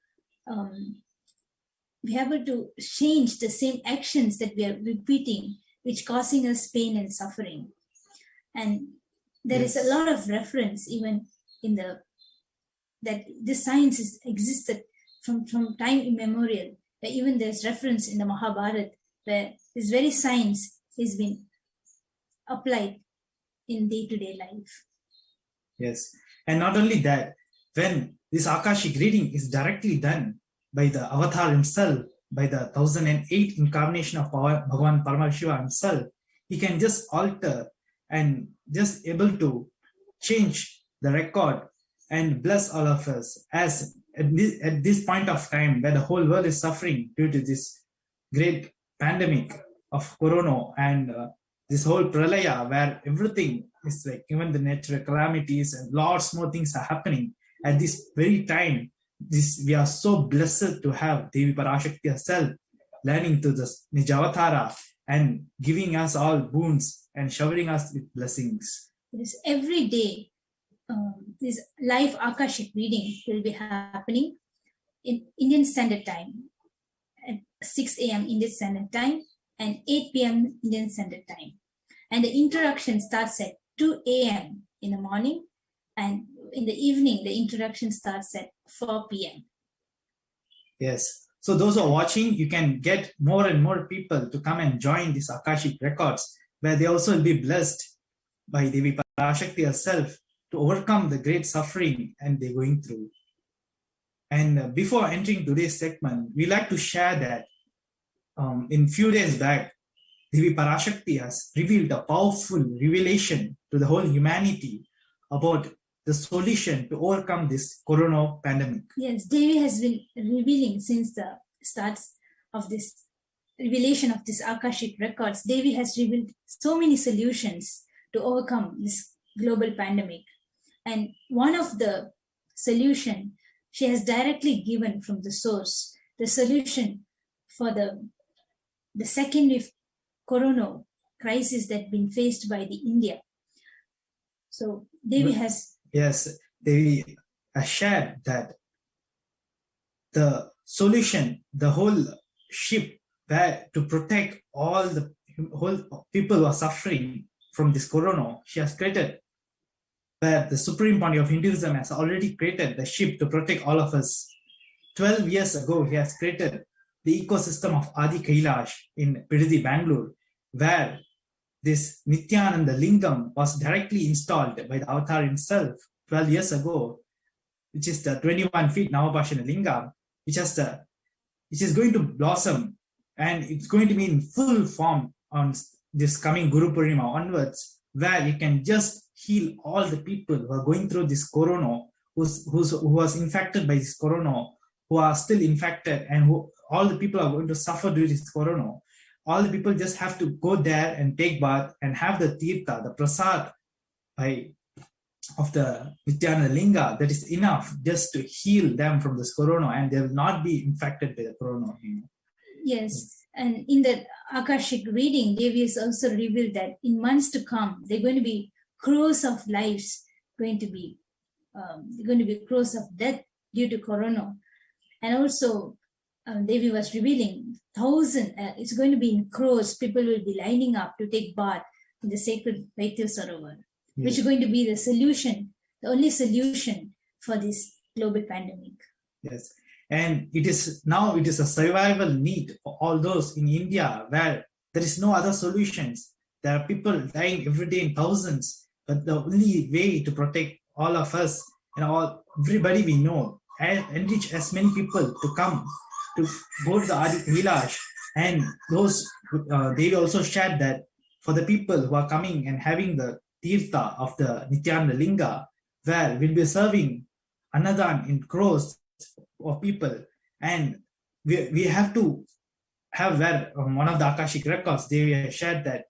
change the same actions that we are repeating, which causing us pain and suffering. And there is a lot of reference even in that this science is existed from time immemorial, where even there's reference in the Mahabharata where this very science is being applied in day-to-day life. Yes, and not only that, when this Akashic reading is directly done by the Avatar himself, by the 1008 incarnation of Bhagavan Paramashivoham himself, he can just alter and just able to change the record and bless all of us, as at this point of time where the whole world is suffering due to this great pandemic of corona and this whole pralaya, where everything is like, even the natural calamities and lots more things are happening at this very time. We are so blessed to have Devi Parashakti herself learning to this Nijavatara and giving us all boons and showering us with blessings. Yes, every day this live Akashic reading will be happening in Indian Standard Time at 6 a.m. Indian Standard Time and 8 p.m. Indian Standard Time. And the introduction starts at 2 a.m. in the morning, and in the evening, the introduction starts at 4 p.m. Yes. So those who are watching, you can get more and more people to come and join these Akashic records, where they also will be blessed by Devi Parashakti herself to overcome the great suffering and they're going through. And before entering today's segment, we like to share that in few days back, Devi Parashakti has revealed a powerful revelation to the whole humanity about the solution to overcome this corona pandemic. Yes, Devi has been revealing since the starts of this revelation of this Akashic records. Devi has revealed so many solutions to overcome this global pandemic. And one of the solution she has directly given from the source, the solution for the second wave corona crisis that been faced by the India. So Devi has... Yes, Devi has shared that the solution, the whole ship where to protect all the whole people who are suffering from this corona, she has created, where the Supreme Body of Hinduism has already created the ship to protect all of us. 12 years ago, he has created the ecosystem of Adi Kailasa in Pididi, Bangalore, where this Nithyananda Lingam was directly installed by the Avatar himself 12 years ago, which is the 21 feet Navabhashana Lingam, which is going to blossom and it's going to be in full form on this coming Guru Purnima onwards, where you can just heal all the people who are going through this corona, who was infected by this corona, who are still infected, and who all the people are going to suffer due to this corona. All the people just have to go there and take bath and have the tirtha, the prasad of the Nithyananda Linga. That is enough just to heal them from this corona, and they will not be infected by the corona. Yes, and in the Akashic reading, Devi has also revealed that in months to come, there are going to be crores of lives going to be crores of death due to corona. And also, Devi was revealing it's going to be in crores, people will be lining up to take bath in the sacred Vaidya Sarovar, which is going to be the solution, the only solution for this global pandemic. Yes, and it is a survival need for all those in India where there is no other solutions. There are people dying every day in thousands, but the only way to protect all of us and everybody we know, and enrich as many people to come to go to the Adi Kailash. And those they also shared that for the people who are coming and having the tirtha of the Nithyananda Linga, where we'll be serving Annadan in crores of people, and we have to have where one of the Akashic records they shared that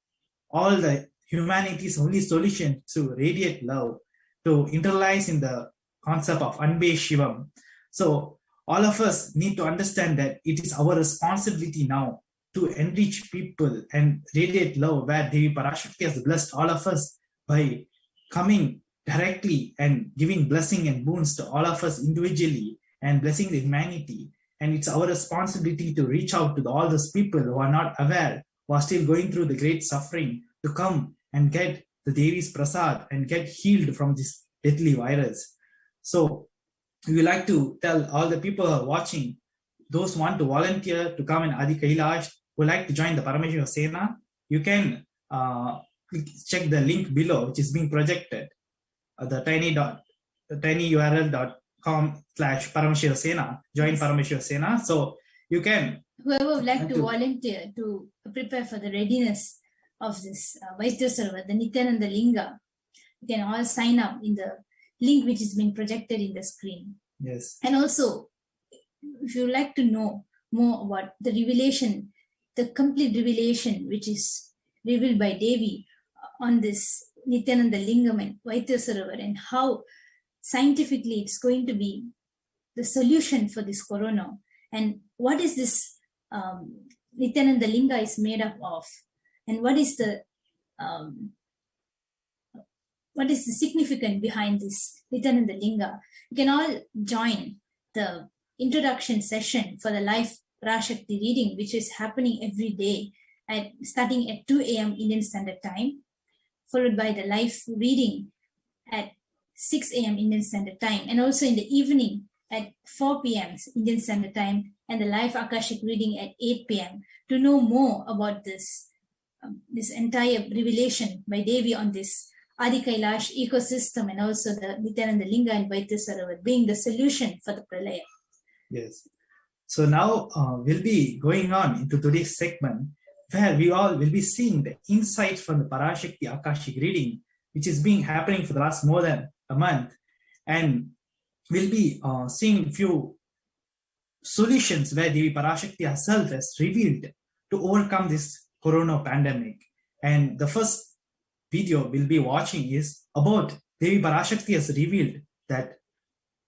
all the humanity's only solution to radiate love, to internalize in the concept of Paramashivoham. So all of us need to understand that it is our responsibility now to enrich people and radiate love, where Devi Parashakti has blessed all of us by coming directly and giving blessing and boons to all of us individually and blessing the humanity. And it's our responsibility to reach out to all those people who are not aware, who are still going through the great suffering, to come and get the Devi's prasad and get healed from this deadly virus. So we would like to tell all the people who are watching, those who want to volunteer to come in Adi Kailash, who like to join the Paramashivoham Sena, you can check the link below, which is being projected, the tinyurl.com/Paramashivoham Sena, join Paramashivoham Sena. So you can, whoever would like to volunteer to prepare for the readiness of this Vaidya Sarovar, the Nithyananda Linga, you can all sign up in the link which is being projected in the screen. Yes. And also, if you would like to know more about the revelation, the complete revelation which is revealed by Devi on this Nithyananda Lingam and Vaidya Sarovar, and how scientifically it's going to be the solution for this corona, and what is this Nithyananda Linga is made up of, and what is the significance behind this Nithyananda Linga. You can all join the introduction session for the live Parashakti reading, which is happening every day starting at 2 a.m. Indian Standard Time, followed by the live reading at 6 a.m. Indian Standard Time, and also in the evening at 4 p.m. Indian Standard Time, and the live Akashic reading at 8 p.m. To know more about this entire revelation by Devi on this Adi Kailash ecosystem, and also the Nithyananda Linga and Vaidya Sarovar being the solution for the Pralaya. Yes. So now we'll be going on into today's segment, where we all will be seeing the insights from the Parashakti Akashic reading, which is being happening for the last more than a month. And we'll be seeing a few solutions where Devi Parashakti herself has revealed to overcome this corona pandemic. And the first video we'll be watching is about Devi Parashakti has revealed that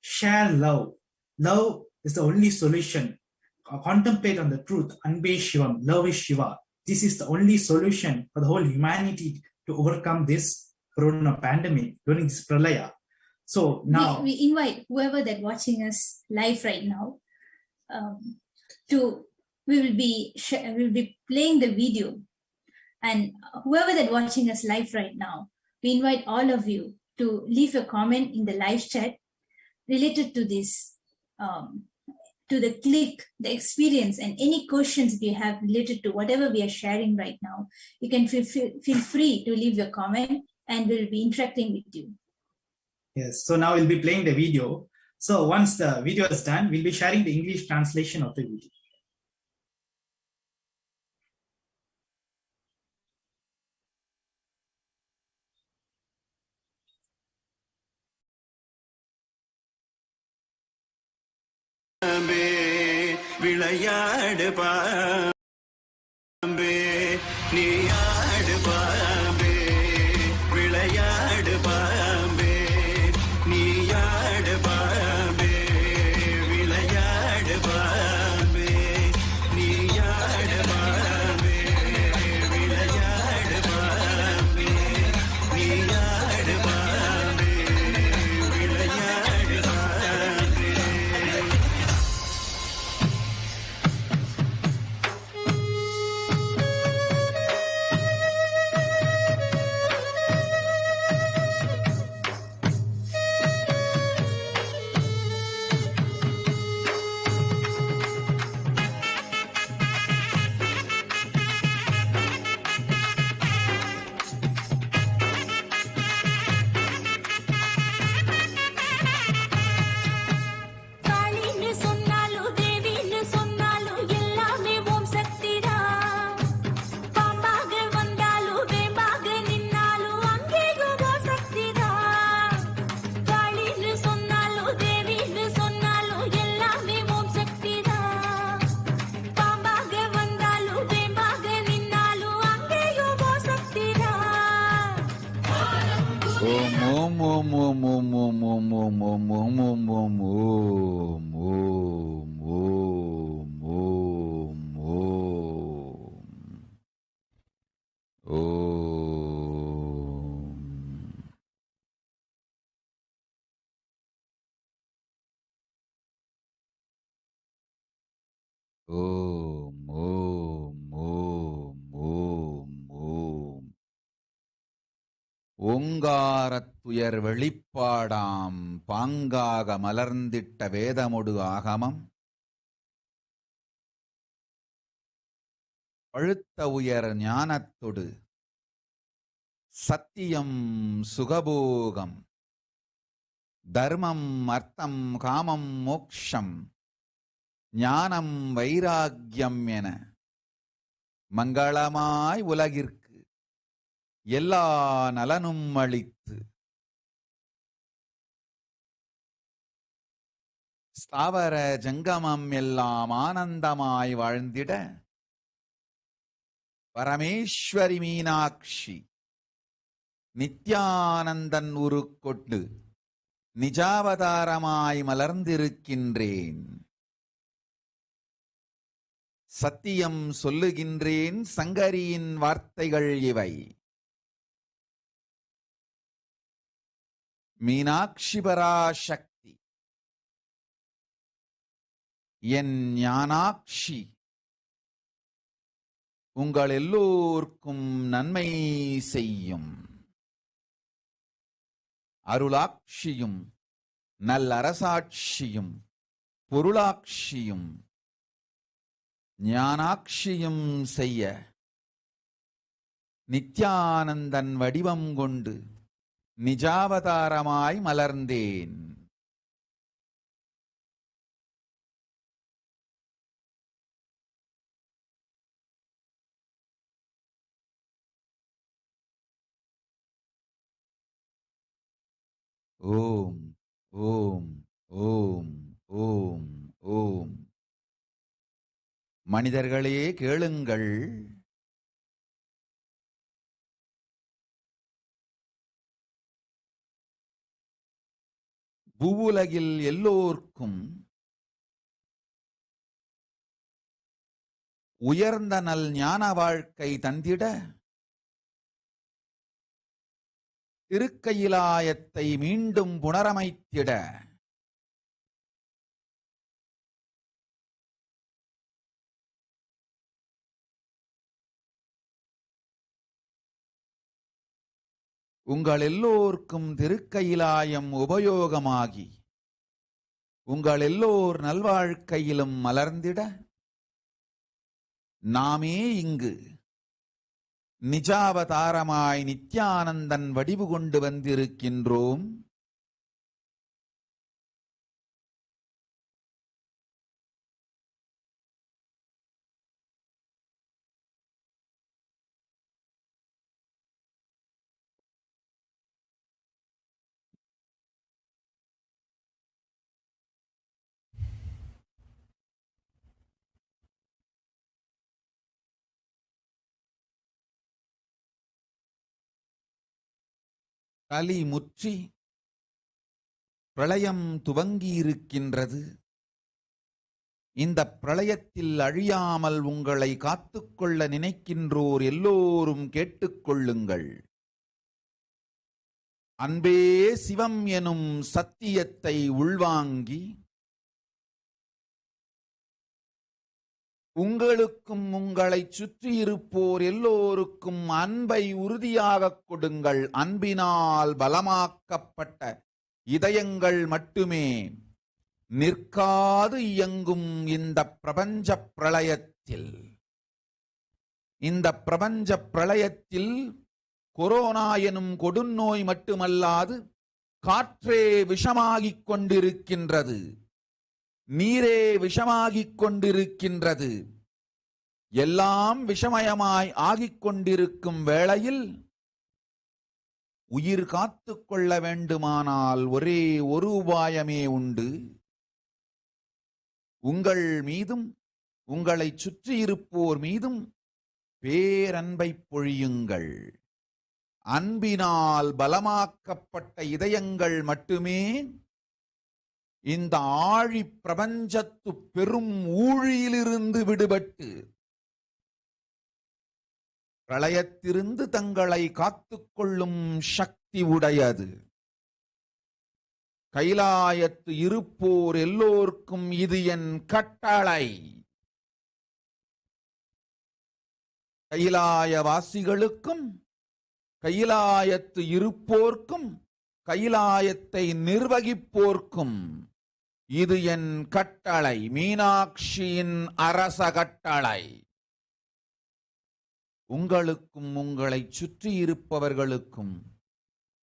share love. Love is the only solution. Contemplate on the truth. Anbe Shivam. Love is Shiva. This is the only solution for the whole humanity to overcome this corona pandemic during this pralaya. So now we invite whoever that watching us live right now we will be playing the video, and whoever that watching us live right now, we invite all of you to leave a comment in the live chat related to this, to the click, the experience, and any questions you have related to whatever we are sharing right now. You can feel free to leave your comment, and we'll be interacting with you. Yes, so now we'll be playing the video. So once the video is done, we'll be sharing the English translation of the video. விளையாடு பாம்பே நீ ஆடு பாம்பே விளையாடு பாம்பே நீ ஆடு பாம்பே விளையாடு பாம்பே நீ ஆடு பாம்பே விளையாடு பாம்பே நீ ஆடு பாம்பே விளையாடு பாம்பே. காளின்னு சொன்னாலும் தேவின்னு சொன்னாலும் எல்லாமே ஓம் சக்திதான். பாம்பாக வந்தாலும் வேம்பாக நின்னாலும் அங்கேயும் ஓம் சக்திதான். காளின்னு சொன்னாலும் தேவின்னு சொன்னாலும் எல்லாமே ஓம் சக்திதான். பாம்பாக வந்தாலும் வேம்பாக நின்னாலும் அங்கேயும் ஓம் சக்திதான். ஓம் ஓம் ஓம் ஓம் ஓம் ஓம் ஓம் ஓம் ஓம் ஓம் ஓம் ஓம் ஓம் ஓம் ஓம் ஓம் ஓம். ஓம் ஓம் ஓம் ஓம் ஓம். ஓங்காரத்துயர் வெளிப்பாடாம் பாங்காக மலர்ந்திட்ட வேதமொடு ஆகமம் பழுத்த உயர் ஞானத்தொடு சத்தியம் சுகபோகம் தர்மம் அர்த்தம் காமம் மோக்ஷம் ஞானம் வைராக்கியம் என மங்களமாய் உலகிற்கு எல்லா நலனும் அளித்து ஸ்தாவர ஜங்கமம் எல்லாம் ஆனந்தமாய் வாழ்ந்திட பரமேஸ்வரி மீனாட்சி நித்யானந்தன் உருக்கொண்டு நிஜாவதாரமாய் மலர்ந்திருக்கின்றேன். சத்தியம் சொல்லுகின்றேன் சங்கரியின் வார்த்தைகள் இவை. மீனாட்சி பராசக்தி என் ஞானாட்சி உங்கள் எல்லோர்க்கும் நன்மை செய்யும். அருளாட்சியும் நல்லரசாட்சியும் பொருளாட்சியும் ஞானாட்சியும் செய்ய நித்யானந்தன் வடிவம் கொண்டு நிஜாவதாரமாய் மலர்ந்தேன். ஓம் ஓம் ஓம் ஓம் ஓம். மனிதர்களே கேளுங்கள். பூவுலகில் எல்லோர்க்கும் உயர்ந்த நல் ஞான வாழ்க்கை தந்திட திருக்கையிலாயத்தை மீண்டும் புனரமைத்திட உங்கள் எல்லோர்க்கும் திருக்கையிலாயம் உபயோகமாகி உங்கள் எல்லோர் நல்வாழ்க்கையிலும் மலர்ந்திட நாமே இங்கு நிஜாவதாரமாய் நித்யானந்தன் வடிவு கொண்டு வந்திருக்கின்றோம். களி முற்றி பிரளயம் துவங்கியிருக்கின்றது. இந்த பிரளயத்தில் அழியாமல் உங்களை காத்துக்கொள்ள நினைக்கின்றோர் எல்லோரும் கேட்டுக்கொள்ளுங்கள். அன்பே சிவம் எனும் சத்தியத்தை உள்வாங்கி உங்களுக்கும் உங்களை சுற்றியிருப்போர் எல்லோருக்கும் அன்பை உறுதியாக கொடுங்கள். அன்பினால் பலமாக்கப்பட்ட இதயங்கள் மட்டுமே நிற்காது இயங்கும் இந்த பிரபஞ்ச பிரளயத்தில் கொரோனா எனும் கொடுநோய் மட்டுமல்லாது காற்றே விஷமாகிக் கொண்டிருக்கின்றது, நீரே விஷமாகிக் கொண்டிருக்கின்றது. எல்லாம் விஷமயமாய் ஆகிக் கொண்டிருக்கும் வேளையில் உயிர் காத்து கொள்ள வேண்டுமானால் ஒரே ஒரு உபாயமே உண்டு. உங்கள் மீதும் உங்களை சுற்றியிருப்போர் மீதும் பேரன்பை பொழியுங்கள். அன்பினால் பலமாக்கப்பட்ட இதயங்கள் மட்டுமே இந்த ஆழி பிரபஞ்சத்து பெரும் ஊழியிலிருந்து விடுபட்டு பிரளயத்திலிருந்து தங்களை காத்துக்கொள்ளும் சக்தி உடையது. கைலாயத்து இருப்போர் எல்லோருக்கும் இது என் கட்டளை. கைலாயவாசிகளுக்கும் கைலாயத்து இருப்போர்க்கும் கைலாயத்தை நிர்வகிப்போர்க்கும் இது என் கட்டளை, மீனாட்சியின் அரச கட்டளை. உங்களுக்கும் உங்களை சுற்றி இருப்பவர்களுக்கும்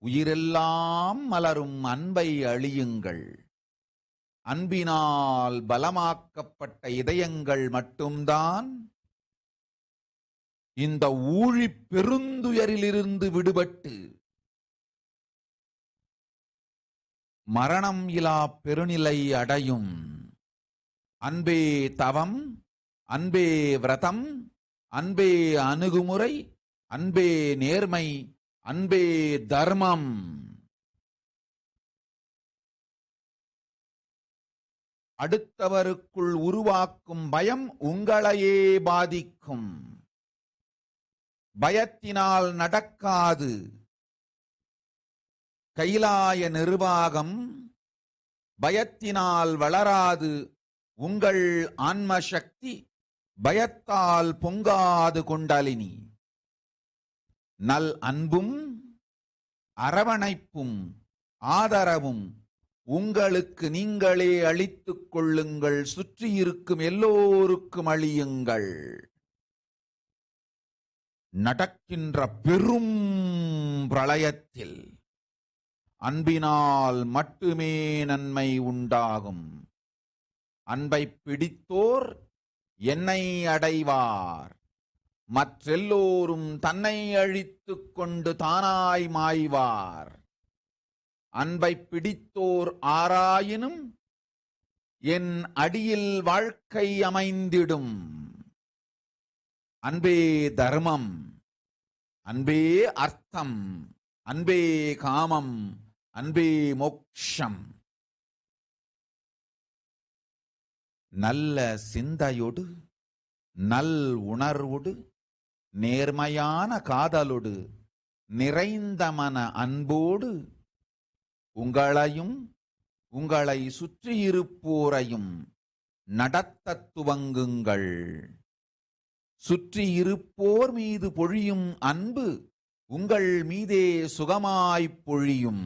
உயிரெல்லாம் மலரும் அன்பை அழியுங்கள். அன்பினால் பலமாக்கப்பட்ட இதயங்கள் மட்டும்தான் இந்த ஊழி பெருந்துயரிலிருந்து விடுபட்டு மரணம் இலா பெருநிலை அடையும். அன்பே தவம், அன்பே விரதம், அன்பே அணுகுமுறை, அன்பே நேர்மை, அன்பே தர்மம். அடுத்தவருக்குள் உருவாக்கும் பயம் உங்களையே பாதிக்கும். பயத்தினால் நடக்காது. கைலாய நிர்வாகம் பயத்தினால் வளராது. உங்கள் ஆன்ம சக்தி பயத்தால் பொங்காது. குண்டலினி நல் அன்பும் அரவணைப்பும் ஆதரவும் உங்களுக்கு நீங்களே அளித்துக் கொள்ளுங்கள். சுற்றியிருக்கும் எல்லோருக்கும் அளியுங்கள். நடக்கின்ற பெரும் பிரளயத்தில் அன்பினால் மட்டுமே நன்மை உண்டாகும். அன்பை பிடித்தோர் என்னை அடைவார். மற்றெல்லோரும் தன்னை அழித்துக் கொண்டு தானாய் மாய்வார். அன்பை பிடித்தோர் ஆராயினும் என் அடியில் வாழ்க்கை அமைந்திடும். அன்பே தர்மம், அன்பே அர்த்தம், அன்பே காமம், அன்பே மோக்ஷம். நல்ல சிந்தையோடு, நல் உணர்வோடு, நேர்மையான காதலோடு, நிறைந்த மன அன்போடு உங்களையும் உங்களை சுற்றியிருப்போரையும் நடத்தத் துவங்குங்கள். சுற்றியிருப்போர் மீது பொழியும் அன்பு உங்கள் மீதே சுகமாய்ப் பொழியும்.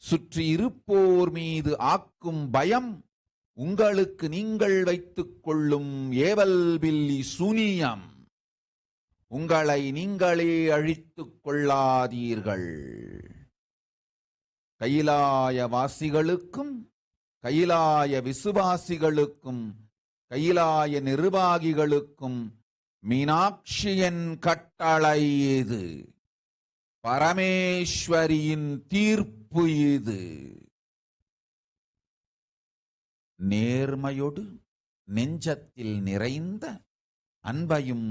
சுற்றியிருப்போர் மீது ஆக்கும் பயம் உங்களுக்கு நீங்கள் வைத்துக் கொள்ளும் ஏவல் பில்லி சூனியம். உங்களை நீங்களே அழித்துக் கொள்ளாதீர்கள். கைலாய வாசிகளுக்கும் கைலாய விசுவாசிகளுக்கும் கைலாய நிர்வாகிகளுக்கும் மீனாட்சியின் கட்டளை இது. பரமேஸ்வரியின் தீர்ப்பு இது. நேர்மையோடு நெஞ்சத்தில் நிறைந்த அன்பையும்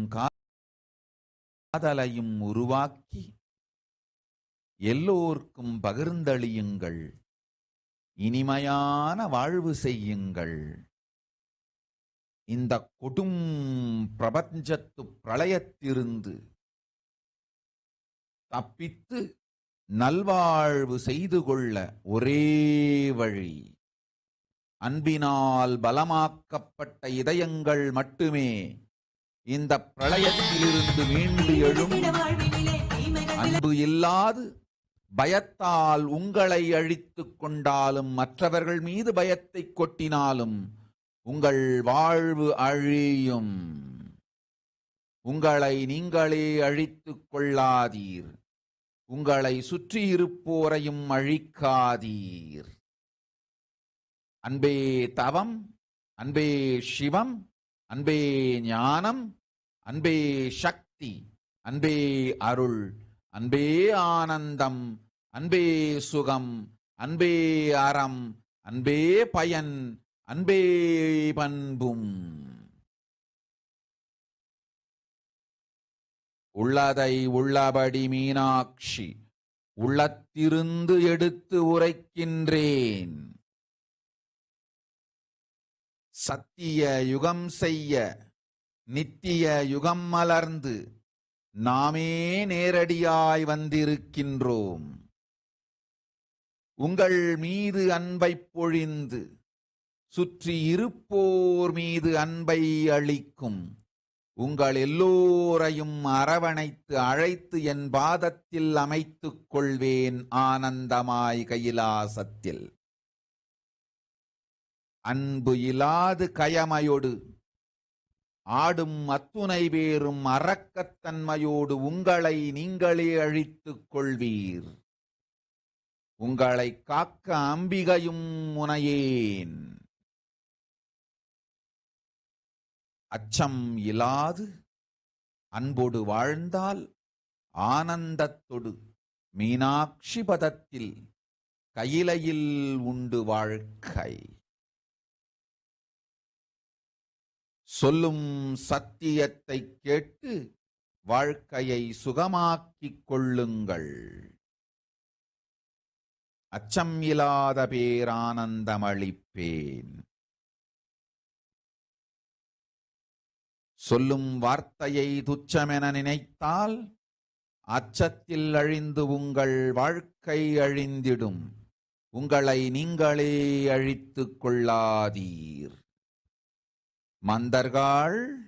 காதலையும் உருவாக்கி எல்லோர்க்கும் பகிர்ந்தளியுங்கள். இனிமையான வாழ்வு செய்யுங்கள். இந்த கொடும் பிரபஞ்சத்து பிரளயத்திலிருந்து தப்பித்து நல்வாழ்வு செய்து கொள்ள ஒரே வழி அன்பினால் பலமாக்கப்பட்ட இதயங்கள் மட்டுமே இந்த பிரளயத்திலிருந்து மீண்டு எழும். அன்பு இல்லாது பயத்தால் உங்களை அழித்துக் கொண்டாலும் மற்றவர்கள் மீது பயத்தை கொட்டினாலும் உங்கள் வாழ்வு அழியும். உங்களை நீங்களே அழித்துக் கொள்ளாதீர். உங்களை சுற்றியிருப்போரையும் அழிக்காதீர். அன்பே தவம், அன்பே சிவம், அன்பே ஞானம், அன்பே சக்தி, அன்பே அருள், அன்பே ஆனந்தம், அன்பே சுகம், அன்பே அறம், அன்பே பயன், அன்பே பண்பும். உள்ளதை உள்ளபடி மீனாட்சி உள்ளத்திருந்து எடுத்து உரைக்கின்றேன். சத்திய யுகம் செய்ய நித்திய யுகம் மலர்ந்து நாமே நேரடியாய் வந்திருக்கின்றோம். உங்கள் மீது அன்பை பொழிந்து சுற்றி இருப்போர் மீது அன்பை அளிக்கும் உங்கள் எல்லோரையும் அரவணைத்து அழைத்து என் பாதத்தில் அமைத்துக் கொள்வேன் ஆனந்தமாய் கைலாசத்தில். அன்பு இலாது கயமையோடு ஆடும் அத்துணை பேரும் அரக்கத்தன்மையோடு உங்களை நீங்களே அழித்துக் கொள்வீர். உங்களை காக்க அம்பிகையும் முனையேன். அச்சம் இலாது அன்போடு வாழ்ந்தால் ஆனந்தத்தொடு மீனாட்சி பதத்தில் கையிலையில் உண்டு வாழ்க்கை. சொல்லும் சத்தியத்தை கேட்டு வாழ்க்கையை சுகமாக்கிக் கொள்ளுங்கள். அச்சம் இல்லாத பேரானந்தமளிப்பேன். சொல்லும் வார்த்தையை துச்சமென நினைத்தால் அச்சத்தில் அழிந்து உங்கள் வாழ்க்கை அழிந்திடும். உங்களை நீங்களே அழித்துக் கொள்ளாதீர். மந்தர்கள்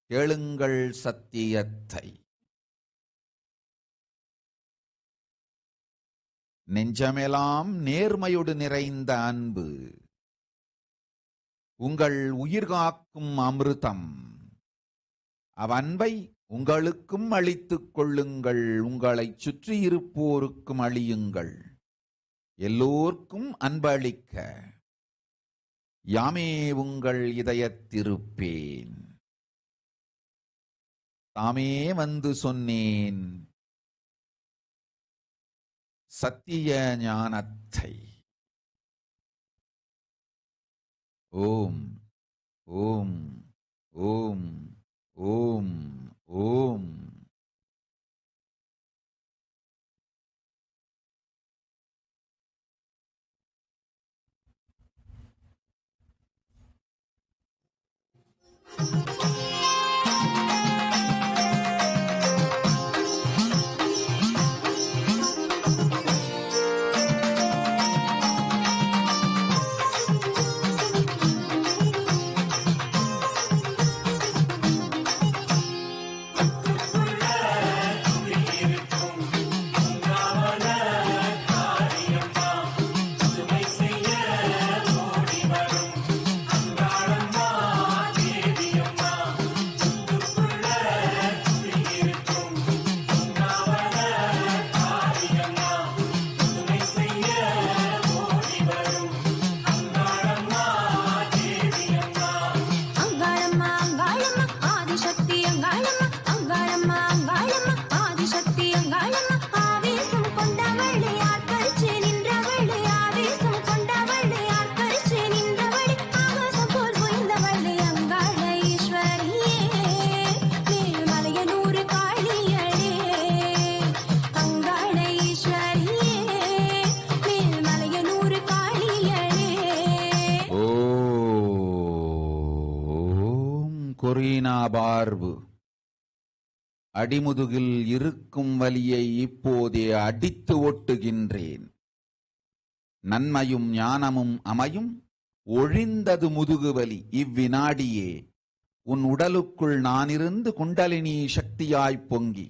கேளுங்கள் சத்தியத்தை. நெஞ்சமெல்லாம் நேர்மையோடு நிறைந்த அன்பு உங்கள் உயிர் காக்கும் அமிர்தம். அவ்வன்பை உங்களுக்கும் அளித்துக் கொள்ளுங்கள். உங்களை சுற்றியிருப்போருக்கும் அளியுங்கள். எல்லோர்க்கும் அன்பளிக்க யாமே உங்கள் இதயத்திருப்பேன். தாமே வந்து சொன்னேன் சத்திய ஞானத்தை. ஓம் ஓம் ஓம் ஓம் ஓம். செய்ய ஓடி வரும் அன்றாடம்மா தேவியம்மா. கொரீனாபார்வு அடிமுதுகில் இருக்கும் வலியை இப்போதே அடித்து ஒட்டுகின்றேன். நன்மையும் ஞானமும் அமையும் ஒழிந்தது முதுகுவலி இவ்வினாடியே. உன் உடலுக்குள் நானிருந்து குண்டலினி சக்தியாய் பொங்கி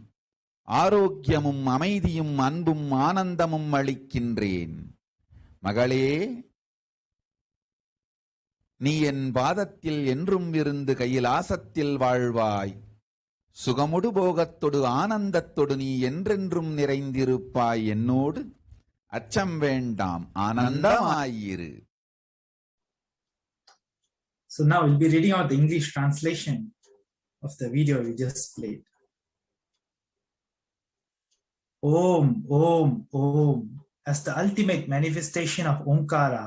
ஆரோக்கியமும் அமைதியும் அன்பும் ஆனந்தமும் அளிக்கின்றேன். மகளே, நீ என் பாதத்தில் என்றும் இருந்து கைலாசத்தில் வாழ்வாய். சுகமுடு போகத்தொடு ஆனந்தத்தொடு நீ என்றென்றும் நிறைந்திருப்பாய். என்னோடு அச்சம் வேண்டாம், ஆனந்தமாயிரு. So now we'll be reading out the English translation of the video we just played. Om, Om, Om, as the ultimate manifestation of Omkara,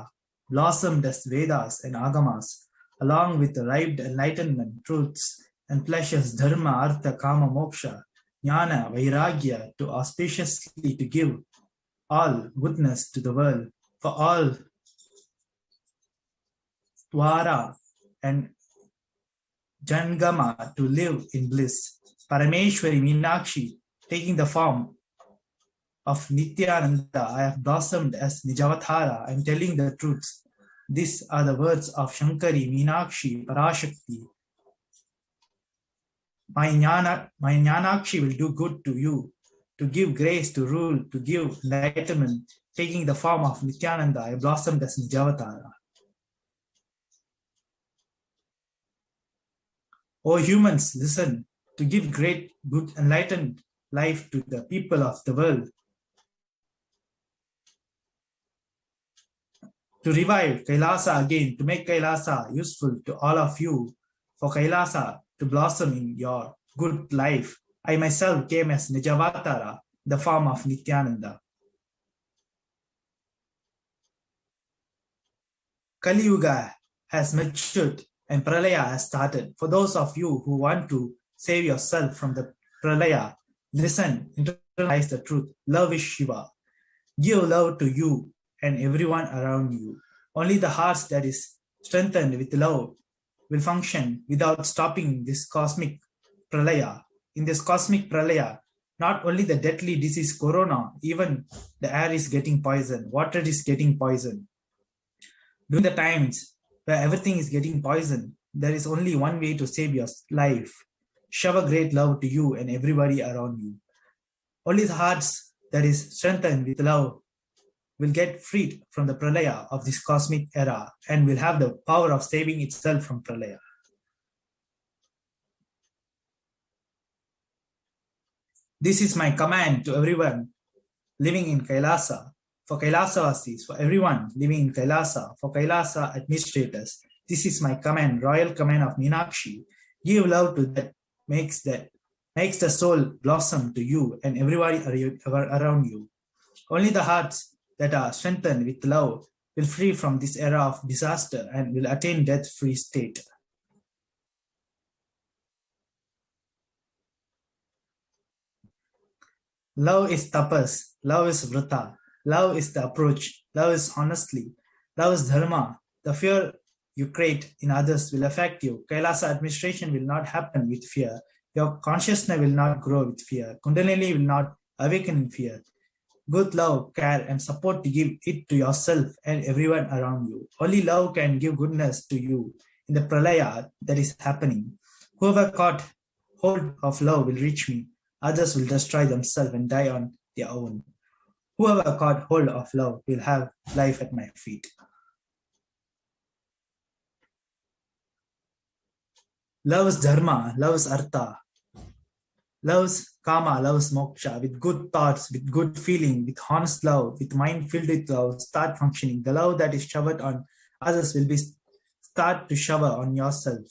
blossomed as Vedas and Agamas, along with the arrived enlightenment, truths, and pleasures, Dharma, Artha, Kama, Moksha, Jnana, Vairagya, to auspiciously to give all goodness to the world, for all Dwara and Jangama to live in bliss. Parameshwari Meenakshi, taking the form of Nithyananda, I have blossomed as Nijavatara. I am telling the truths. These are the words of Shankari, Meenakshi, Parashakti. My Jnanakshi will do good to you, to give grace, to rule, to give enlightenment. Taking the form of Nithyananda, I blossomed as Nijavatara. O humans, listen, to give great, good, enlightened life to the people of the world. To revive Kailasa again, to make Kailasa useful to all of you, for Kailasa to blossom in your good life. I myself came as Nijavatara, the form of Nithyananda. Kali Yuga has matured and Pralaya has started. For those of you who want to save yourself from the Pralaya, listen, internalize the truth. Love is Shiva. Give love to you and everyone around you. Only the heart that is strengthened with love will function without stopping this cosmic Pralaya. In this cosmic Pralaya, not only the deadly disease corona, even the air is getting poisoned, water is getting poisoned. During the times where everything is getting poisoned, there is only one way to save your life. Shower great love to you and everybody around you. Only the hearts that is strengthened with love will get freed from the Pralaya of this cosmic era and will have the power of saving itself from Pralaya. This is my command to everyone living in Kailasa, for Kailasa-vasis, for everyone living in Kailasa, for Kailasa administrators. This is my command, royal command of Meenakshi. Give love to that makes the soul blossom to you and everybody around you. Only the hearts that are strengthened with love will free from this era of disaster and will attain death-free state. Love is tapas, love is vrata, love is the approach, love is honestly, love is dharma. The fear you create in others will affect you. Kailasa administration will not happen with fear. Your consciousness will not grow with fear. Kundalini will not awaken in fear. Good love, care, and support to give it to yourself and everyone around you. Only love can give goodness to you in the pralaya that is happening. Whoever caught hold of love will reach me. Others will destroy themselves and die on their own. Whoever caught hold of love will have life at my feet. Love is dharma, love is artha, love is kama, love is moksha. With good thoughts, with good feeling, with honest love, with mind filled with love, start functioning. The love that is showered on others will be start to shower on yourself.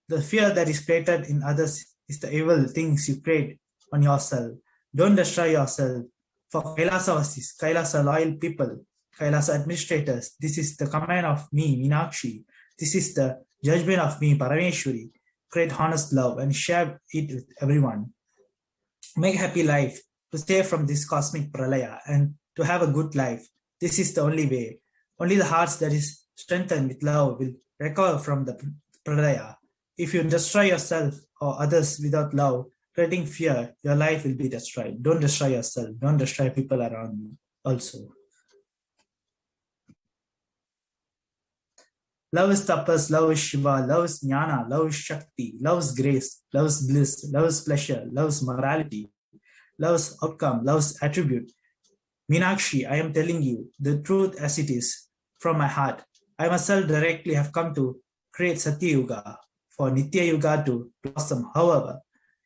The fear that is created in others is the evil things you create on yourself. Don't destroy yourself. For Kailasa-vasis, Kailasa loyal people, Kailasa administrators, this is the command of me, Meenakshi. This is the judgment of me, Parameshwari. Create honest love and share it with everyone. Make happy life to save from this cosmic pralaya and to have a good life. This is the only way. Only the hearts that is strengthened with love will recover from the pralaya. if you destroy yourself or others without love, creating fear, your life will be destroyed. Don't destroy yourself. Don't destroy people around you also. Love is tapas, love is Shiva, love is jnana, love is Shakti, love is grace, love is bliss, love is pleasure, love is morality, love is outcome, love is attribute. Meenakshi, I am telling you the truth as it is from my heart. I myself directly have come to create Satya Yuga for Nitya Yuga to blossom. However,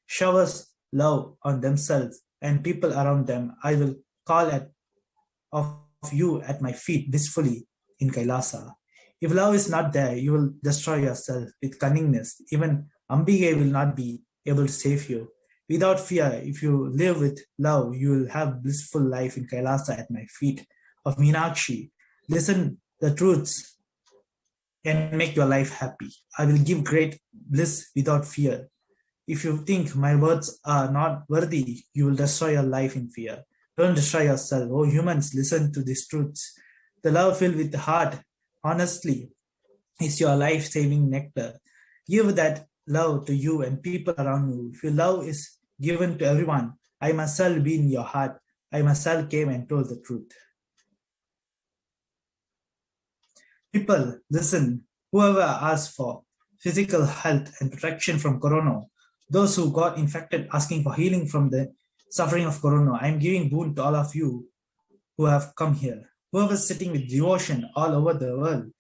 showers love on themselves and people around them. I will call of you at my feet blissfully in Kailasa. If love is not there, you will destroy yourself with cunningness. Even Ambige will not be able to save you. Without fear, if you live with love, you will have blissful life in Kailasa at my feet of Meenakshi. Listen the truths and make your life happy. I will give great bliss without fear. If you think my words are not worthy, you will destroy your life in fear. Don't destroy yourself. Oh humans, listen to these truths. The love filled with the heart, honestly, is your life-saving nectar. Give that love to you and people around you. If your love is given to everyone, I myself be in your heart. I myself came and told the truth. People, listen. Whoever asks for physical health and protection from corona, those who got infected asking for healing from the suffering of corona, I am giving boon to all of you who have come here. Whoever is sitting with devotion all over the world,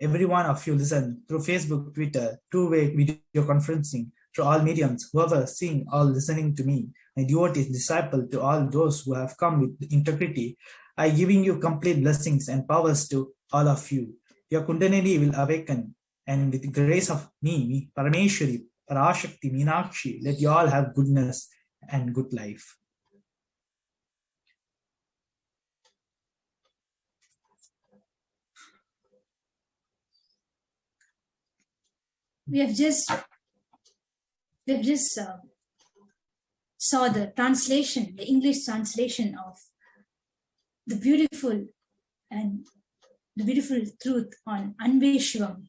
every one of you listen through Facebook, Twitter, two-way video conferencing, through all mediums, whoever seeing, all listening to me, my devotees, disciple to all those who have come with integrity, I giving you complete blessings and powers to all of you. Your Kundalini will awaken, and with the grace of me, Parameshwari, Parashakti, Meenakshi, let you all have goodness and good life. We have just saw the translation, the English translation of the beautiful truth on Anveshivam,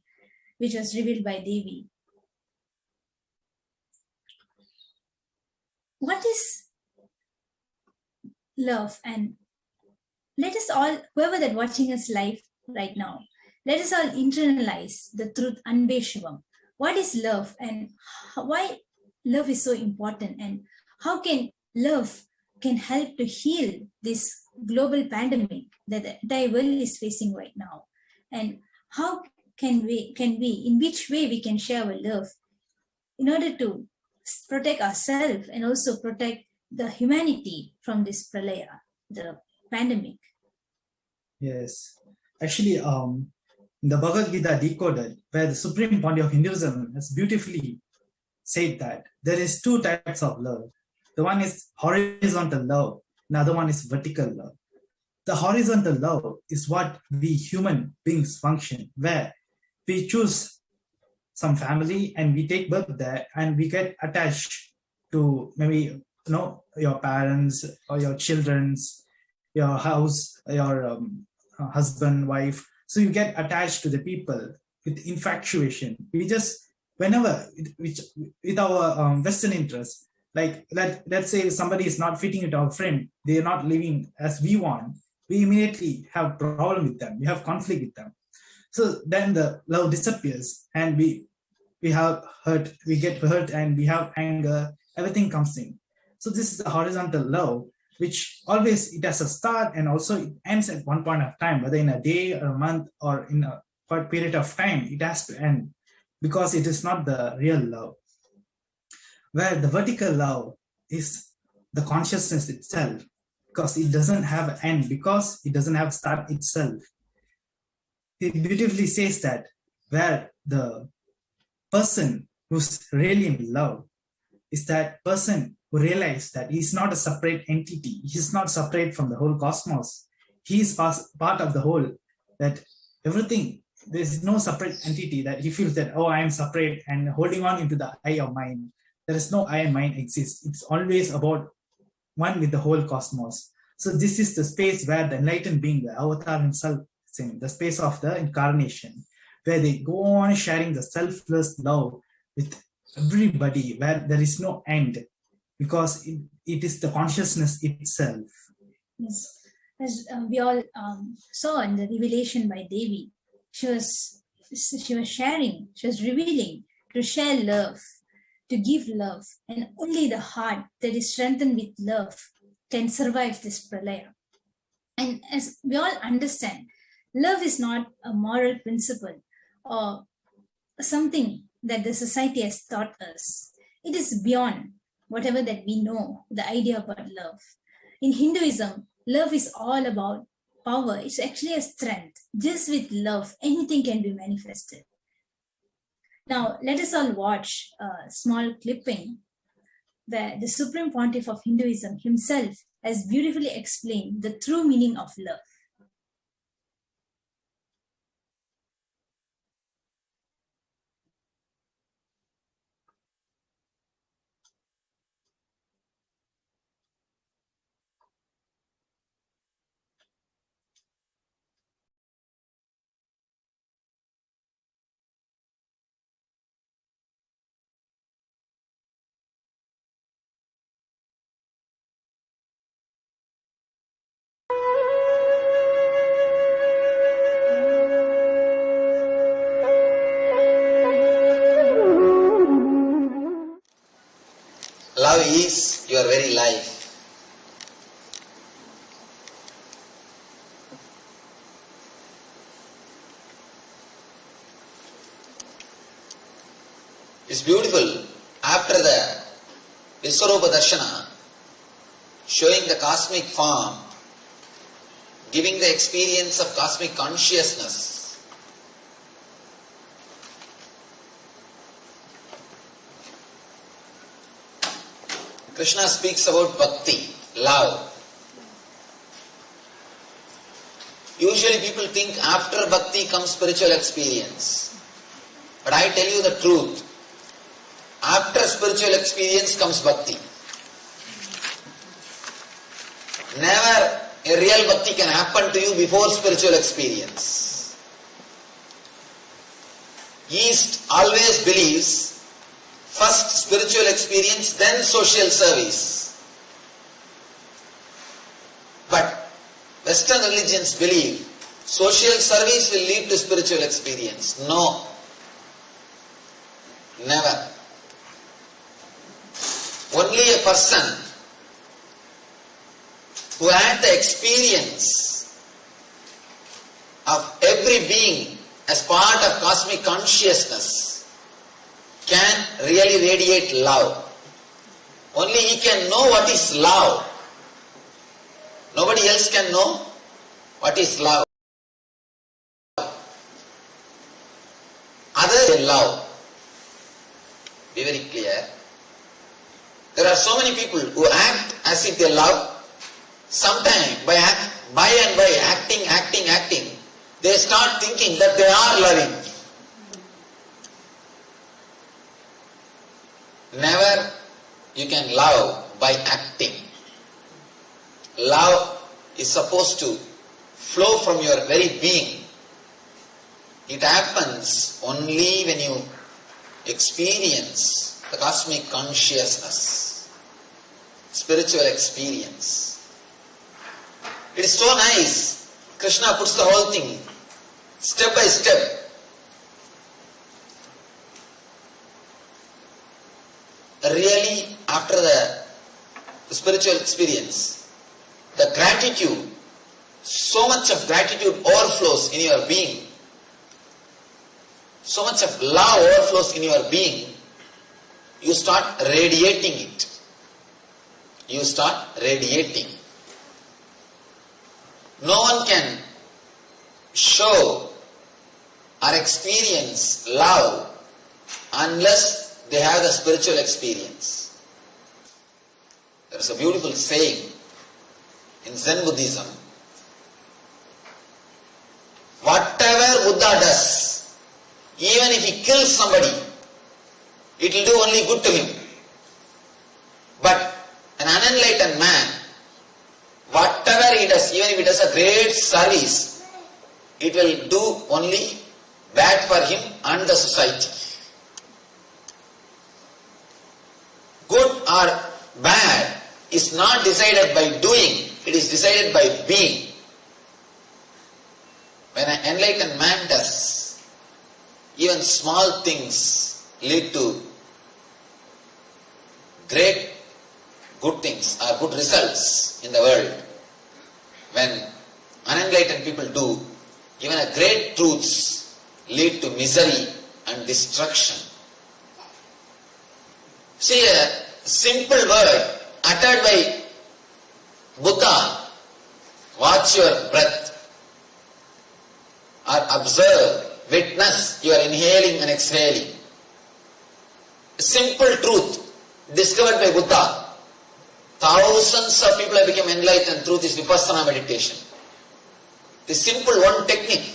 which was revealed by Devi. What is love? And let us all, whoever that watching us live right now, let us all internalize the truth Anveshivam. What is love and why love is so important, and how can love can help to heal this global pandemic that the entire world is facing right now, and how can we in which way we can share our love in order to protect ourselves and also protect the humanity from this pralaya, the pandemic. Yes, actually, the Bhagavad Gita Decoded, where the Supreme Body of Hinduism has beautifully said that there is two types of love. The one is horizontal love, another one is vertical love. The horizontal love is what we human beings function, where we choose some family and we take birth there and we get attached to maybe your parents or your children's, your house, your husband, wife. So you get attached to the people with infatuation. We just, whenever, with our Western interests, like let's say somebody is not fitting with our friend, they are not living as we want, we immediately have problem with them, we have conflict with them. So then the love disappears and we have hurt, we get hurt and we have anger, everything comes in. So this is the horizontal love, which always, it has a start and also it ends at one point of time, whether in a day or a month or in a period of time, it has to end because it is not the real love. Where the vertical love is the consciousness itself, because it doesn't have an end, because it doesn't have start itself. It beautifully says that where the person who's really in love is that person who realizes that he's not a separate entity. He's not separate from the whole cosmos. He is part of the whole, that everything, there's no separate entity that he feels that, oh, I am separate and holding on into the I of mind. There is no I and mind exists. It's always about one with the whole cosmos. So this is the space where the enlightened being, the avatar himself, is in the space of the incarnation, where they go on sharing the selfless love with everybody, where there is no end, because it is the consciousness itself. Yes. As we all saw in the revelation by Devi, she was sharing, she was revealing to share love, to give love, and only the heart that is strengthened with love can survive this pralaya. And as we all understand, love is not a moral principle or something that the society has taught us. It is beyond whatever that we know, the idea about love. In Hinduism, love is all about power. It's actually a strength. Just with love, anything can be manifested. Now, let us all watch a small clipping where the Supreme Pontiff of Hinduism himself has beautifully explained the true meaning of love. Love is your very life. It's beautiful. After the Viswarupa Darshana, showing the cosmic form, giving the experience of cosmic consciousness, Krishna speaks about bhakti, love. Usually people think after bhakti comes spiritual experience. But I tell you the truth. After spiritual experience comes bhakti. Never a real bhakti can happen to you before spiritual experience. East always believes first spiritual experience, then social service. But Western religions believe social service will lead to spiritual experience. No. Never. Only a person who had the experience of every being as part of cosmic consciousness can really radiate love. Only he can know what is love. Nobody else can know what is love. Other than love. Be very clear. There are so many people who act as if they love. Sometimes by acting, they start thinking that they are loving. Never you can love by acting. Love is supposed to flow from your very being. It happens only when you experience the cosmic consciousness, spiritual experience. It is so nice. Krishna puts the whole thing step by step. Really, after the spiritual experience, the gratitude, so much of gratitude overflows in your being. So much of love overflows in your being. You start radiating it. You start radiating. No one can show or experience love unless they have the spiritual experience. There is a beautiful saying in Zen Buddhism. Whatever Buddha does, even if he kills somebody, it will do only good to him. But an unenlightened man, whatever he does, even if he does a great service, it will do only bad for him and the society. is not decided by doing, it is decided by being. When an enlightened man does, even small things lead to great good things or good results in the world. When unenlightened people do, even a great truths lead to misery and destruction. See, a simple word uttered by Buddha, watch your breath, or observe, witness your inhaling and exhaling. A simple truth discovered by Buddha. Thousands of people have become enlightened through this Vipassana meditation. The simple one technique,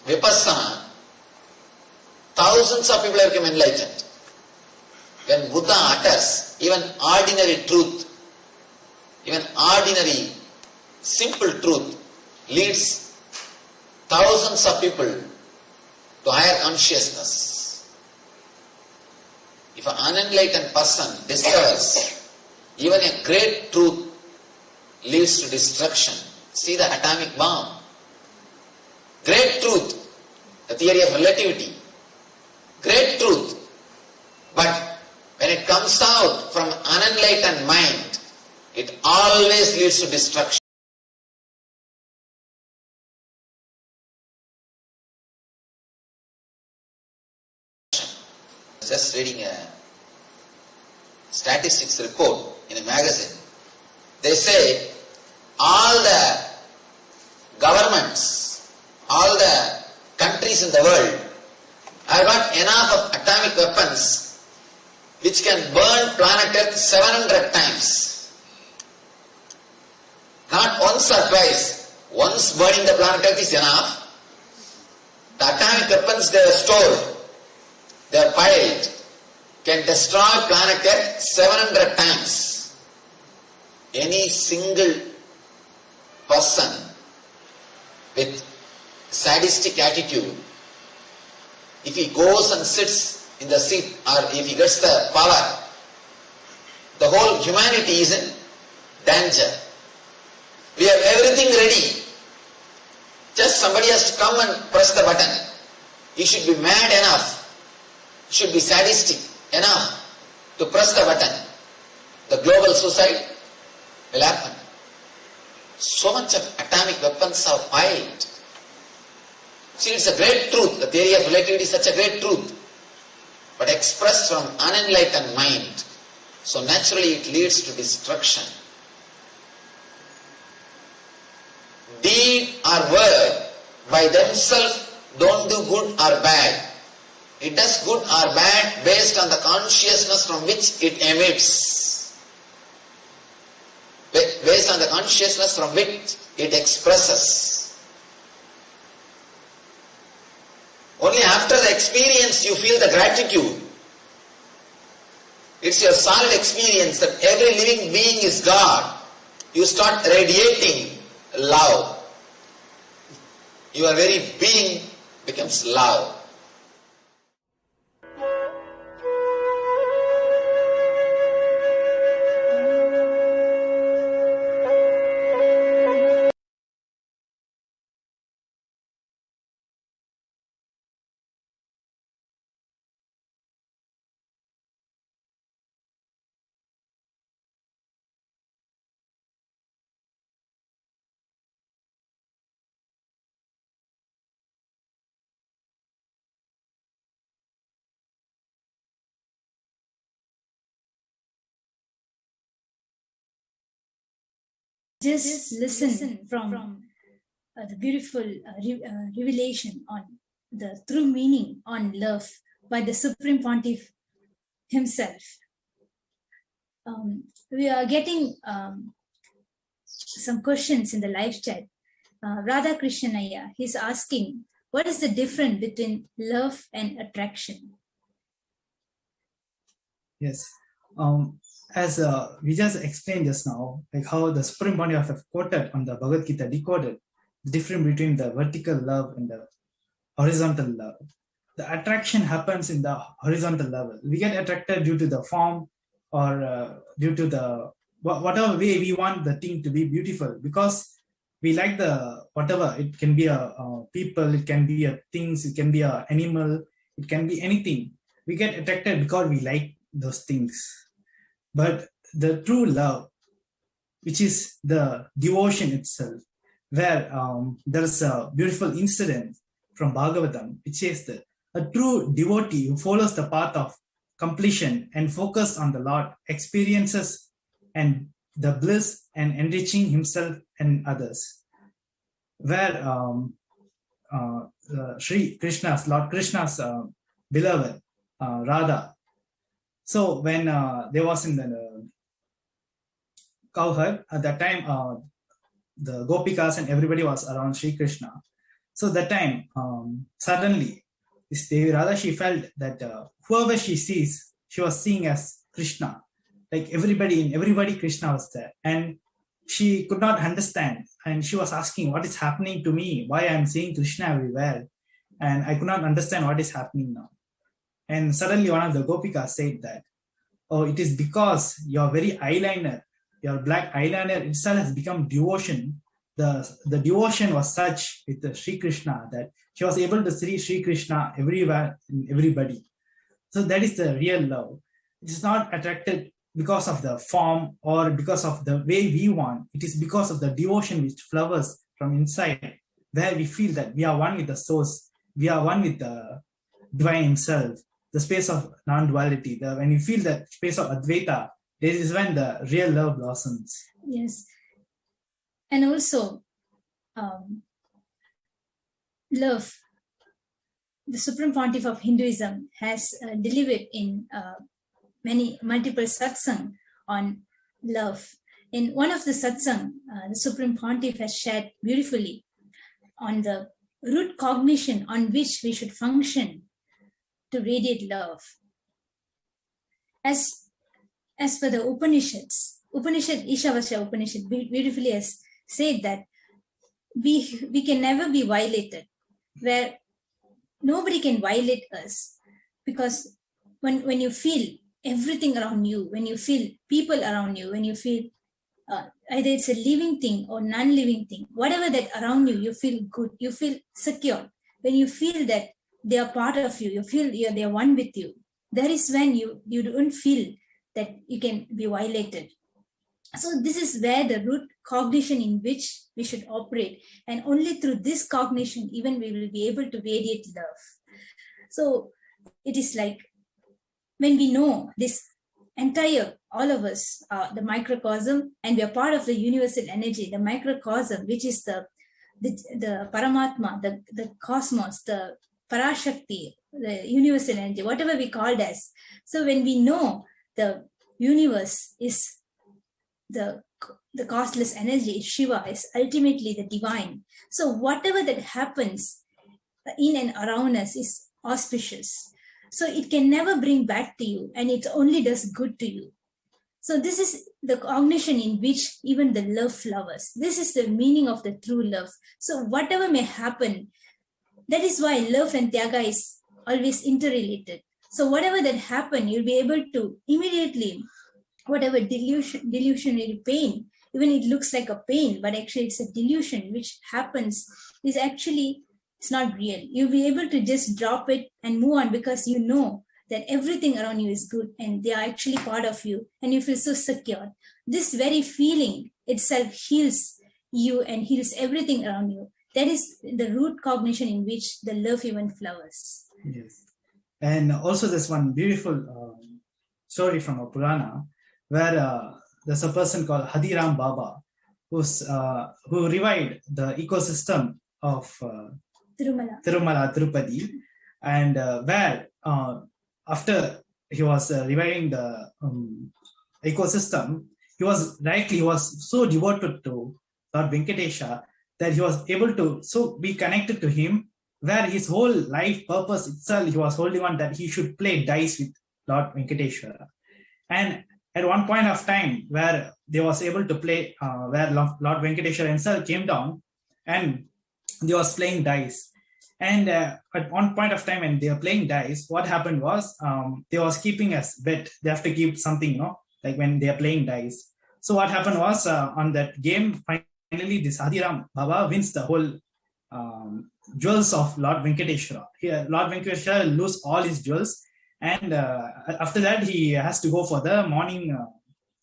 Vipassana, thousands of people have become enlightened. When Buddha utters even ordinary truth, even ordinary simple truth leads thousands of people to higher consciousness. If an unenlightened person discovers even a great truth leads to destruction. See the atomic bomb. Great truth, the theory of relativity. Great truth. But when it comes out from unenlightened mind, it always leads to destruction. Just reading a statistics report in a magazine. They say all the governments, all the countries in the world have got enough of atomic weapons which can burn planet Earth 700 times. Not once or twice. Once burning the planet Earth is enough. The atomic weapons they have stored, they have piled, can destroy planet Earth 700 times. Any single person with sadistic attitude, if he goes and sits in the seat or if he gets the power, the whole humanity is in danger. We have everything ready. Just somebody has to come and press the button. He should be mad enough, should be sadistic enough to press the button. The global suicide will happen. So much of atomic weapons are piled. See, it's a great truth. The theory of relativity is such a great truth, but expressed from unenlightened mind. So naturally it leads to destruction. Deed or word by themselves don't do good or bad. It does good or bad based on the consciousness from which it emits. Based on the consciousness from which it expresses. Only after the experience you feel the gratitude. It's your solid experience that every living being is God. You start radiating love. Your very being becomes love. Just listen from the beautiful revelation on the true meaning on love by the Supreme Pontiff himself. We are getting some questions in the live chat. Radha Krishnaya, he's asking, what is the difference between love and attraction? Yes. As we just explained just now, like how the Supreme Pontiff have quoted on the Bhagavad Gita decoded the difference between the vertical love and the horizontal love. The attraction happens in the horizontal level. We get attracted due to the form or due to the whatever way we want the thing to be beautiful, because we like the whatever. It can be a people, it can be a things, it can be a animal, it can be anything. We get attracted because we like those things. But the true love, which is the devotion itself, where there is a beautiful incident from Bhagavatam, which says that a true devotee who follows the path of completion and focus on the Lord experiences and the bliss and enriching himself and others. Where Sri Krishna's, Lord Krishna's beloved Radha. So when there was in the cowherd, at that time the Gopikas and everybody was around Sri Krishna. So that time, suddenly, this Devi Radha, she felt that whoever she sees, she was seeing as Krishna. Like everybody Krishna was there. And she could not understand. And she was asking, what is happening to me? Why I'm seeing Krishna everywhere? And I could not understand what is happening now. And suddenly one of the Gopikas said that, oh, it is because your very eyeliner, your black eyeliner itself has become devotion. The devotion was such with the Sri Krishna that she was able to see Sri Krishna everywhere in everybody. So that is the real love. It is not attracted because of the form or because of the way we want. It is because of the devotion which flowers from inside, where we feel that we are one with the source, we are one with the divine himself, the space of non-duality. When you feel that space of Advaita, this is when the real love blossoms. Yes. And also, love, the Supreme Pontiff of Hinduism has delivered in multiple satsang on love. In one of the satsang, the Supreme Pontiff has shared beautifully on the root cognition on which we should function to radiate love. As per the Upanishads, Ishavasya Upanishad beautifully has said that we can never be violated, where nobody can violate us, because when you feel everything around you, when you feel people around you, when you feel either it's a living thing or non-living thing, whatever that around you, you feel good, you feel secure. When you feel that they are part of you, you feel they are one with you, that is when you don't feel that you can be violated. So this is where the root cognition in which we should operate, and only through this cognition even we will be able to radiate love. So it is like when we know this entire, all of us, the microcosm, and we are part of the universal energy, the microcosm, which is the Paramatma, the cosmos, the Parashakti, the universal energy, whatever we called as. So when we know the universe is the costless energy, Shiva is ultimately the divine. So whatever that happens in and around us is auspicious. So it can never bring bad to you, and it only does good to you. So this is the cognition in which even the love flowers. This is the meaning of the true love. So whatever may happen, that is why love and Tyaga is always interrelated. So whatever that happen, you'll be able to immediately, whatever delusionary pain, even it looks like a pain, but actually it's a delusion which happens, is actually, it's not real. You'll be able to just drop it and move on, because you know that everything around you is good and they are actually part of you, and you feel so secure. This very feeling itself heals you and heals everything around you. That is the root cognition in which the love even flowers. Yes. And also there's one beautiful story from a Purana where there's a person called Hadiram Baba who revived the ecosystem of Tirumala, Tirupati, and where after he was reviving the ecosystem, he was so devoted to Lord Venkatesha that he was able to so be connected to him, where his whole life purpose itself, he was holding on that he should play dice with Lord Venkateshwara. And at one point of time where they was able to play, where Lord Venkateshwara himself came down and they was playing dice. And at one point of time when they were playing dice, what happened was they was keeping as bet. They have to keep something, like when they are playing dice. So what happened was on that game, finally this Hadiram Baba wins the whole jewels of Lord Venkateshwara. Here, Lord Venkateshwara lose all his jewels, and after that he has to go for the morning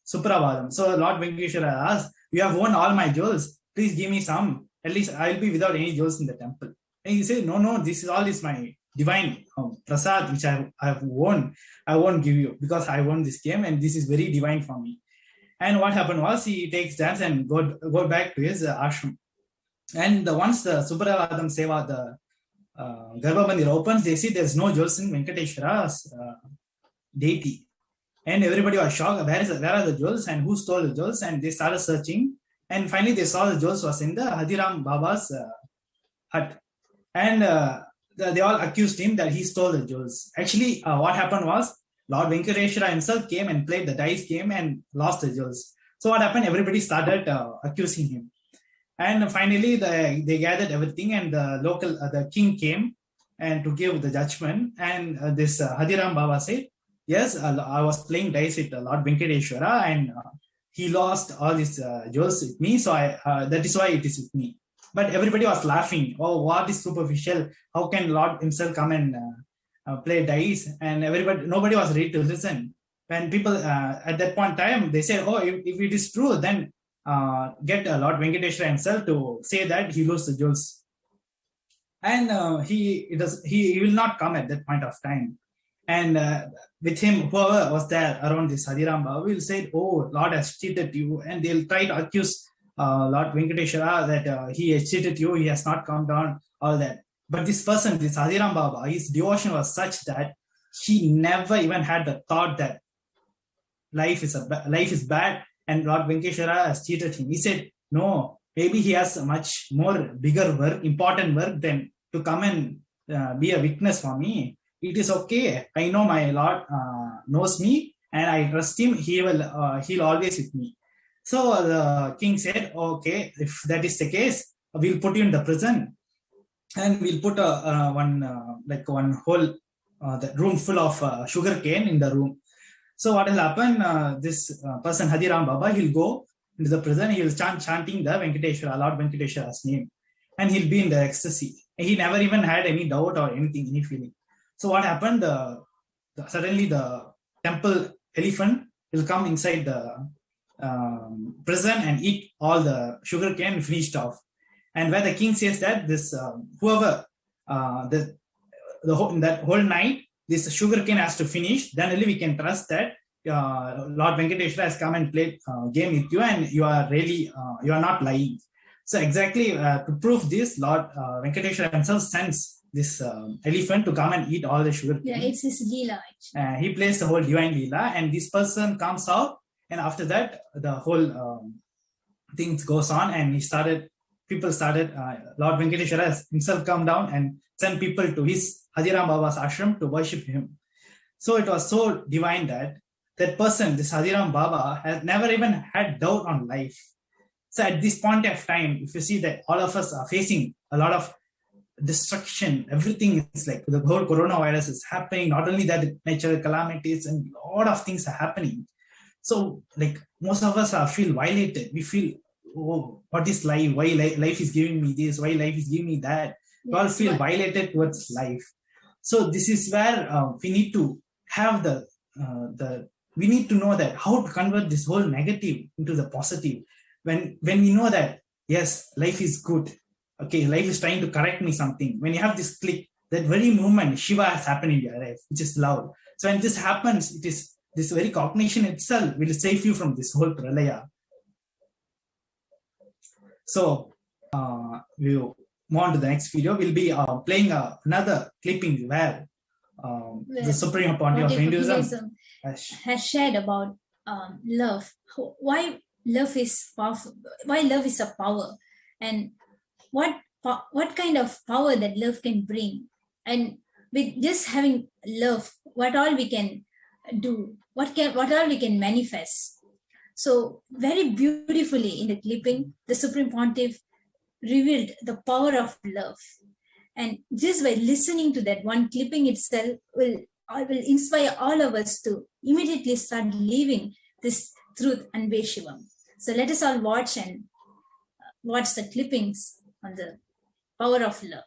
Supravadam. So Lord Venkateshwara asked, "You have won all my jewels. Please give me some. At least I will be without any jewels in the temple." And he said, "No, this is all is my divine prasad which I have won. I won't give you because I won this game and this is very divine for me." And what happened was he takes dance and go back to his ashram. And once the Supravadam Seva, the Garbha Mandir opens, they see there's no jewels in Venkateshwara's deity. And everybody was shocked. Where are the jewels and who stole the jewels? And they started searching. And finally, they saw the jewels was in the Hadiram Baba's hut. And they all accused him that he stole the jewels. Actually, what happened was Lord Venkateshwara himself came and played the dice game and lost the jewels. So what happened? Everybody started accusing him. And finally, they gathered everything, and the king came and to give the judgment. And this Hadiram Baba said, "Yes, I was playing dice with Lord Venkateshwara, and he lost all his jewels with me. So that is why it is with me." But everybody was laughing. "Oh, what is superficial? How can Lord himself come and play dice?" And nobody was ready to listen. When people at that point in time, they said, "Oh, if it is true, then get Lord Venkateshwara himself to say that he lost the jewels." And he will not come at that point of time. And with him, whoever was there around this Hadiram Baba will say, "Oh, Lord has cheated you," and they'll try to accuse Lord Venkateshwara that he has cheated you, he has not come down, all that. But this person, this Hadiram Baba, his devotion was such that he never even had the thought that life is bad and Lord Venkateshwara has cheated him. He said, "No, maybe he has a much more bigger work, important work than to come and be a witness for me. It is okay. I know my Lord knows me, and I trust him. He'll always with me." So the king said, "Okay, if that is the case, we'll put you in the prison, and we'll put one whole the room full of sugar cane in the room." So what will happen? This person Hadiram Baba, he'll go into the prison. He'll start chanting the Lord Venkateshwara's name, and he'll be in the ecstasy. He never even had any doubt or anything, any feeling. So what happened? Suddenly the temple elephant will come inside the prison and eat all the sugar cane finished off. And where the king says that this whoever that whole night this sugar cane has to finish, then only we can trust that Lord Venkateshwara has come and played game with you, and you are really you are not lying. So exactly to prove this, Lord Venkateshwara himself sends this elephant to come and eat all the sugar cane. Yeah, it's his Leela actually. He plays the whole divine Leela, and this person comes out, and after that the whole things goes on, and people started Lord Venkateshwara himself come down and send people to his Hadiram Baba's ashram to worship him. So it was so divine that person, this Hadiram Baba, has never even had doubt on life. So at this point of time, if you see that all of us are facing a lot of destruction, everything is like the whole coronavirus is happening, not only that, natural calamities and a lot of things are happening. So like most of us feel violated. We feel, "Oh, what is life? Why life is giving me this? Why life is giving me that?" We all feel violated towards life. So this is where we need to have we need to know that how to convert this whole negative into the positive. When we know that, yes, life is good. Okay, life is trying to correct me something. When you have this click, that very moment, Shiva has happened in your life, which is love. So when this happens, it is this very cognition itself will save you from this whole pralaya. So we will move on to the next video. We'll be playing another clipping where the Supreme Pontiff of Hinduism has shared about love. Why love is powerful? Why love is a power, and what kind of power that love can bring, and with just having love, what all we can do, what all we can manifest. So very beautifully in the clipping, the Supreme Pontiff revealed the power of love, and just by listening to that one clipping itself will inspire all of us to immediately start living this truth, Shivam. So let us all watch the clippings on the power of love.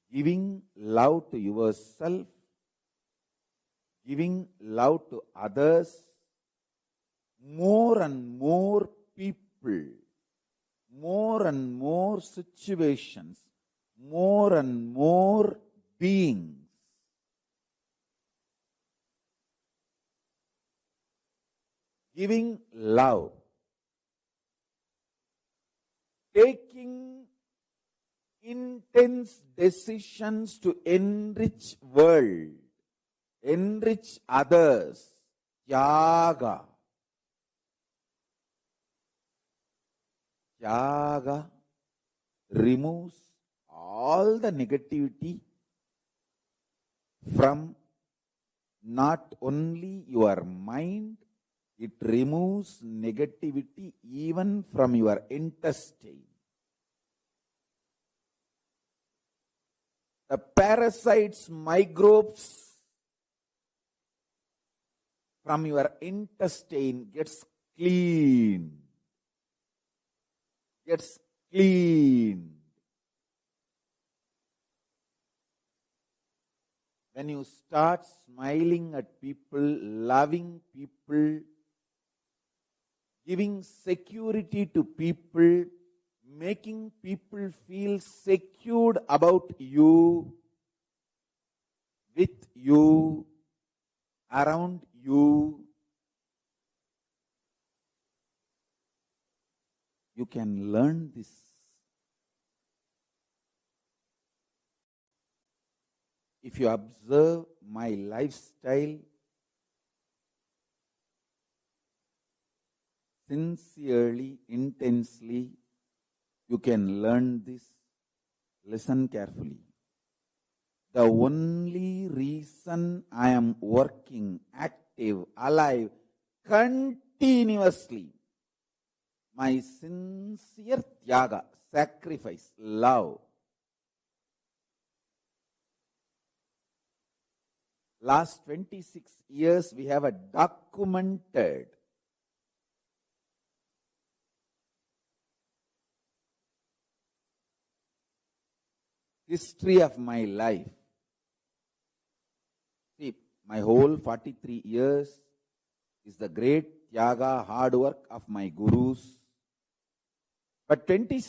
Giving love to yourself, giving love to others, more and more people, more and more situations, more and more beings giving love, taking intense decisions to enrich world, enrich others, Tyaga. Tyaga removes all the negativity from not only your mind, it removes negativity even from your intestine. The parasites, microbes from your intestine gets clean. Gets clean. When you start smiling at people, loving people, giving security to people, making people feel secured about you, with you, around you, you can learn this. If you observe my lifestyle, sincerely, intensely, you can learn this. Listen carefully. The only reason I am working, active, alive, continuously, my sincere tyaga, sacrifice, love. Last 26 years, we have a documented history of my life. See, my whole 43 years is the great tyaga, hard work of my gurus. But 26